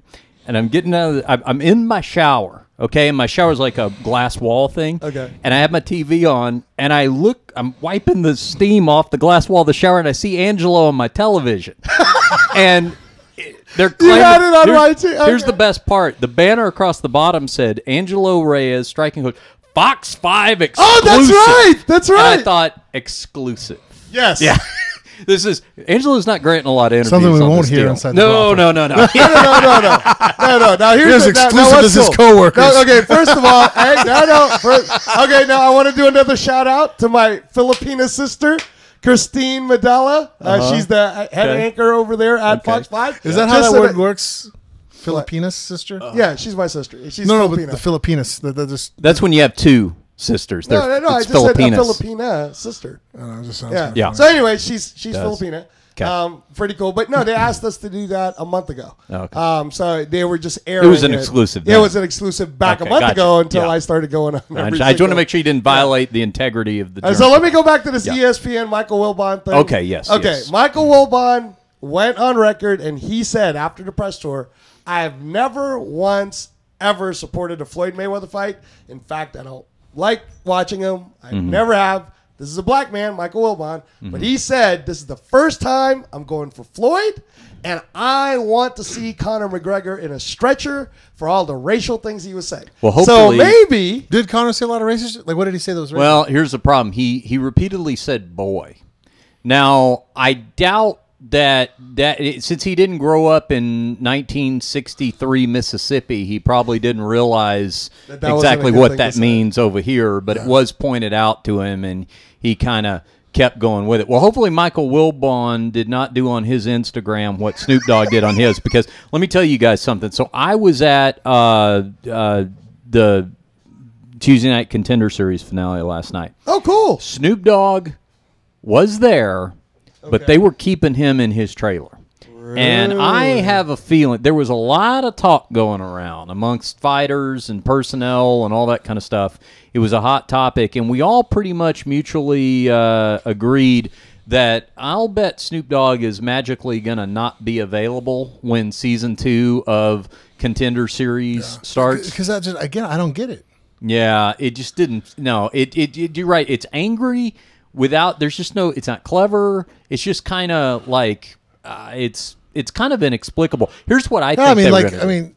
And I'm getting out of I'm in my shower, okay? And my shower's like a glass wall thing. Okay. And I have my TV on, and I'm wiping the steam off the glass wall of the shower, and I see Angelo on my television. And they're claiming, had it on my TV. Here's Okay. the best part. The banner across the bottom said, Angelo Reyes, striking coach, Fox 5 exclusive. Oh, that's right. That's And right. I thought, exclusive. Yes. Yeah. This is Angelo's not granting a lot of interviews. Something we on won't this hear deal. inside the No. No. Now here's exclusive as his coworkers. Okay, first of all, now I want to do another shout out to my Filipina sister, Christine Medalla. She's the head anchor over there at Fox 5. Is that how that word works? Filipinas sister? Yeah, she's my sister. She's no, Filipina. but the Filipinas. That's when you have two sisters. No, I just said a Filipina sister. It just sounds Yeah. So anyway, she's Filipina. Pretty cool. But no, they asked us to do that a month ago. Okay. So they were just airing. It was an exclusive. It was an exclusive back a month ago until I started going on. I just want to make sure you didn't violate the integrity of the. So let me go back to this ESPN Michael Wilbon thing. Okay. Yes. Okay. Yes. Michael Wilbon went on record and he said after the press tour, "I have never once ever supported a Floyd Mayweather fight. In fact, I don't like watching him. I never have. This is a black man, Michael Wilbon, but he said, this is the first time I'm going for Floyd, and I want to see Conor McGregor in a stretcher for all the racial things he was saying." Well, hopefully, so maybe did Conor say a lot of racist? Like, what did he say that was racist? Well, here's the problem. He repeatedly said "boy." Now, I doubt that since he didn't grow up in 1963 Mississippi, he probably didn't realize exactly what that means over here. But it was pointed out to him, and he kind of kept going with it. Well, hopefully Michael Wilbon did not do on his Instagram what Snoop Dogg did on his, because let me tell you guys something. So I was at the Tuesday Night Contender Series finale last night. Oh, cool. Snoop Dogg was there, but they were keeping him in his trailer. And I have a feeling there was a lot of talk going around amongst fighters and personnel and all that kind of stuff. It was a hot topic, and we all pretty much mutually agreed that I'll bet Snoop Dogg is magically going to not be available when Season 2 of Contender Series starts. Because I don't get it. Yeah, it just didn't. No, you're right. It's angry without. There's just no. It's not clever. It's just kind of like it's kind of inexplicable. Here's what I think.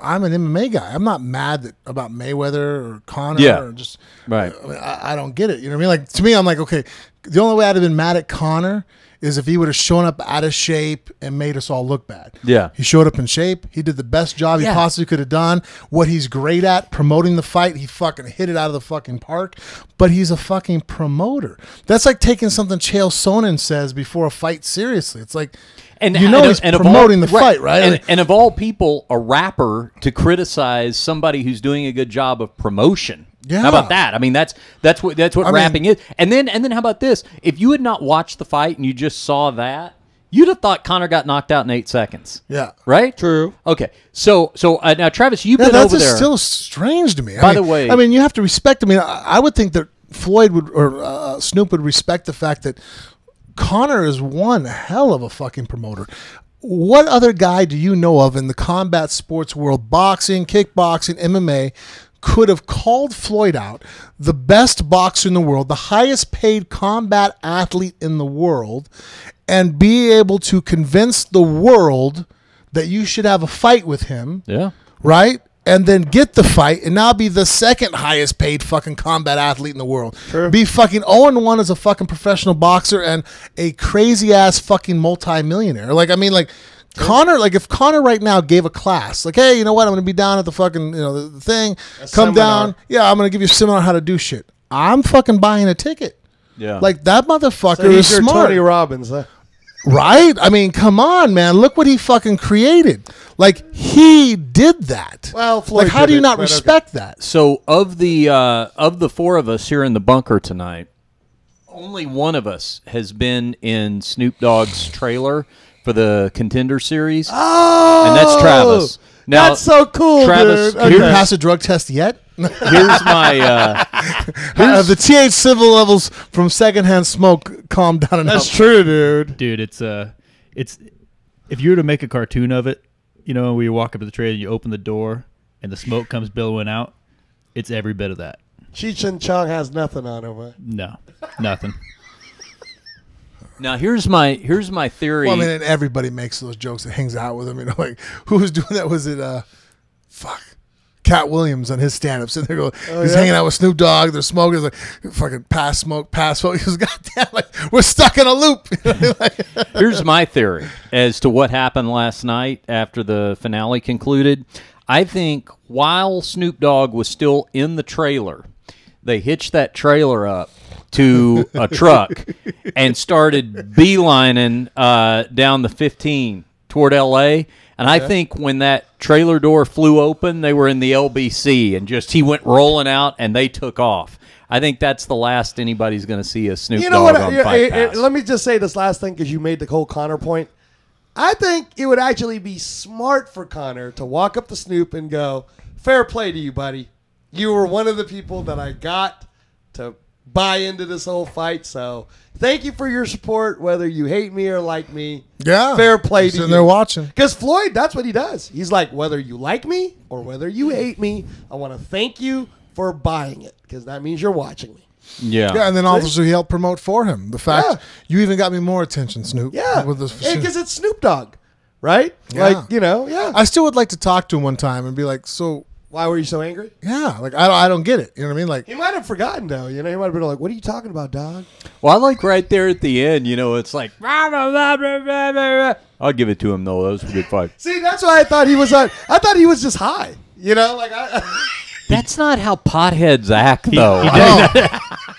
I'm an MMA guy. I'm not mad about Mayweather or Conor. Yeah. Or just right. I don't get it. You know what I mean? Like, to me, I'm like, okay, the only way I'd have been mad at Conor is if he would have shown up out of shape and made us all look bad. Yeah. He showed up in shape. He did the best job he possibly could have done. What he's great at, promoting the fight, he fucking hit it out of the fucking park. But he's a fucking promoter. That's like taking something Chael Sonnen says before a fight seriously. It's like, he's promoting the fight, right? And of all people, a rapper to criticize somebody who's doing a good job of promotion. Yeah. How about that? I mean, that's what rapping is. And then how about this? If you had not watched the fight and you just saw that, you'd have thought Conor got knocked out in 8 seconds. Yeah. Right? True. Okay. So now, Travis, you've been over there. That's still strange to me. By the way, I mean, you have to respect. I mean, I would think that Floyd would or Snoop would respect the fact that Conor is one hell of a fucking promoter. What other guy do you know of in the combat sports world, boxing, kickboxing, MMA, could have called Floyd out, the best boxer in the world, the highest paid combat athlete in the world, and be able to convince the world that you should have a fight with him? Yeah. Right? And then get the fight and now be the second highest paid fucking combat athlete in the world. Sure. Be fucking 0-1 as a fucking professional boxer and a crazy ass fucking multi-millionaire. Like, I mean, like, Conor, like, if Conor right now gave a class, like, hey, you know what, I'm going to be down at the fucking, the thing, come down. Yeah, I'm going to give you a seminar on how to do shit. I'm fucking buying a ticket. Yeah. Like, that motherfucker so he's is your smart. Tony Robbins, huh? Right? I mean, come on, man. Look what he fucking created. Like, he did that. Well, Floyd like, how do you not respect that? So of the four of us here in the bunker tonight, only one of us has been in Snoop Dogg's trailer for the Contender Series. Oh, and that's Travis. Now, that's so cool, Travis, dude. Have you passed a drug test yet? Here's my the TH civil levels from secondhand smoke calmed down enough. That's true, dude. Dude, it's if you were to make a cartoon of it, where you walk up to the trailer, you open the door, and the smoke comes billowing out, it's every bit of that. Cheech and Chong has nothing on him, huh? No, nothing. Now here's my theory. Well, I mean, and everybody makes those jokes that hangs out with him. Like, who was doing that? Was it Cat Williams on his stand-ups, and he's hanging out with Snoop Dogg. They're smoking. He's like, fucking pass smoke. He goes, goddamn, like we're stuck in a loop. Here's my theory as to what happened last night after the finale concluded. I think while Snoop Dogg was still in the trailer, they hitched that trailer up to a truck and started beelining down the 15 toward L.A., and I think when that trailer door flew open, they were in the LBC, and he went rolling out, and they took off. I think that's the last anybody's going to see a Snoop Dogg on Fight Pass. Let me just say this last thing because you made the whole Conor point. I think it would actually be smart for Conor to walk up to Snoop and go, fair play to you, buddy. You were one of the people that I got to buy into this whole fight, so thank you for your support, whether you hate me or like me. Yeah. Fair play to you. And they're watching. Because Floyd, that's what he does. He's like, whether you like me or whether you hate me, I want to thank you for buying it because that means you're watching me. Yeah. Yeah, and then also he helped promote for him. The fact you even got me more attention, Snoop. Yeah. Because it's Snoop Dogg, right? Yeah. Like, yeah. I still would like to talk to him one time and be like, so why were you so angry? Yeah, like I don't get it. You know what I mean? Like he might have forgotten though. He might have been like, "What are you talking about, dog?" Well, I like right there at the end. It's like I'll give it to him though. That was a good fight. See, that's why I thought he was on. I thought he was just high. That's not how potheads act, though.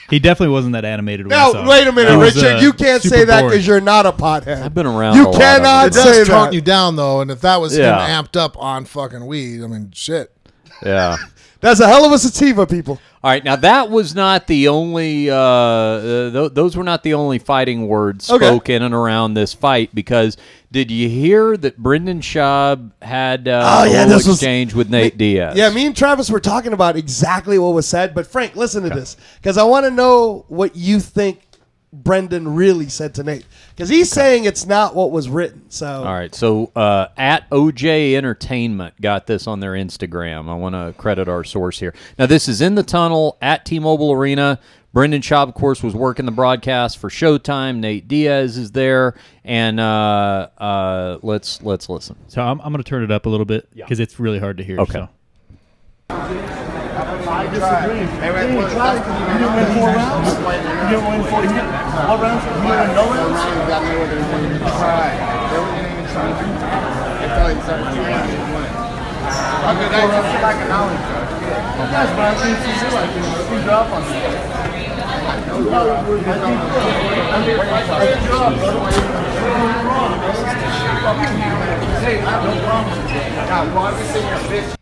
He definitely wasn't that animated. No, wait a minute, Richard. You can't say that because you're not a pothead. I've been around. You cannot say that. It does tone you down though, and if that was him amped up on fucking weed, I mean, shit. Yeah. That's a hell of a sativa, people. All right, now that was not the only. Those were not the only fighting words spoken in and around this fight. Because did you hear that Brendan Schaub had a little exchange with Nate Diaz? Yeah, me and Travis were talking about exactly what was said. But Frank, listen to this because I want to know what you think Brendan really said to Nate because he's saying it's not what was written. So all right, so at OJ Entertainment got this on their Instagram. I want to credit our source here. Now this is in the tunnel at T-Mobile Arena. Brendan Schaub, of course, was working the broadcast for Showtime. Nate Diaz is there, and let's listen. So I'm going to turn it up a little bit because it's really hard to hear. Okay. So. I disagree. You didn't win 4 rounds? You didn't win 4 rounds? What rounds? You didn't win no rounds? You got Mayweather to win. Right. They were getting even trying to do that. They thought he started 2 rounds and won it. Okay, that's just like a knowledge. Yes, but I think you feel like you drop on me. Hey, I have no problem with that. Now, why are we saying you're a bitch?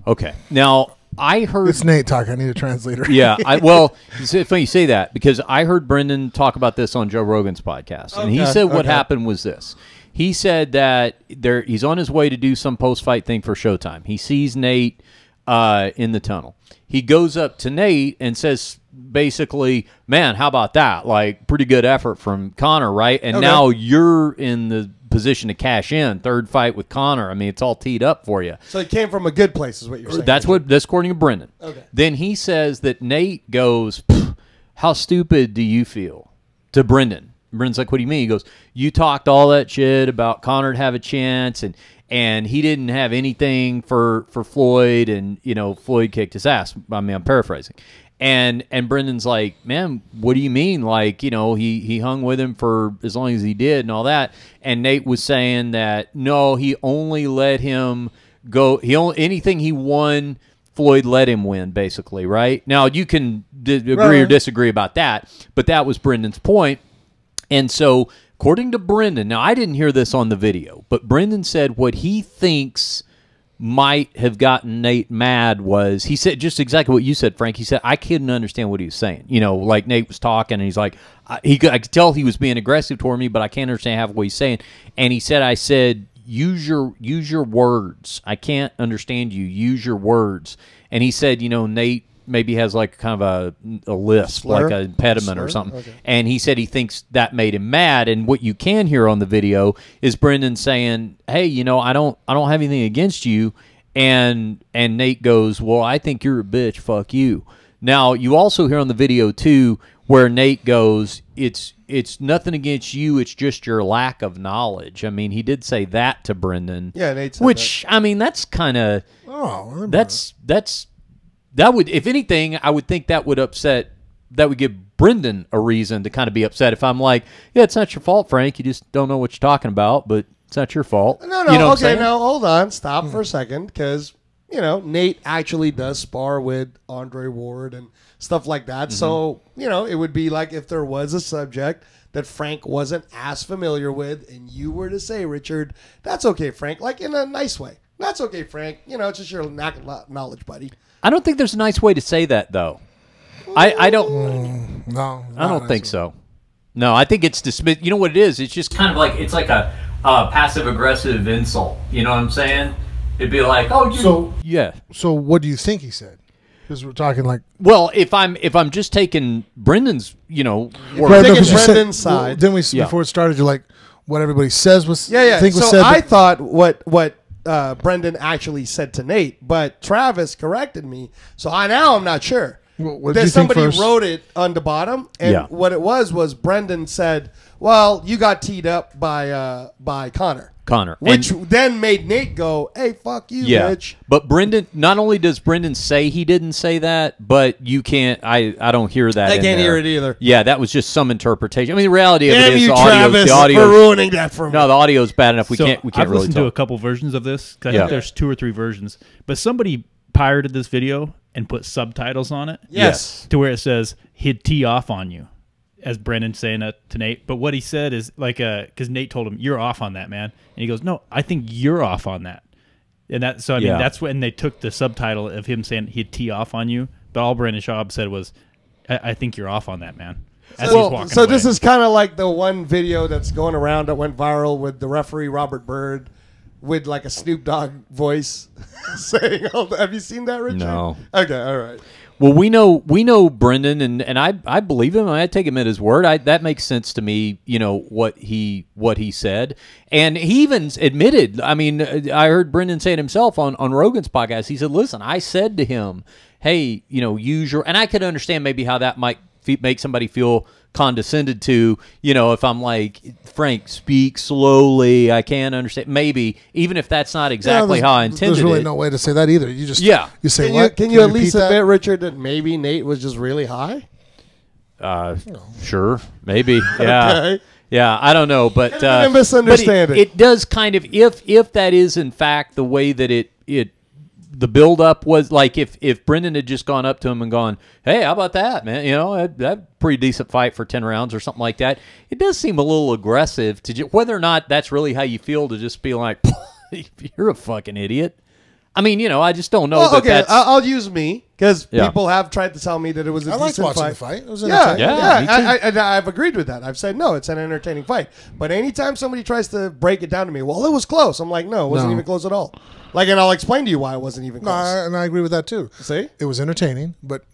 Okay. Now, I heard... It's Nate talking. I need a translator. Yeah. Well, it's funny you say that because I heard Brendan talk about this on Joe Rogan's podcast. And he said what happened was this. He said that he's on his way to do some post-fight thing for Showtime. He sees Nate in the tunnel. He goes up to Nate and says basically, man, how about that? Like, pretty good effort from Conor, right? And now you're in the position to cash in. Third fight with Conor. I mean, it's all teed up for you. So it came from a good place is what you're saying. That's according to Brendan. Okay. Then he says that Nate goes, how stupid do you feel? To Brendan. Brendan's like, what do you mean? He goes, you talked all that shit about Conor to have a chance and he didn't have anything for Floyd and, Floyd kicked his ass. I mean, I'm paraphrasing. And Brendan's like, man, what do you mean? Like, he hung with him for as long as he did and all that. And Nate was saying that, no, he only let him go. Anything he won, Floyd let him win, basically, right? Now, you can agree or disagree about that, but that was Brendan's point. And so, according to Brendan, now I didn't hear this on the video, but Brendan said what he thinks might have gotten Nate mad was, he said just exactly what you said, Frank. He said, I couldn't understand what he was saying. Like Nate was talking, and he's like, I could tell he was being aggressive toward me, but I can't understand half what he's saying. And he said, I said, use your words. I can't understand you. Use your words. And he said, Nate maybe has like kind of a lisp, like an impediment or something. Okay. And he said he thinks that made him mad. And what you can hear on the video is Brendan saying, hey, I don't have anything against you. And Nate goes, well, I think you're a bitch. Fuck you. Now, you also hear on the video, too, where Nate goes, it's nothing against you, it's just your lack of knowledge. I mean, he did say that to Brendan. Yeah, Nate said which, that. I mean, that's kind of... Oh, that would, if anything, I would think that would give Brendan a reason to kind of be upset if I'm like, yeah, it's not your fault, Frank. You just don't know what you're talking about, but it's not your fault. No, you know okay, no, hold on. Stop for a second, because, you know, Nate actually does spar with Andre Ward and stuff like that. So, you know, it would be like if there was a subject that Frank wasn't as familiar with and you were to say, Richard, that's okay, Frank, like in a nice way. That's okay, Frank. You know, it's just your lack of knowledge, buddy. I don't think there's a nice way to say that, though. I don't. No, I don't think so. No, I think it's dismissed. You know what it is? It's just kind of like it's like a passive aggressive insult. You know what I'm saying? It'd be like, oh, yeah. So what do you think he said? Because we're talking like, well, if I'm just taking Brendan's, you know, right, no, Brendan's side. Well, didn't we before it started? You're like, what everybody says was Think was said. I thought what Brendan actually said to Nate, but Travis corrected me, so now I'm not sure. What that somebody wrote it on the bottom, and what it was Brendan said, "Well, you got teed up by Connor." Which then made Nate go, "Hey, fuck you, bitch." But Brendan, not only does Brendan say he didn't say that, but you can't. I don't hear that. I can't hear it either. Yeah, that was just some interpretation. I mean, the reality of it is the audio for ruining that for me. No, the audio's bad enough. We can't I've really listened to a couple versions of this. I think there's 2 or 3 versions, but somebody pirated this video and put subtitles on it. Yes. To where it says he'd tee off on you, as Brendan saying that to Nate. But what he said is like, because Nate told him, "You're off on that, man," and he goes, "No, I think you're off on that." And that, so I mean, that's when they took the subtitle of him saying he'd tee off on you. But all Brendan Schaub said was, "I think you're off on that, man." So this is kind of like the one video that's going around that went viral with the referee Robert Byrd with like a Snoop Dogg voice saying all that. Have you seen that, Richard? No. Okay, all right. Well, we know Brendan, and I believe him. I take him at his word. That makes sense to me. You know what he said, and he even admitted. I mean, I heard Brendan say it himself on Rogan's podcast. He said, "Listen, I said to him, hey, you know, use your," and I could understand maybe how that might make somebody feel condescended to, you know, if I'm like, Frank, speak slowly, I can't understand. Maybe, even if that's not exactly how I intended it. There's really no way to say that either. You just, you say what? Can you at least admit, Richard, that maybe Nate was just really high? Sure, maybe, yeah. Okay. Yeah, I don't know, but misunderstanding. It does kind of, if that is in fact the way that it the build-up was, like if Brendan had just gone up to him and gone, "Hey, how about that, man? You know, that pretty decent fight for 10 rounds or something like that." It does seem a little aggressive to whether or not that's really how you feel, to just be like, "You're a fucking idiot." I mean, you know, I just don't know. Well, okay, I'll use me, because people have tried to tell me that it was a decent fight. The fight. It was entertaining. I've agreed with that. I've said, no, it's an entertaining fight. But anytime somebody tries to break it down to me, well, it was close. I'm like, no, it wasn't even close at all. Like, and I'll explain to you why it wasn't even close. No, and I agree with that too. See? It was entertaining, but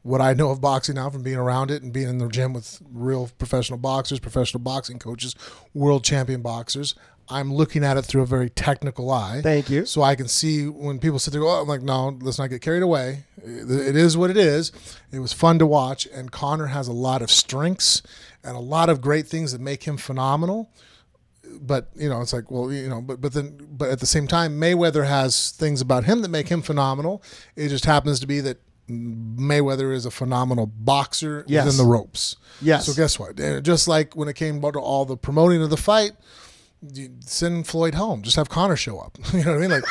what I know of boxing now from being around it and being in the gym with real professional boxers, professional boxing coaches, world champion boxers, I'm looking at it through a very technical eye. Thank you. So I can see when people sit there, oh, I'm like, no, let's not get carried away. It is what it is. It was fun to watch, and Conor has a lot of strengths and a lot of great things that make him phenomenal. But, you know, it's like, well, you know, but at the same time, Mayweather has things about him that make him phenomenal. It just happens to be that Mayweather is a phenomenal boxer within the ropes. Yes. So guess what? Just like when it came to all the promoting of the fight, send Floyd home. Just have Conor show up. You know what I mean? Like,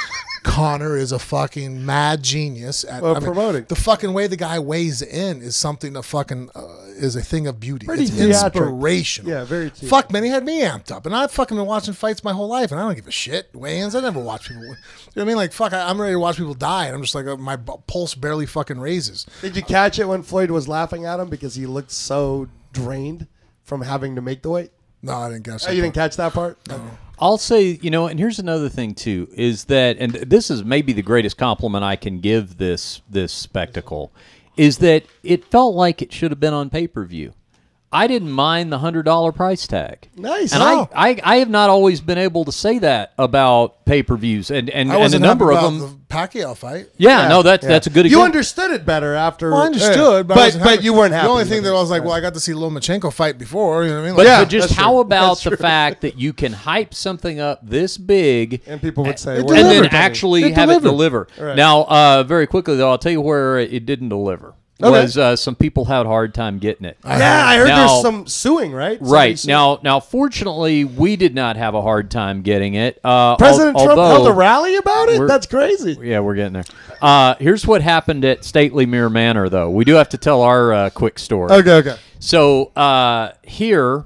Conor is a fucking mad genius at promoting. The fucking way the guy weighs in is something that fucking is a thing of beauty. Pretty it's theatric. Inspirational. Yeah, very. Fuck, man, he had me amped up, and I've fucking been watching fights my whole life, and I don't give a shit. Weigh-ins, I never watch people. You know what I mean? Like, fuck, I'm ready to watch people die, and I'm just like, my pulse barely fucking raises. Did you catch it when Floyd was laughing at him because he looked so drained from having to make the weight? No, I didn't catch that. You didn't catch that part? No. I'll say, you know, and here's another thing too, is that, and this is maybe the greatest compliment I can give this spectacle, is that it felt like it should have been on pay-per-view. I didn't mind the $100 price tag. Nice. And I have not always been able to say that about pay-per-views and a number of them. The Pacquiao fight. Yeah, no, that's a good example. You understood it better after. Well, I understood, but you weren't happy. The only thing that I was like, well, I got to see Lomachenko fight before. You know what I mean? But just how about the fact that you can hype something up this big, and people would say, and then actually have it deliver. Right. Now, very quickly though, I'll tell you where it didn't deliver. Okay. Was some people had a hard time getting it. Yeah, I heard there's some suing, right? Right. Now, fortunately, we did not have a hard time getting it. President Trump held a rally about it? That's crazy. Yeah, we're getting there. Here's what happened at Stately Mirror Manor, though. We do have to tell our quick story. Okay. So here,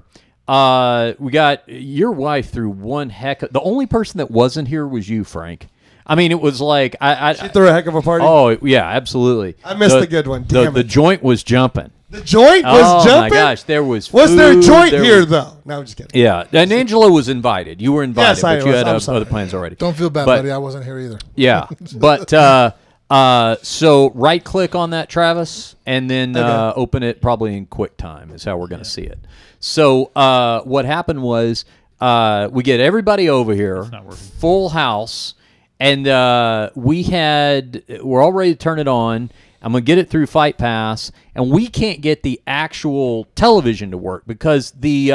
we got your wife threw one heck of... The only person that wasn't here was you, Frank. I mean, it was like she threw a heck of a party. Oh yeah, absolutely. I missed the good one. The joint was jumping. The joint was jumping. Oh my gosh, there was. Was there a joint here though? No, I'm just kidding. Yeah, and Angelo was invited. You were invited, but you had other plans already. Don't feel bad, buddy. I wasn't here either. Yeah, but so right click on that, Travis, and then open it probably in QuickTime is how we're going to see it. So what happened was we get everybody over here, full house. And we're all ready to turn it on. I'm going to get it through Fight Pass, and we can't get the actual television to work because the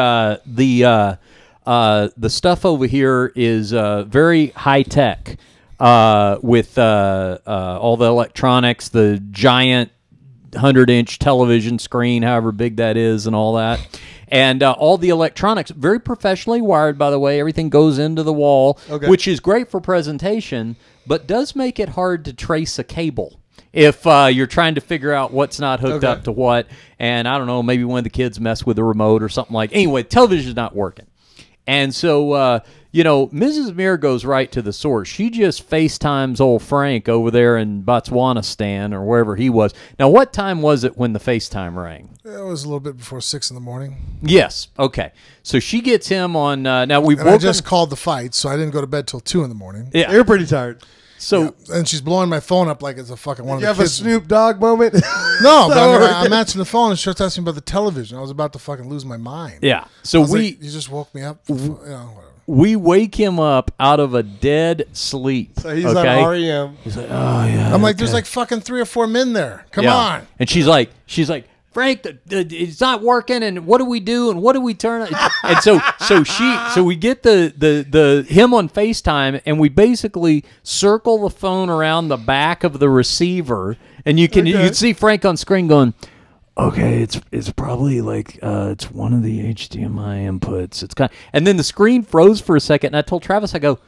stuff over here is very high tech with all the electronics, the giant 100-inch television screen, however big that is, and all that. And all the electronics, very professionally wired, by the way. Everything goes into the wall, which is great for presentation, but does make it hard to trace a cable if you're trying to figure out what's not hooked up to what. And I don't know, maybe one of the kids mess with the remote or something like. Anyway, television's not working. And so, Mrs. Mir goes right to the source. She just FaceTimes old Frank over there in Botswana or wherever he was. Now, what time was it when the FaceTime rang? It was a little bit before 6 in the morning. Yes. Okay. So she gets him on. Now I just called the fight, so I didn't go to bed till 2 in the morning. Yeah, you're pretty tired. So and she's blowing my phone up like it's a fucking one of the kids. You have a Snoop Dogg moment? No, but I'm answering the phone and she starts asking about the television. I was about to fucking lose my mind. Yeah. So you just woke me up. Whatever. We wake him up out of a dead sleep. So he's on REM. He's like, oh yeah. I'm like, there's like fucking 3 or 4 men there. Come on. And she's like, Frank, it's not working, and what do we do, and what do we turn? And so we get the him on FaceTime, and we basically circle the phone around the back of the receiver, and you can see Frank on screen going, okay, it's probably like it's one of the HDMI inputs. It's and then the screen froze for a second, and I told Travis, I go,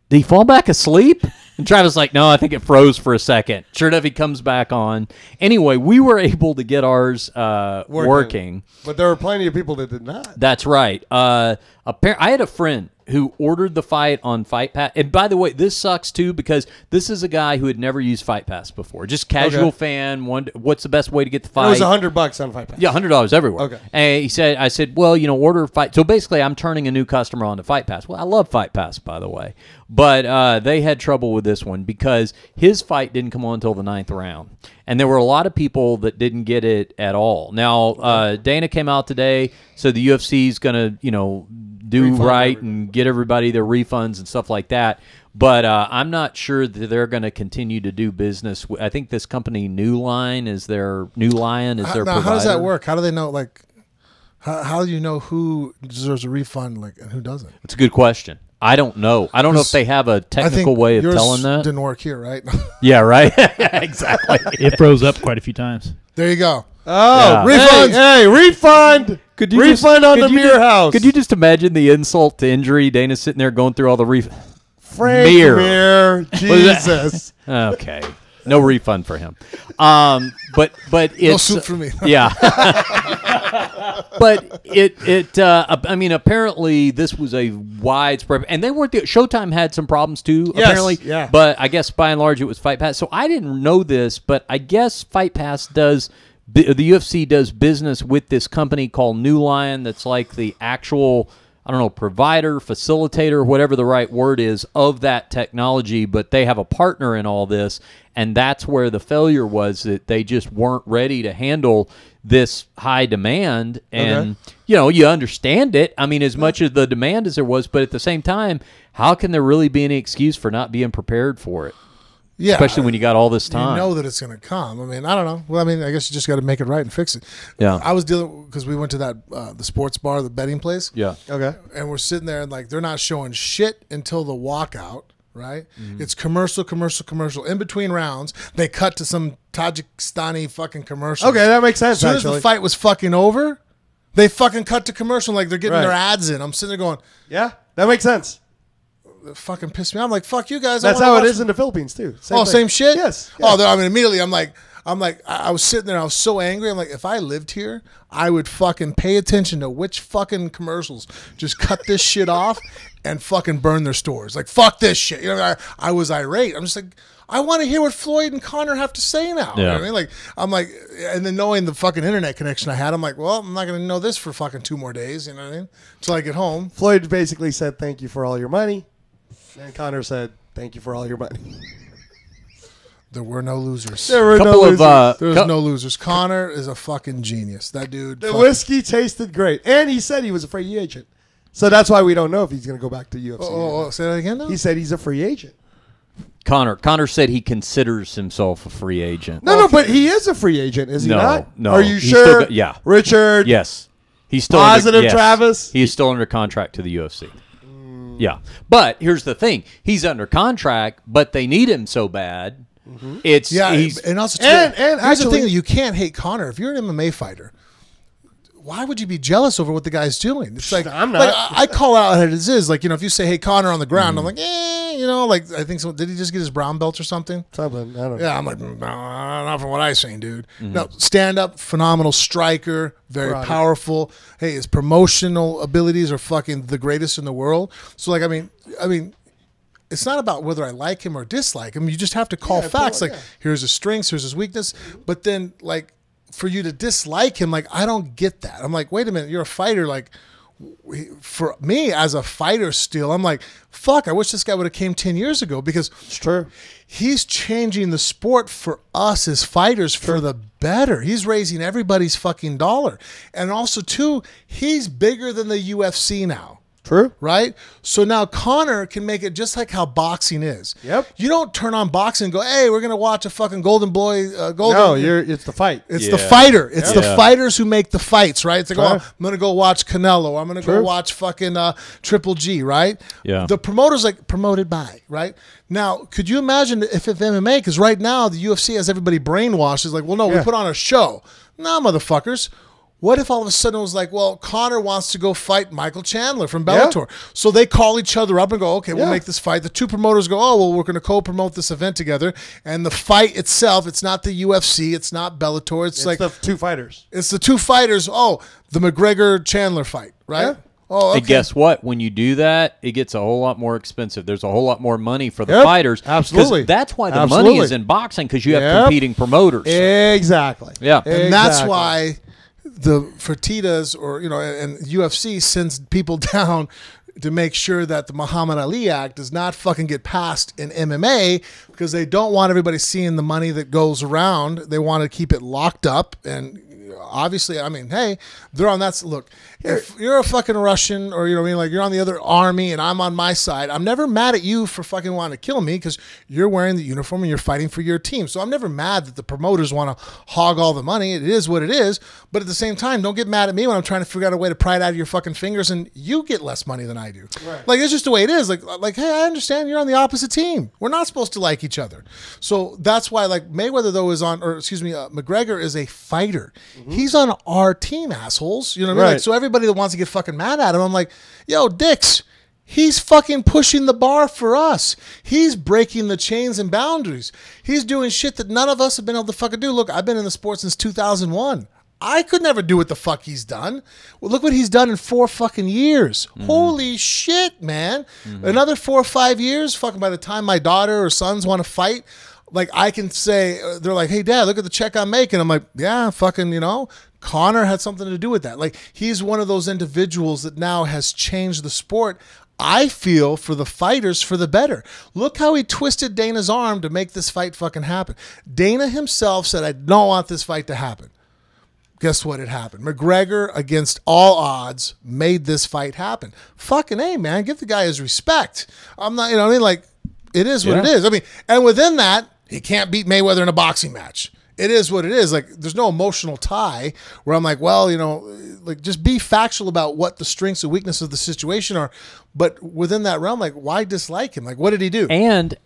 did he fall back asleep? And Travis was like, no, I think it froze for a second. Sure enough, he comes back on. Anyway, we were able to get ours working. But there were plenty of people that did not. That's right. I had a friend who ordered the fight on Fight Pass. And by the way, this sucks too because this is a guy who had never used Fight Pass before. Just casual fan. What's the best way to get the fight? It was $100 on Fight Pass. Yeah, $100 everywhere. Okay. And I said, well, order Fight. So basically, I'm turning a new customer on to Fight Pass. Well, I love Fight Pass, by the way. But they had trouble with this one because his fight didn't come on until the 9th round. And there were a lot of people that didn't get it at all. Now, Dana came out today, so the UFC's going to, do right and get everybody their refunds and stuff like that. But I'm not sure that they're going to continue to do business. I think this company, New Lion, is their provider. How does that work? How do they know, like, how do you know who deserves a refund, like, and who doesn't? It's a good question. I don't know. I don't know if they have a technical way of telling that. Didn't work here, right? Yeah, right. Exactly. It froze up quite a few times. There you go. Oh, refund! Hey, refund! Refund on the Mir house. Could you just imagine the insult to injury? Dana sitting there going through all the Frank Mir, Jesus. Okay. No refund for him. But it's no soup for me. Yeah. But I mean, apparently this was a widespread, and they weren't. Showtime had some problems too. Yes, apparently, yeah. But I guess by and large it was Fight Pass. So I didn't know this, but I guess Fight Pass does. The UFC does business with this company called New Lion. That's like the actual I don't know, provider, facilitator, whatever the right word is, of that technology, but they have a partner in all this, and that's where the failure was, that they just weren't ready to handle this high demand. And, you know, you understand it. I mean, as much as the demand as there was, but at the same time, how can there really be any excuse for not being prepared for it? Yeah, especially when you got all this time. You know that it's going to come. I mean, I don't know. Well, I mean, I guess you just got to make it right and fix it. Yeah. I was dealing, because we went to that the sports bar, the betting place. Yeah. Okay. And we're sitting there and like they're not showing shit until the walkout, right? It's commercial. In between rounds, they cut to some Tajikistani fucking commercial. Okay, that makes sense. As soon as the fight was fucking over, they fucking cut to commercial like they're getting their ads in. I'm sitting there going, yeah, that makes sense. It fucking pissed me off. I'm like, fuck you guys. That's how it is in the Philippines too. Same shit? Yes. Oh, I mean, immediately I'm like, I was sitting there. I was so angry. I'm like, if I lived here, I would fucking pay attention to which fucking commercials just cut this shit off and fucking burn their stores. Like, fuck this shit. You know, I was irate. I'm just like, I want to hear what Floyd and Conor have to say now. You know what I mean? Like, I'm like, and then knowing the fucking internet connection I had, I'm like, well, I'm not going to know this for fucking 2 more days. You know what I mean? Until I get home. Floyd basically said, thank you for all your money. And Conor said, thank you for all your money. There were no losers. There were no losers. There was no losers. Conor is a fucking genius. That dude. The whiskey tasted great. And he said he was a free agent. So that's why we don't know if he's going to go back to UFC. Say that again, though? He said he's a free agent. Conor said he considers himself a free agent. No, but he is a free agent, is he not? No. Are you He's sure? yeah. Richard? Yes. He's still positive, Travis? He's still under contract to the UFC. Yeah. But here's the thing. He's under contract, but they need him so bad. It's and also here's the thing, you can't hate Conor. If you're an MMA fighter, why would you be jealous over what the guy's doing? It's like, I'm not. Like, I call out how it is. Like, you know, if you say, hey, Conor on the ground, I'm like, you know, like, I think so. Did he just get his brown belt or something? Something. I don't know. Yeah, I'm like, not from what I've seen, dude. No, stand up, phenomenal striker, very powerful. Hey, his promotional abilities are fucking the greatest in the world. So, like, I mean, it's not about whether I like him or dislike him. You just have to call facts. Like, here's his strengths, here's his weakness. But then, like, for you to dislike him, like, I don't get that. I'm like, wait a minute, you're a fighter. Like, for me as a fighter still, I'm like, fuck, I wish this guy would have came 10 years ago, because it's true. He's changing the sport for us as fighters for the better. He's raising everybody's fucking dollar. And also, too, he's bigger than the UFC now. True. Right? So now Conor can make it just like how boxing is. Yep. You don't turn on boxing and go, hey, we're going to watch a fucking Golden Boy. No, it's the fight. It's the fighter. It's the fighters who make the fights, right? It's like, oh, I'm going to go watch Canelo. I'm going to go watch fucking Triple G, right? Yeah. The promoter's like, promoted by, right? Now, could you imagine if MMA, because right now the UFC has everybody brainwashed. It's like, well, no, we put on a show. Nah, motherfuckers. What if all of a sudden it was like, well, Conor wants to go fight Michael Chandler from Bellator. Yeah. So they call each other up and go, okay, we'll make this fight. The two promoters go, oh, well, we're going to co-promote this event together. And the fight itself, it's not the UFC, it's not Bellator. It's like the two fighters. It's the two fighters. Oh, the McGregor-Chandler fight, right? Yeah. Oh, okay. And guess what? When you do that, it gets a whole lot more expensive. There's a whole lot more money for the fighters. Absolutely. That's why the money is in boxing, because you have competing promoters. Exactly. Yeah. And that's why the Fertitas, or, you know, and UFC sends people down to make sure that the Muhammad Ali Act does not fucking get passed in MMA, because they don't want everybody seeing the money that goes around. They want to keep it locked up. And obviously, I mean, hey, they're on that. Look, if you're a fucking Russian, or, you know what I mean, like, you're on the other army and I'm on my side, I'm never mad at you for fucking wanting to kill me, because you're wearing the uniform and you're fighting for your team. So I'm never mad that the promoters want to hog all the money. It is what it is. But at the same time, don't get mad at me when I'm trying to figure out a way to pry it out of your fucking fingers and you get less money than I do. Right. Like, it's just the way it is. Like, hey, I understand you're on the opposite team. We're not supposed to like each other. So that's why, like, Mayweather, though, is on, or excuse me, McGregor is a fighter. He's on our team, assholes. You know what I mean? Like, so everybody that wants to get fucking mad at him, I'm like, yo, dicks, he's fucking pushing the bar for us. He's breaking the chains and boundaries. He's doing shit that none of us have been able to fucking do. Look, I've been in the sport since 2001. I could never do what the fuck he's done. Well, look what he's done in 4 fucking years. Holy shit, man. Another 4 or 5 years, fucking by the time my daughter or sons want to fight, like I can say, they're like, hey, Dad, look at the check I'm making. I'm like, yeah, fucking, Conor had something to do with that. Like, he's one of those individuals that now has changed the sport. I feel for the fighters for the better. Look how he twisted Dana's arm to make this fight fucking happen. Dana himself said, I don't want this fight to happen. Guess what? It happened. McGregor, against all odds, made this fight happen. Fucking A, man. Give the guy his respect. I'm not, like, it is what it is. I mean, and within that, he can't beat Mayweather in a boxing match. It is what it is. Like, there's no emotional tie where I'm like, well, like, just be factual about what the strengths and weaknesses of the situation are. But within that realm, like, why dislike him? Like, what did he do? And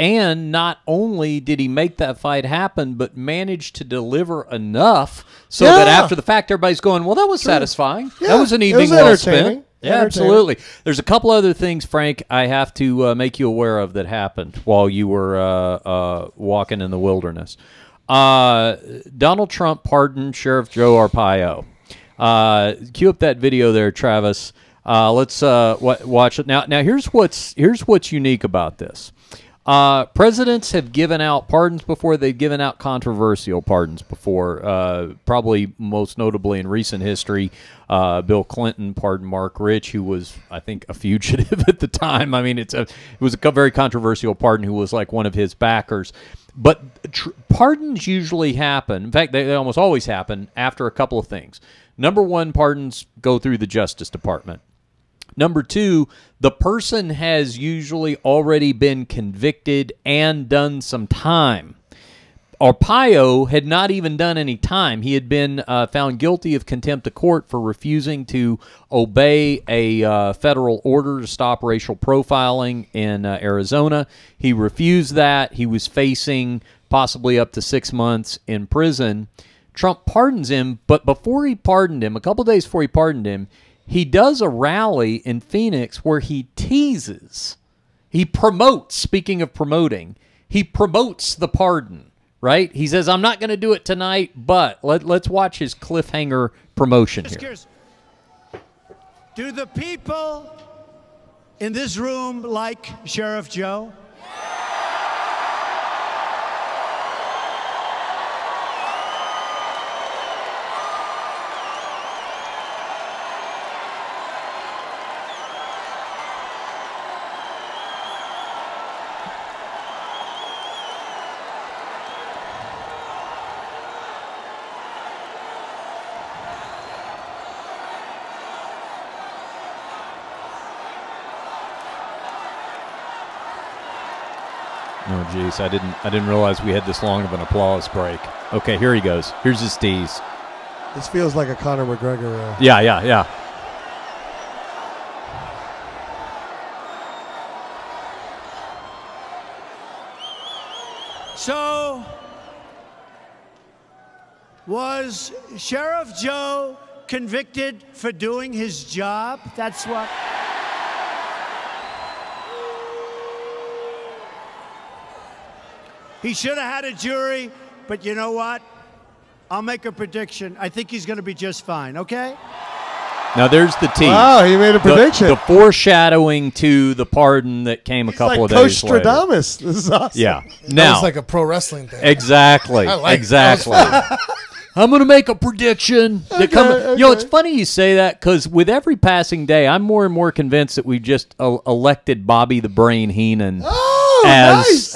not only did he make that fight happen, but managed to deliver enough so that after the fact, everybody's going, well, that was satisfying. Yeah. That was an evening well spent. Yeah, absolutely. There's a couple other things, Frank, I have to make you aware of that happened while you were walking in the wilderness. Donald Trump pardoned Sheriff Joe Arpaio. Cue up that video there, Travis. Let's watch it now. Now here's what's unique about this. Presidents have given out pardons before. They've given out controversial pardons before. Probably most notably in recent history, Bill Clinton pardoned Mark Rich, who was, I think, a fugitive at the time. I mean, it was a very controversial pardon. Who was like one of his backers. But pardons usually happen. In fact, they almost always happen after a couple of things. Number one, pardons go through the Justice Department. Number two, the person has usually already been convicted and done some time. Arpaio had not even done any time. He had been found guilty of contempt of court for refusing to obey a federal order to stop racial profiling in Arizona. He refused that. He was facing possibly up to 6 months in prison. Trump pardons him, but before he pardoned him, a couple days before he pardoned him, he does a rally in Phoenix where he teases. He promotes, speaking of promoting, he promotes the pardon. Right? He says, I'm not going to do it tonight, but let's watch his cliffhanger promotion here. Do the people in this room like Sheriff Joe? Oh, geez, I didn't realize we had this long of an applause break. Okay, here he goes. Here's his tease. This feels like a Conor McGregor. Yeah. So, was Sheriff Joe convicted for doing his job? That's what... He should have had a jury, but you know what? I'll make a prediction. I think he's going to be just fine, okay? Now there's the tease. Wow, he made a prediction. The foreshadowing to the pardon that came a couple of days later. Coach Stradamus. This is awesome. Yeah. That was like a pro wrestling thing. Exactly. Exactly. I'm going to make a prediction. You know, it's funny you say that because with every passing day, I'm more and more convinced that we just elected Bobby the Brain Heenan as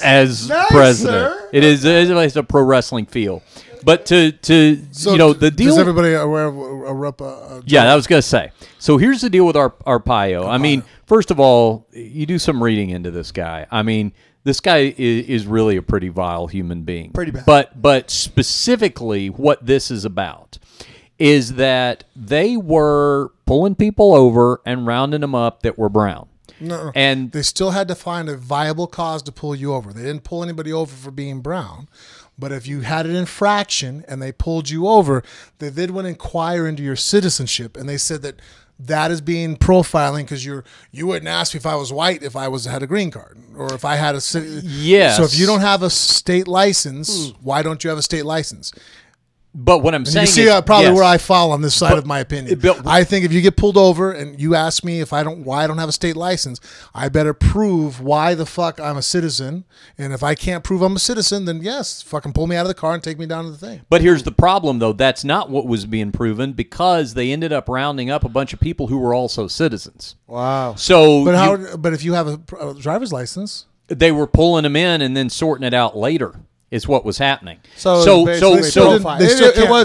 president. Sir. It's a pro wrestling feel. But so the deal. Is everybody aware of yeah, I was going to say. So here's the deal with Arpaio. I mean, first of all, you do some reading into this guy. I mean, this guy is really a pretty vile human being. Pretty bad. But specifically, what this is about is that they were pulling people over and rounding them up that were brown. No, and they still had to find a viable cause to pull you over. They didn't pull anybody over for being brown. But if you had an infraction and they pulled you over, they then went inquire into your citizenship, and they said that is being profiling because you wouldn't ask me if I was white if I had a green card or if I had a yes. So if you don't have a state license, why don't you have a state license? But what I'm saying you see is, probably yes. where I fall on this side of my opinion. I think if you get pulled over and you ask me why I don't have a state license, I better prove why the fuck I'm a citizen. And if I can't prove I'm a citizen, then yes, fucking pull me out of the car and take me down to the thing. But here's the problem, though. That's not what was being proven because they ended up rounding up a bunch of people who were also citizens. Wow. So, but if you have a driver's license, they were pulling them in and then sorting it out later. Is what was happening. It was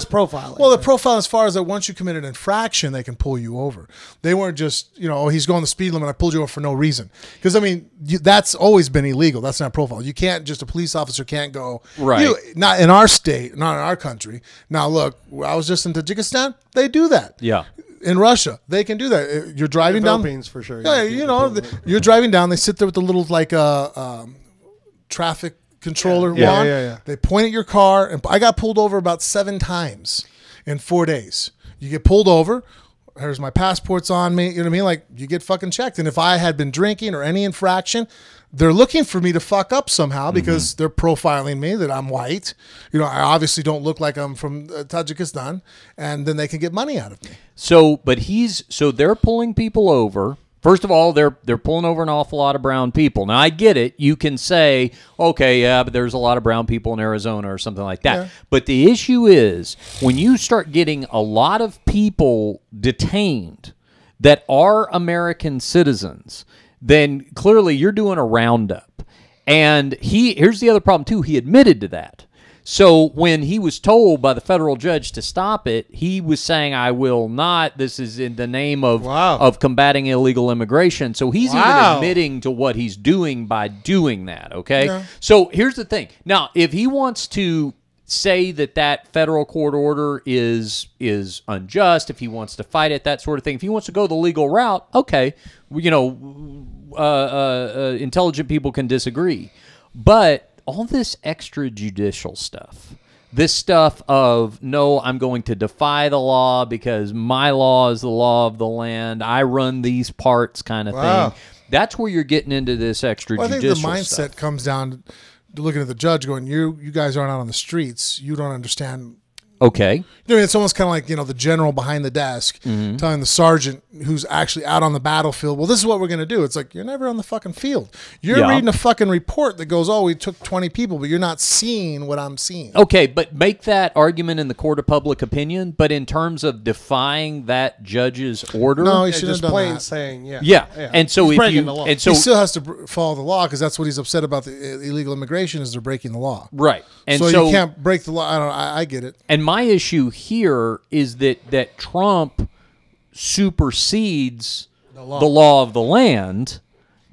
profiling. Well, the profile as far as that once you commit an infraction, they can pull you over. They weren't just, he's going the speed limit, I pulled you over for no reason. Because, I mean, that's always been illegal. That's not profile. You can't, just a police officer can't go, right. Not in our state, not in our country. Now, look, I was just in Tajikistan. They do that. Yeah. In Russia, they can do that. You're driving down. Philippines, for sure. Yeah, you're driving down. They sit there with the little, traffic controller wand. Yeah. They point at your car, and I got pulled over about 7 times in 4 days. You get pulled over. Here's my passport's on me. You know what I mean? Like, you get fucking checked. And if I had been drinking or any infraction, they're looking for me to fuck up somehow because they're profiling me that I'm white. I obviously don't look like I'm from Tajikistan, and then they can get money out of me. So they're pulling people over. First of all, they're pulling over an awful lot of brown people. Now, I get it. You can say, okay, yeah, but there's a lot of brown people in Arizona or something like that. Yeah. But the issue is when you start getting a lot of people detained that are American citizens, then clearly you're doing a roundup. And here's the other problem, too. He admitted to that. So when he was told by the federal judge to stop it, he was saying, I will not. This is in the name of combating illegal immigration. So he's even admitting to what he's doing by doing that, okay? Yeah. So here's the thing. Now, if he wants to say that federal court order is unjust, if he wants to fight it, that sort of thing, if he wants to go the legal route, okay, intelligent people can disagree. But all this extrajudicial stuff, this stuff of, no, I'm going to defy the law because my law is the law of the land, I run these parts kind of thing, that's where you're getting into this extrajudicial stuff. I think the mindset comes down to looking at the judge going, you guys aren't out on the streets, you don't understand. Okay. It's almost kind of like, the general behind the desk telling the sergeant who's actually out on the battlefield, well, this is what we're going to do. It's like, you're never on the fucking field. You're reading a fucking report that goes, we took 20 people, but you're not seeing what I'm seeing. Okay, but make that argument in the court of public opinion, but in terms of defying that judge's order. No, he should have just done plain that. saying, Yeah. And so he's breaking the law. He still has to follow the law because that's what he's upset about the illegal immigration is they're breaking the law. Right. And so you can't break the law. I get it. And my issue here is that Trump supersedes the law of the land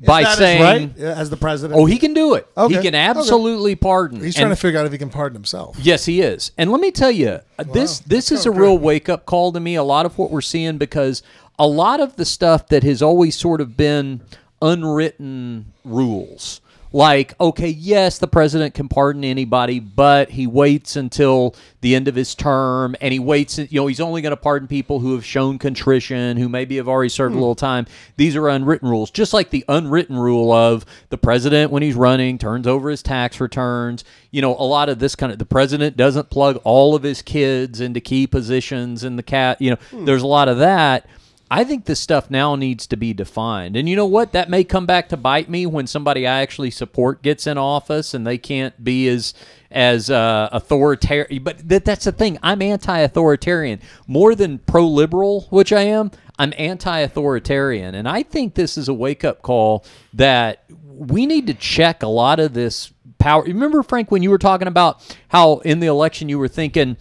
by saying, as the president. Oh, he can do it. Okay. He can absolutely pardon. He's trying to figure out if he can pardon himself. Yes, he is. And let me tell you, this is a real wake-up call to me, a lot of what we're seeing, because a lot of the stuff that has always sort of been unwritten rules, like, okay, yes, the president can pardon anybody, but he waits until the end of his term, and he waits, he's only going to pardon people who have shown contrition, who maybe have already served a little time. These are unwritten rules, just like the unwritten rule of the president, when he's running, turns over his tax returns. A lot of this kind of, the president doesn't plug all of his kids into key positions in the there's a lot of that. I think this stuff now needs to be defined. And you know what? That may come back to bite me when somebody I actually support gets in office and they can't be as authoritarian. But that's the thing. I'm anti-authoritarian. More than pro-liberal, which I am, I'm anti-authoritarian. And I think this is a wake-up call that we need to check a lot of this power. Remember, Frank, when you were talking about how in the election you were thinking,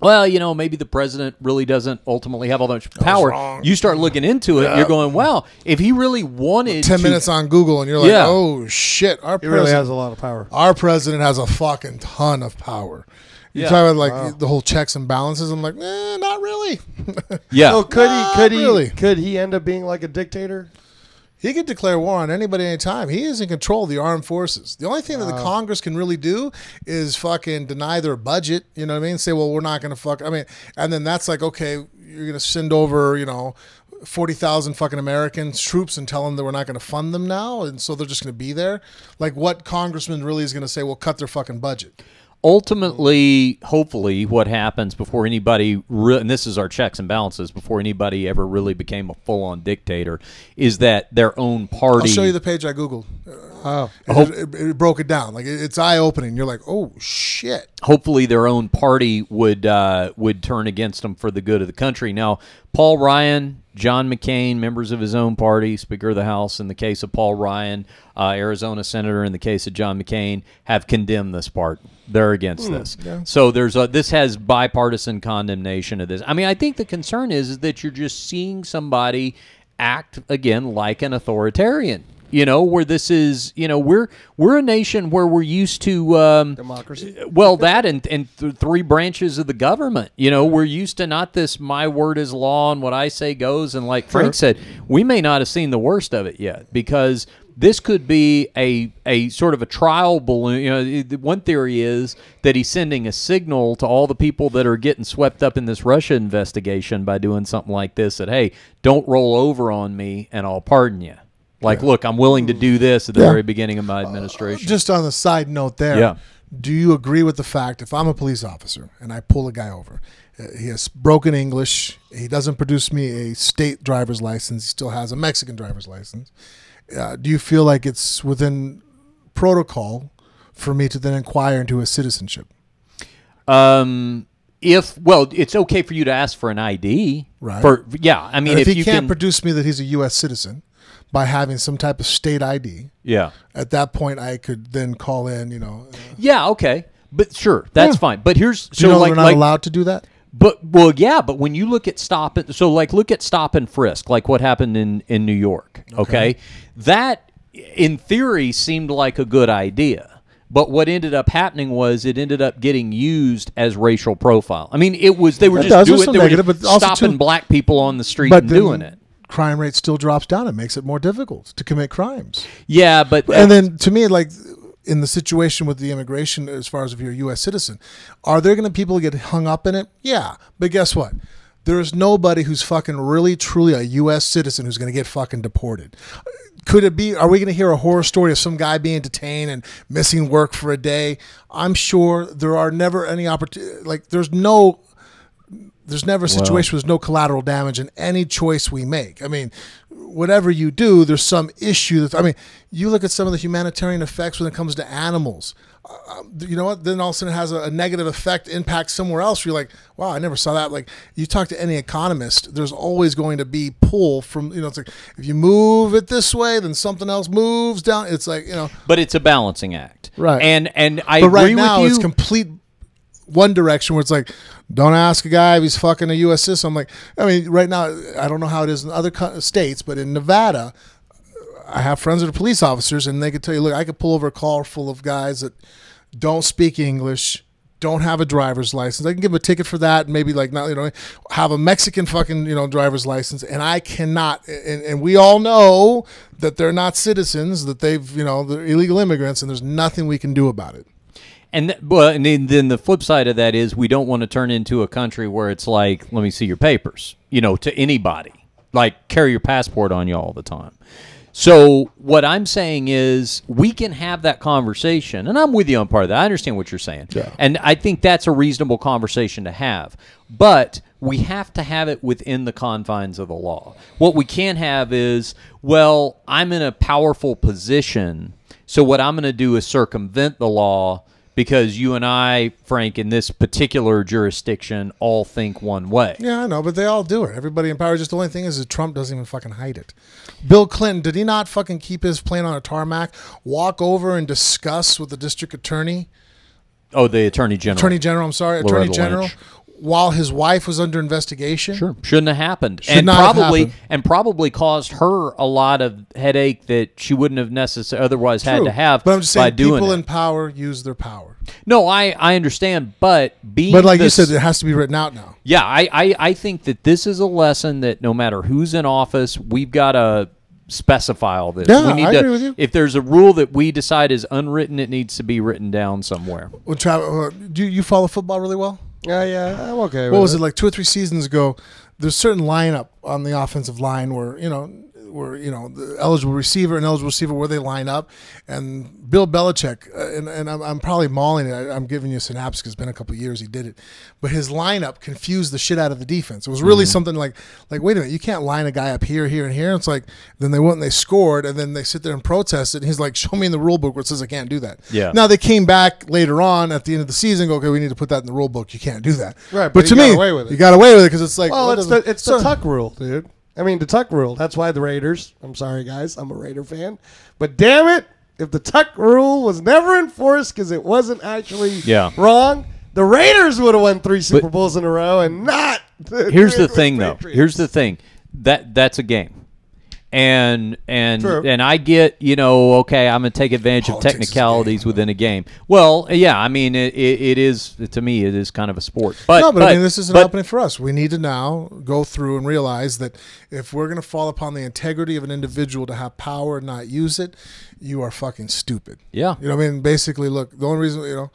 well, maybe the president really doesn't ultimately have all that much power. You start looking into it, you're going, well, if he really wanted 10 minutes on Google, and you're like, oh, shit. He really has a lot of power. Our president has a fucking ton of power. You're talking about the whole checks and balances. I'm like, not really. Yeah. So could he end up being like a dictator? He could declare war on anybody anytime. He is in control of the armed forces. The only thing that the Congress can really do is fucking deny their budget. You know what I mean? Say, well, we're not going to and then that's like, okay, you're going to send over, 40,000 fucking Americans troops and tell them that we're not going to fund them now. And so they're just going to be there. Like, what congressman really is going to say, well, cut their fucking budget? ultimately, hopefully, what happens before anybody, and this is our checks and balances, before anybody ever really became a full-on dictator, is that their own party. I'll show you the page I Googled. It broke it down. Like, it's eye-opening. You're like, oh, shit. Hopefully their own party would turn against them for the good of the country. Now, Paul Ryan, John McCain, members of his own party, Speaker of the House in the case of Paul Ryan, Arizona Senator in the case of John McCain, have condemned this part. They're against this. Yeah. So this has bipartisan condemnation of this. I mean, I think the concern is that you're just seeing somebody act, again, like an authoritarian. Where this is, we're a nation where we're used to democracy. Well, that and three branches of the government. We're used to not this my word is law and what I say goes. And like Frank said, we may not have seen the worst of it yet, because this could be a sort of a trial balloon. One theory is that he's sending a signal to all the people that are getting swept up in this Russia investigation by doing something like this, that, hey, don't roll over on me and I'll pardon you. Like, look, I'm willing to do this at the very beginning of my administration. Just on the side note there, do you agree with the fact, if I'm a police officer and I pull a guy over, he has broken English, he doesn't produce me a state driver's license, he still has a Mexican driver's license, do you feel like it's within protocol for me to then inquire into his citizenship? It's okay for you to ask for an ID. Right. I mean, if he can't produce me that he's a U.S. citizen by having some type of state ID, at that point I could then call in, Yeah, okay. But sure, that's fine. But here's they're not allowed to do that? But but when you look at stop and frisk, like what happened in New York, okay? That in theory seemed like a good idea. But what ended up happening was it ended up getting used as racial profile. I mean, they were just stopping black people on the street and doing it. Crime rate still drops down. It makes it more difficult to commit crimes. Yeah, but and then to me, like in the situation with the immigration, as far as if you're a U.S. citizen, are there going to people get hung up in it? Yeah, but guess what? There is nobody who's fucking really truly a U.S. citizen who's going to get fucking deported. Could it be? Are we going to hear a horror story of some guy being detained and missing work for a day? I'm sure there are never any opportunity. Like there's never a situation with no collateral damage in any choice we make. I mean, whatever you do, there's some issue. You look at some of the humanitarian effects when it comes to animals. You know what? Then all of a sudden it has a negative impact somewhere else. You're like, wow, I never saw that. Like you talk to any economist, there's always going to be pull from, it's like if you move it this way, then something else moves down. It's like, But it's a balancing act. Right. And I but agree right now with you. It's complete one direction where it's like, don't ask a guy if he's fucking a U.S. citizen. I'm like, right now, I don't know how it is in other states, but in Nevada, I have friends that are police officers, and they could tell you, look, I could pull over a car full of guys that don't speak English, don't have a driver's license. I can give them a ticket for that, and maybe have a Mexican fucking driver's license, and I cannot. And we all know that they're not citizens, that they're illegal immigrants, and there's nothing we can do about it. And then the flip side of that is we don't want to turn into a country where it's like, let me see your papers, to anybody. Like, carry your passport on you all the time. So what I'm saying is we can have that conversation, and I'm with you on part of that. I understand what you're saying. Yeah. And I think that's a reasonable conversation to have. But we have to have it within the confines of the law. What we can't have is, well, I'm in a powerful position, so what I'm going to do is circumvent the law because you and I, Frank, in this particular jurisdiction, all think one way. Yeah, I know, but they all do it. Everybody in power. Just the only thing is that Trump doesn't even fucking hide it. Bill Clinton, did he not fucking keep his plane on a tarmac, walk over and discuss with the district attorney? Oh, the attorney general. Attorney general. While his wife was under investigation? Sure. Shouldn't have happened. And probably caused her a lot of headache that she wouldn't have necessarily otherwise had to have. But I'm just saying, people in power use their power. No, I understand, but you said, it has to be written out now. Yeah, I think that this is a lesson that no matter who's in office, we've got to specify all this. Yeah, I agree with you. If there's a rule that we decide is unwritten, it needs to be written down somewhere. Well, do you follow football really well? Yeah, I'm okay with it. What was it, like 2 or 3 seasons ago, there's a certain lineup on the offensive line where, where the eligible receiver and eligible receiver, where they line up, and Bill Belichick, and I'm probably mauling it. I'm giving you synapses because it's been a couple of years he did it, but his lineup confused the shit out of the defense. It was really something like wait a minute, you can't line a guy up here, here, and here. It's like then they went and they scored, and then they sit there and protest it. And he's like, show me in the rule book where it says I can't do that. Yeah. Now they came back later on at the end of the season, and go, okay, we need to put that in the rule book. You can't do that. Right, but to me, you got away with it because it's like, well, it's the tuck rule, dude. I mean, the tuck rule. That's why the Raiders. I'm sorry, guys. I'm a Raider fan, but damn it, if the tuck rule was never enforced because it wasn't actually wrong, the Raiders would have won 3 Super Bowls in a row, and not. Here's the thing, though. Here's the thing. That's a game. And I get, okay, I'm going to take advantage of technicalities within a game. Well, yeah, I mean, it is, to me, it is kind of a sport. But I mean, this is an opening for us. We need to now go through and realize that if we're going to fall upon the integrity of an individual to have power and not use it, you are fucking stupid. Yeah. I mean, basically, look, the only reason,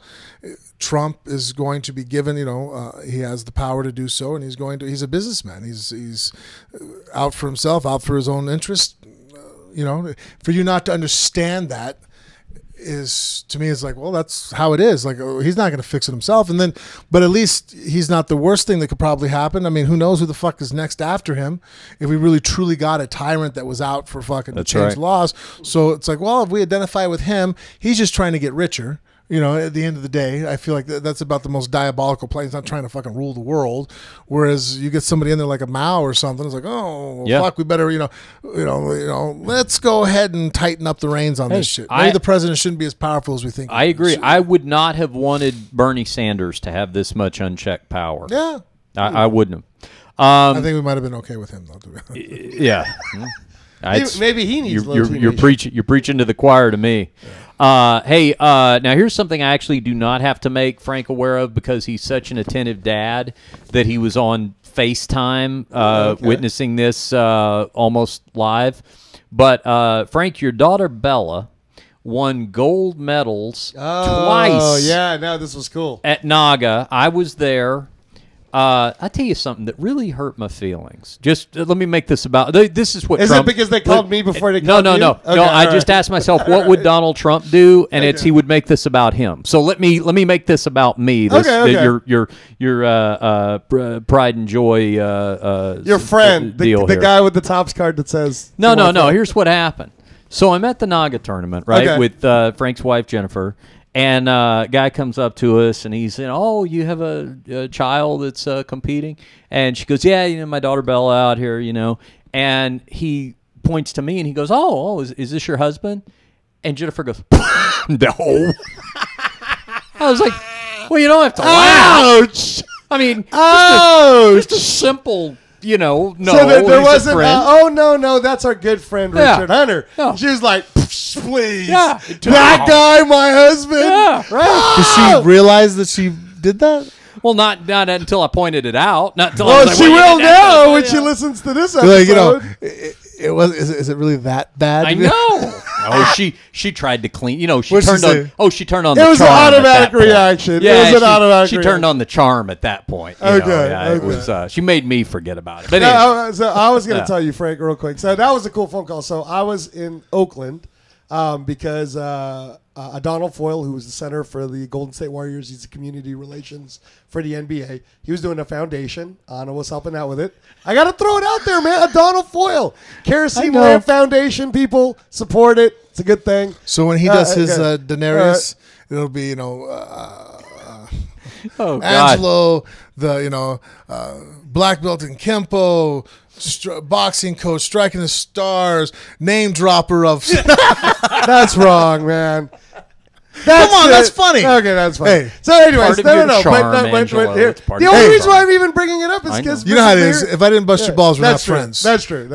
Trump is going to be given, he has the power to do so, and he's a businessman. He's out for himself, out for his own interest. For you not to understand that is, to me, it's like, well, that's how it is. Like, he's not going to fix it himself. But at least he's not the worst thing that could probably happen. I mean, who knows who the fuck is next after him if we really truly got a tyrant that was out for fucking to change laws. So it's like, well, if we identify with him, he's just trying to get richer. At the end of the day, I feel like that's about the most diabolical play. He's not trying to fucking rule the world. Whereas you get somebody in there like a Mao or something, it's like, oh, fuck, we better, let's go ahead and tighten up the reins on this shit. Maybe the president shouldn't be as powerful as we think. I agree. I would not have wanted Bernie Sanders to have this much unchecked power. Yeah. I wouldn't have. I think we might have been okay with him, though. Yeah. Maybe he needs you're preaching to the choir to me. Hey, now here's something I actually do not have to make Frank aware of because he's such an attentive dad that he was on FaceTime witnessing this almost live. But Frank, your daughter Bella won gold medals twice. Oh yeah, no, this was cool at Naga. I was there. I tell you something that really hurt my feelings. Just let me make this about. This is what is Trump, it because they called me before they called you? No. Okay, no. I just asked myself, what would Donald Trump do? And it's he would make this about him. So let me make this about me. This, your pride and joy. Your friend, the guy with the Topps card that says no. Here's what happened. So I'm at the Naga tournament, right, with Frank's wife Jennifer. And a guy comes up to us, and he's saying, oh, you have a child that's competing? And she goes, yeah, my daughter Bella out here, And he points to me, and he goes, oh, is this your husband? And Jennifer goes, no. I was like, well, you don't have to laugh. Ouch. I mean, just a simple... no. So there wasn't. No, that's our good friend Richard Hunter. No. She was like, please, that guy, my husband. Yeah, right. Did she realize that she did that? Well, not until I pointed it out. Not until she will now when she listens to this episode. Is it really that bad? I know. She tried to clean. She turned on. She turned on. It was an automatic reaction. Yeah, it was an automatic. She turned on the charm at that point. It was. She made me forget about it. But anyway. So I was going to tell you, Frank, real quick. So that was a cool phone call. So I was in Oakland because Donald Foyle, who was the center for the Golden State Warriors, he's the community relations for the NBA. He was doing a foundation. Anna was helping out with it. I got to throw it out there, man. Donald Foyle. Kerosene Lamp Foundation, people support it. It's a good thing. So when he does his Daenerys, it'll be, Angelo, the, black belt in Kempo, boxing coach, striking the stars, name dropper of... That's wrong, man. That's funny. Okay, that's funny. Hey, so anyways, the only reason why I'm even bringing it up is because you know how it is. If I didn't bust your balls, we're not friends. That's true.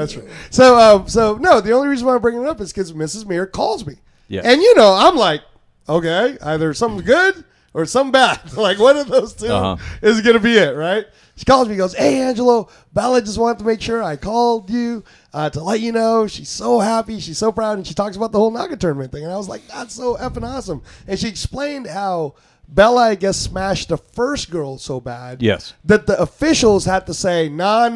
So no, the only reason why I'm bringing it up is because Mrs. Meir calls me, and I'm like, okay, either something good or something bad. Like one of those two is going to be it, right? She calls me, goes, hey, Angelo, Bella just wanted to make sure I called you to let you know she's so happy, she's so proud, and she talks about the whole Naga tournament thing. And I was like, that's so effing awesome. And she explained how Bella, I guess, smashed the first girl so bad. Yes. That the officials had to say, nah,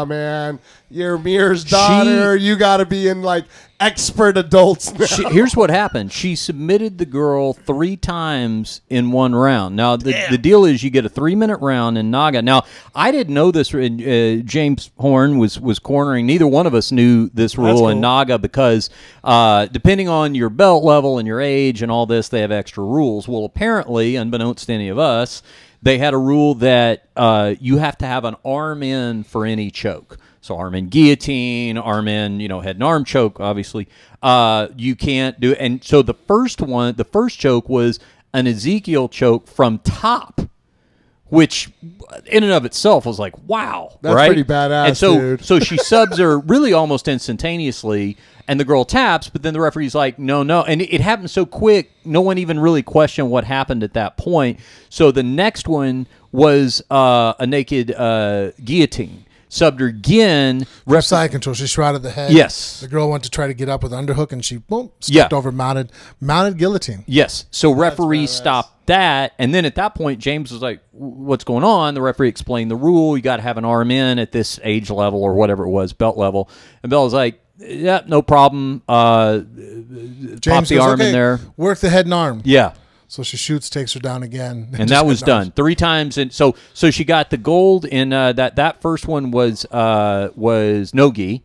man. You're Mir's daughter. You got to be in, like, expert adults now. Here's what happened. She submitted the girl 3 times in 1 round. Now, the deal is you get a 3-minute round in Naga. Now, I didn't know this. James Horn was cornering. Neither one of us knew this rule in Naga because depending on your belt level and your age and all this, they have extra rules. Well, apparently, unbeknownst to any of us, they had a rule that you have to have an arm in for any choke. So arm in guillotine, arm in, head and arm choke, obviously. You can't do it. And so the first choke was an Ezekiel choke from top, which in and of itself was like, wow. That's right? pretty badass, and so, dude. So she subs her really almost instantaneously, and the girl taps, but then the referee's like, no. And it happened so quick, no one even really questioned what happened at that point. So the next one was a naked guillotine. Subbed her again. Side control. She shrouded the head. Yes. The girl went to try to get up with underhook, and she stepped over mounted guillotine. Yes. So referee stopped that, and then at that point, James was like, "What's going on?" The referee explained the rule. You got to have an arm in at this age level or whatever it was, belt level. And Bell was like, "Yeah, no problem." James pop the arm in there. Work the head and arm. Yeah. So she shoots, takes her down again, and that was done 3 times. And so she got the gold in that first one was no gi.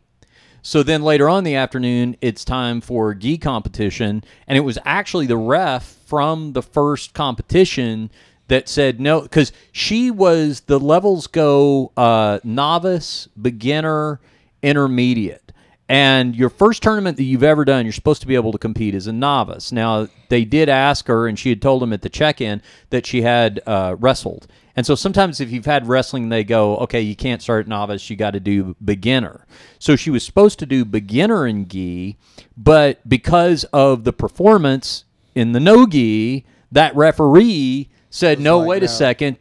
So then later on in the afternoon, it's time for gi competition, and it was actually the ref from the first competition that said no, because the levels go novice, beginner, intermediate. And your first tournament that you've ever done, you're supposed to be able to compete as a novice. Now, they did ask her, and she had told them at the check-in that she had wrestled. And so sometimes if you've had wrestling, they go, okay, you can't start novice, you got to do beginner. So she was supposed to do beginner in gi, but because of the performance in the no-gi, that referee said, no, wait a second,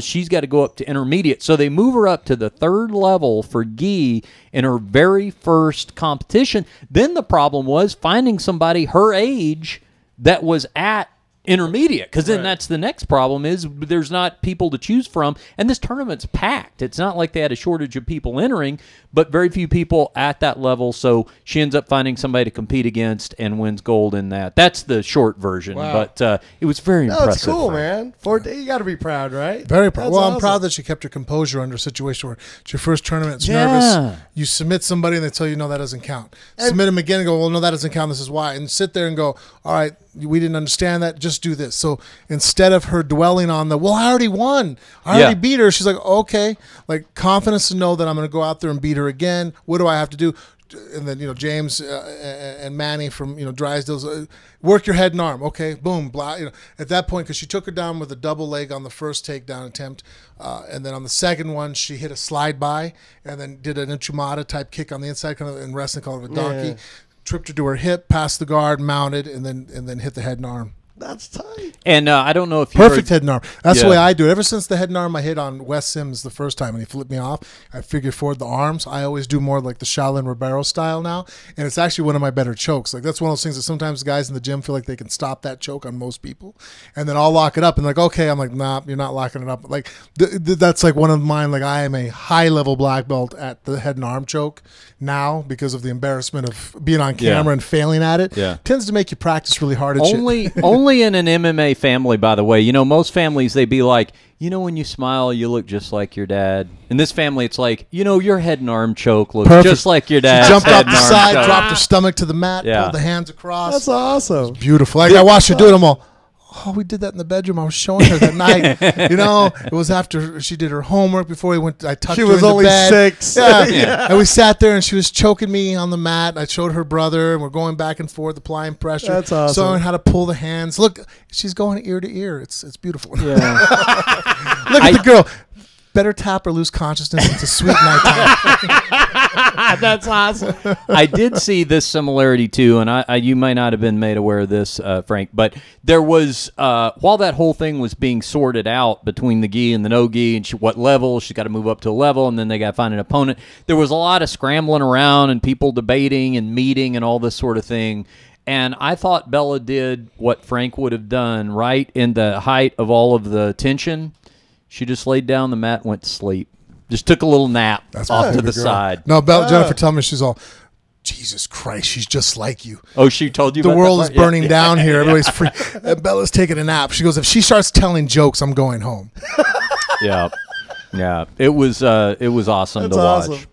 she's got to go up to intermediate. So they move her up to the 3rd level for gi in her very first competition. Then the problem was finding somebody her age that was at intermediate, because then that's the next problem is there's not people to choose from, and this tournament's packed. It's not like they had a shortage of people entering, but very few people at that level, so she ends up finding somebody to compete against and wins gold in that. That's the short version, but it was very impressive. That's cool, man. You got to be proud, right? Very proud. That's well, awesome. I'm proud that she kept her composure under a situation where it's your first tournament, it's nervous. You submit somebody and they tell you, no, that doesn't count. Submit them again and go, well, no, that doesn't count, this is why. And sit there and go, all right, we didn't understand that, just do this. So instead of her dwelling on I already won, I already beat her, she's like, okay, like confidence to know that I'm going to go out there and beat her again. What do I have to do? And then James and Manny from Drysdale's, work your head and arm. Okay, boom, blah. At that point, because she took her down with a double leg on the first takedown attempt, and then on the second one she hit a slide by, and then did an Uchimata type kick on the inside, kind of in wrestling called it a donkey. Yeah. Tripped her to her hip, passed the guard, mounted, and then hit the head and arm. That's tight. And I don't know if you perfect head and arm. That's the way I do it. Ever since the head and arm I hit on Wes Sims the first time and he flipped me off, I figured forward the arms. I always do more like the Shaolin Ribeiro style now, and it's actually one of my better chokes. Like that's one of those things that sometimes guys in the gym feel like they can stop that choke on most people, and then I'll lock it up and like, okay, I'm like, nah, you're not locking it up. Like that's like one of mine. Like I am a high level black belt at the head and arm choke now because of the embarrassment of being on camera and failing at it. Yeah, tends to make you practice really hard at only in an MMA family, by the way. Most families, they'd be like, when you smile, you look just like your dad. In this family, it's like, your head and arm choke looks just like your dad. She jumped off the side, dropped her stomach to the mat, pulled the hands across. That's awesome. It's beautiful. Like I watched her do it, I'm all, we did that in the bedroom. I was showing her that night. It was after she did her homework before we went. I tucked her in the bed. She was only 6. Yeah. And we sat there and she was choking me on the mat. I showed her brother and we're going back and forth, applying pressure. That's awesome. Showing how to pull the hands. Look, she's going ear to ear. It's beautiful. Yeah. Look at the girl. Better tap or lose consciousness. It's a sweet night. That's awesome. I did see this similarity too, and you might not have been made aware of this, Frank, but there was, while that whole thing was being sorted out between the gi and the no gi, and what level, she's got to move up to a level, and then they got to find an opponent, there was a lot of scrambling around and people debating and meeting and all this sort of thing. And I thought Bella did what Frank would have done right in the height of all of the tension. She just laid down the mat and went to sleep. Just took a little nap off to the side. No, Bella, Jennifer told me, she's all, Jesus Christ, she's just like you. Oh, she told you the about world that is burning down here. Everybody's free. Bella's taking a nap. She goes, if she starts telling jokes, I'm going home. Yeah. It was awesome to watch.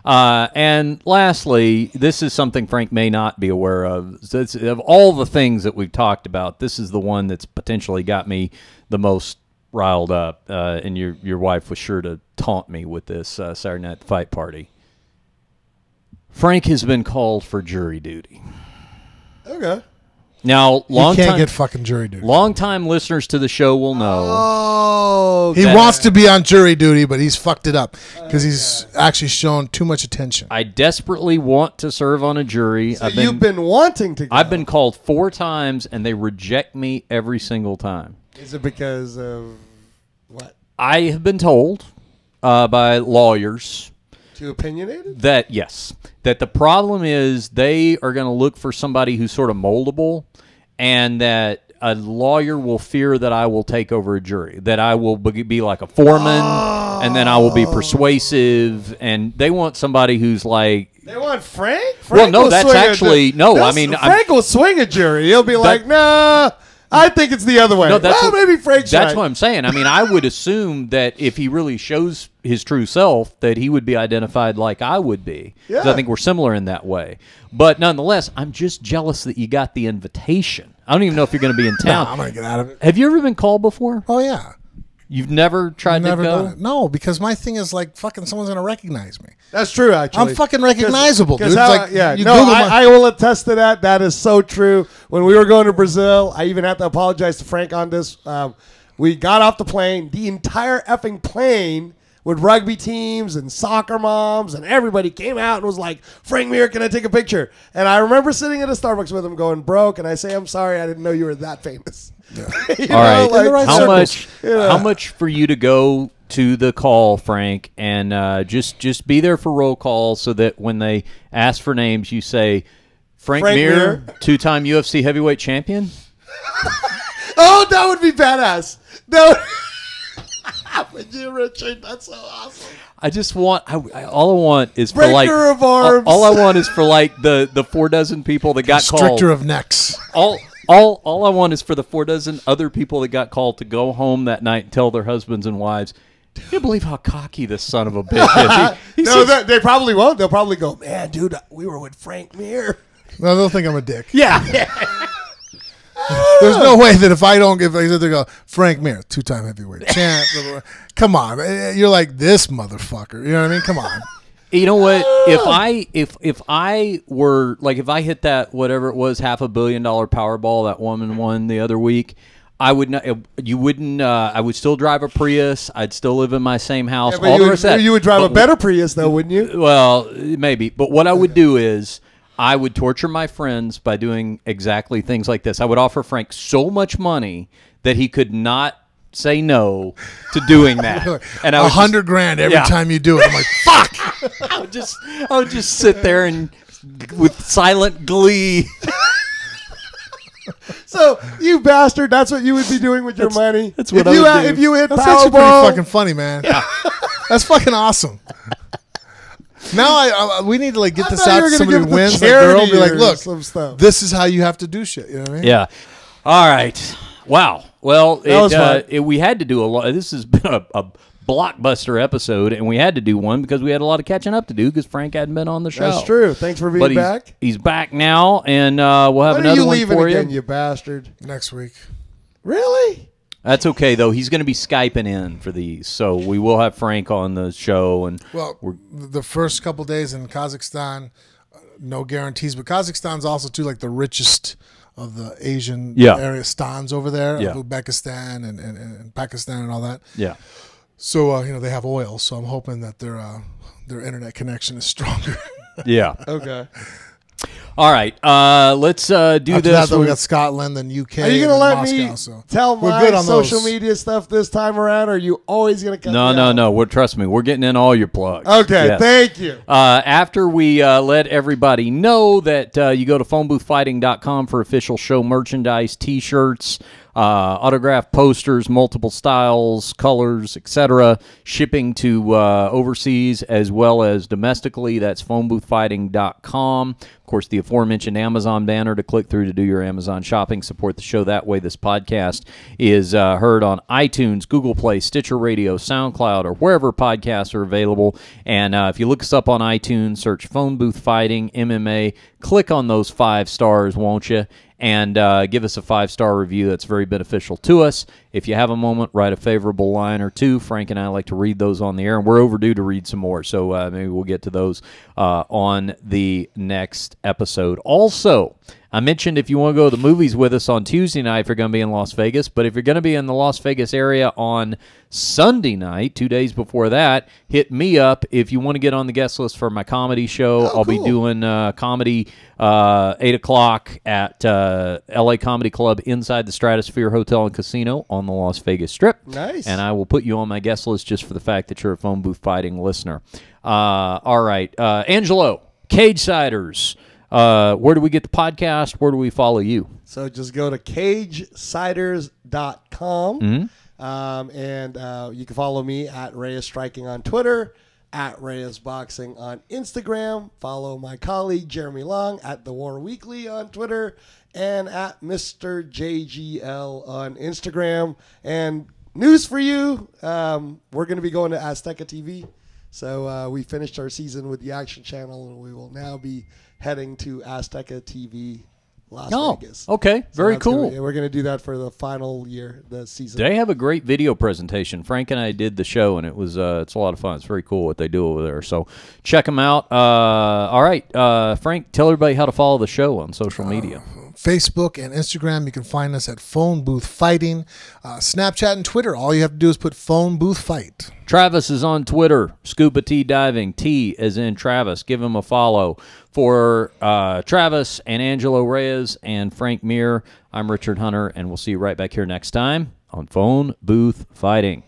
Awesome. And lastly, this is something Frank may not be aware of. Of all the things that we've talked about, this is the one that's potentially got me the most riled up. And your wife was sure to taunt me with this Saturday Night Fight Party. Frank has been called for jury duty. Okay. Now, he can't get fucking jury duty. Long-time listeners to the show will know. Oh, he wants to be on jury duty, but he's fucked it up because he's actually shown too much attention. I desperately want to serve on a jury. So you've been wanting to go. I've been called 4 times, and they reject me every single time. Is it because of what? I have been told by lawyers. Too opinionated? That the problem is they are going to look for somebody who's sort of moldable, and that a lawyer will fear that I will take over a jury, that I will be like a foreman, and then I will be persuasive, and they want somebody who's like... They want Frank? Well, no, that's actually... No, I mean... Frank will swing a jury. He'll be like, nah... I think it's the other way. No, that's maybe Frank's That's right. what I'm saying. I mean, I would assume that if he really shows his true self, that he would be identified like I would be. Yeah. 'Cause I think we're similar in that way. But nonetheless, I'm just jealous that you got the invitation. I don't even know if you're going to be in town. No, I'm going to get out of it. Have you ever been called before? Oh, yeah. You've never tried to go? Done it. No, because my thing is like fucking someone's going to recognize me. That's true, actually. I'm fucking recognizable, dude. I will attest to that. That is so true. When we were going to Brazil, I even have to apologize to Frank on this. We got off the plane. The entire effing plane with rugby teams and soccer moms and everybody came out and was like, Frank Mir, can I take a picture? And I remember sitting at a Starbucks with him going, bro, can I say I'm sorry? I didn't know you were that famous. Yeah. All right. How much for you to go to the call, Frank, and just be there for roll call so that when they ask for names, you say, Frank Mir, 2-time UFC heavyweight champion? Oh, that would be badass. No. Would you, Richard? That's so awesome. I just want, all I want is for Breaker like, of arms. All I want is for like the 4 dozen people that got called. Constrictor of necks. All I want is for the 4 dozen other people that got called to go home that night and tell their husbands and wives, I can't believe how cocky this son of a bitch is. He No, says, they probably won't. They'll probably go, man, dude, we were with Frank Mir. No, they'll think I'm a dick. Yeah. There's no way that if I don't give, they go, Frank Mir, 2-time heavyweight champ. Blah, blah, blah. Come on, you're like this motherfucker. You know what I mean? Come on. You know what? If I were like, if I hit that whatever it was, $500 million Powerball that woman won the other week, I would not. You wouldn't. I would still drive a Prius. I'd still live in my same house. Yeah, but you would drive a better Prius, though, wouldn't you? Well, maybe. But what I would do is I would torture my friends by doing exactly things like this. I would offer Frank so much money that he could not say no to doing that. And $100,000 every time you do it. I'm like, fuck. I would just sit there and with silent glee. So, you bastard, that's what you would be doing with your money. That's what I would do. If you hit That's actually pretty Powerball. fucking funny, man. Yeah. That's fucking awesome. Now we need to like get this out to somebody who wins. The girl be like, look, this is how you have to do shit. You know what I mean? Yeah. All right. Wow. Well, we had to do a lot. This has been a blockbuster episode, and we had to do one because we had a lot of catching up to do because Frank hadn't been on the show. That's true. Thanks for being back. He's back now, and we'll have another one for you. You bastard. Next week. Really? That's okay, though. He's going to be Skyping in for these, so we will have Frank on the show. And the first couple days in Kazakhstan, no guarantees, but Kazakhstan's also too like the richest of the Asian area stans over there, Uzbekistan and Pakistan and all that. Yeah. So they have oil, so I'm hoping that their internet connection is stronger. Yeah. Okay. All right, let's do After this. that, though, we got Scotland and UK. Are you gonna and let Moscow, me so tell we're my good on social those. media stuff this time around? Or are you always gonna cut me out? No. Well, trust me, we're getting in all your plugs. Okay, Yes. thank you. After we let everybody know that you go to phoneboothfighting.com for official show merchandise, T-shirts, autographed posters, multiple styles, colors, etc. Shipping to overseas as well as domestically. That's phoneboothfighting.com. Of course, the aforementioned Amazon banner to click through to do your Amazon shopping. Support the show that way. This podcast is heard on iTunes, Google Play, Stitcher Radio, SoundCloud, or wherever podcasts are available. And if you look us up on iTunes, search Phone Booth Fighting MMA. Click on those 5 stars, won't you? And give us a 5-star review. That's very beneficial to us. If you have a moment, write a favorable line or two. Frank and I like to read those on the air, and we're overdue to read some more, so maybe we'll get to those on the next episode. Also, I mentioned if you want to go to the movies with us on Tuesday night, if you're going to be in Las Vegas, but if you're going to be in the Las Vegas area on Sunday night, 2 days before that, hit me up if you want to get on the guest list for my comedy show. I'll be doing comedy 8 o'clock at LA Comedy Club inside the Stratosphere Hotel and Casino on the Las Vegas Strip. Nice. And I will put you on my guest list just for the fact that you're a Phone Booth Fighting listener. All right. Angelo, Cage Siders. Where do we get the podcast? Where do we follow you? So just go to cagesiders.com. Mm-hmm. And you can follow me at Reyes Striking on Twitter, at Reyes Boxing on Instagram. Follow my colleague Jeremy Long at The War Weekly on Twitter, and at Mr. JGL on Instagram. And news for you, we're going to be going to Azteca TV. So we finished our season with the Action Channel, and we will now be heading to Azteca TV Las Vegas. Okay. Very cool. We're going to do that for the final year, the season. They have a great video presentation. Frank and I did the show, and it was it's a lot of fun. It's very cool what they do over there. So check them out. All right, Frank, tell everybody how to follow the show on social media. Facebook and Instagram. You can find us at Phone Booth Fighting. Snapchat and Twitter. All you have to do is put Phone Booth Fight. Travis is on Twitter, Scuba T Diving, T as in Travis. Give him a follow. For Travis and Angelo Reyes and Frank Mir, I'm Richard Hunter, and we'll see you right back here next time on Phone Booth Fighting.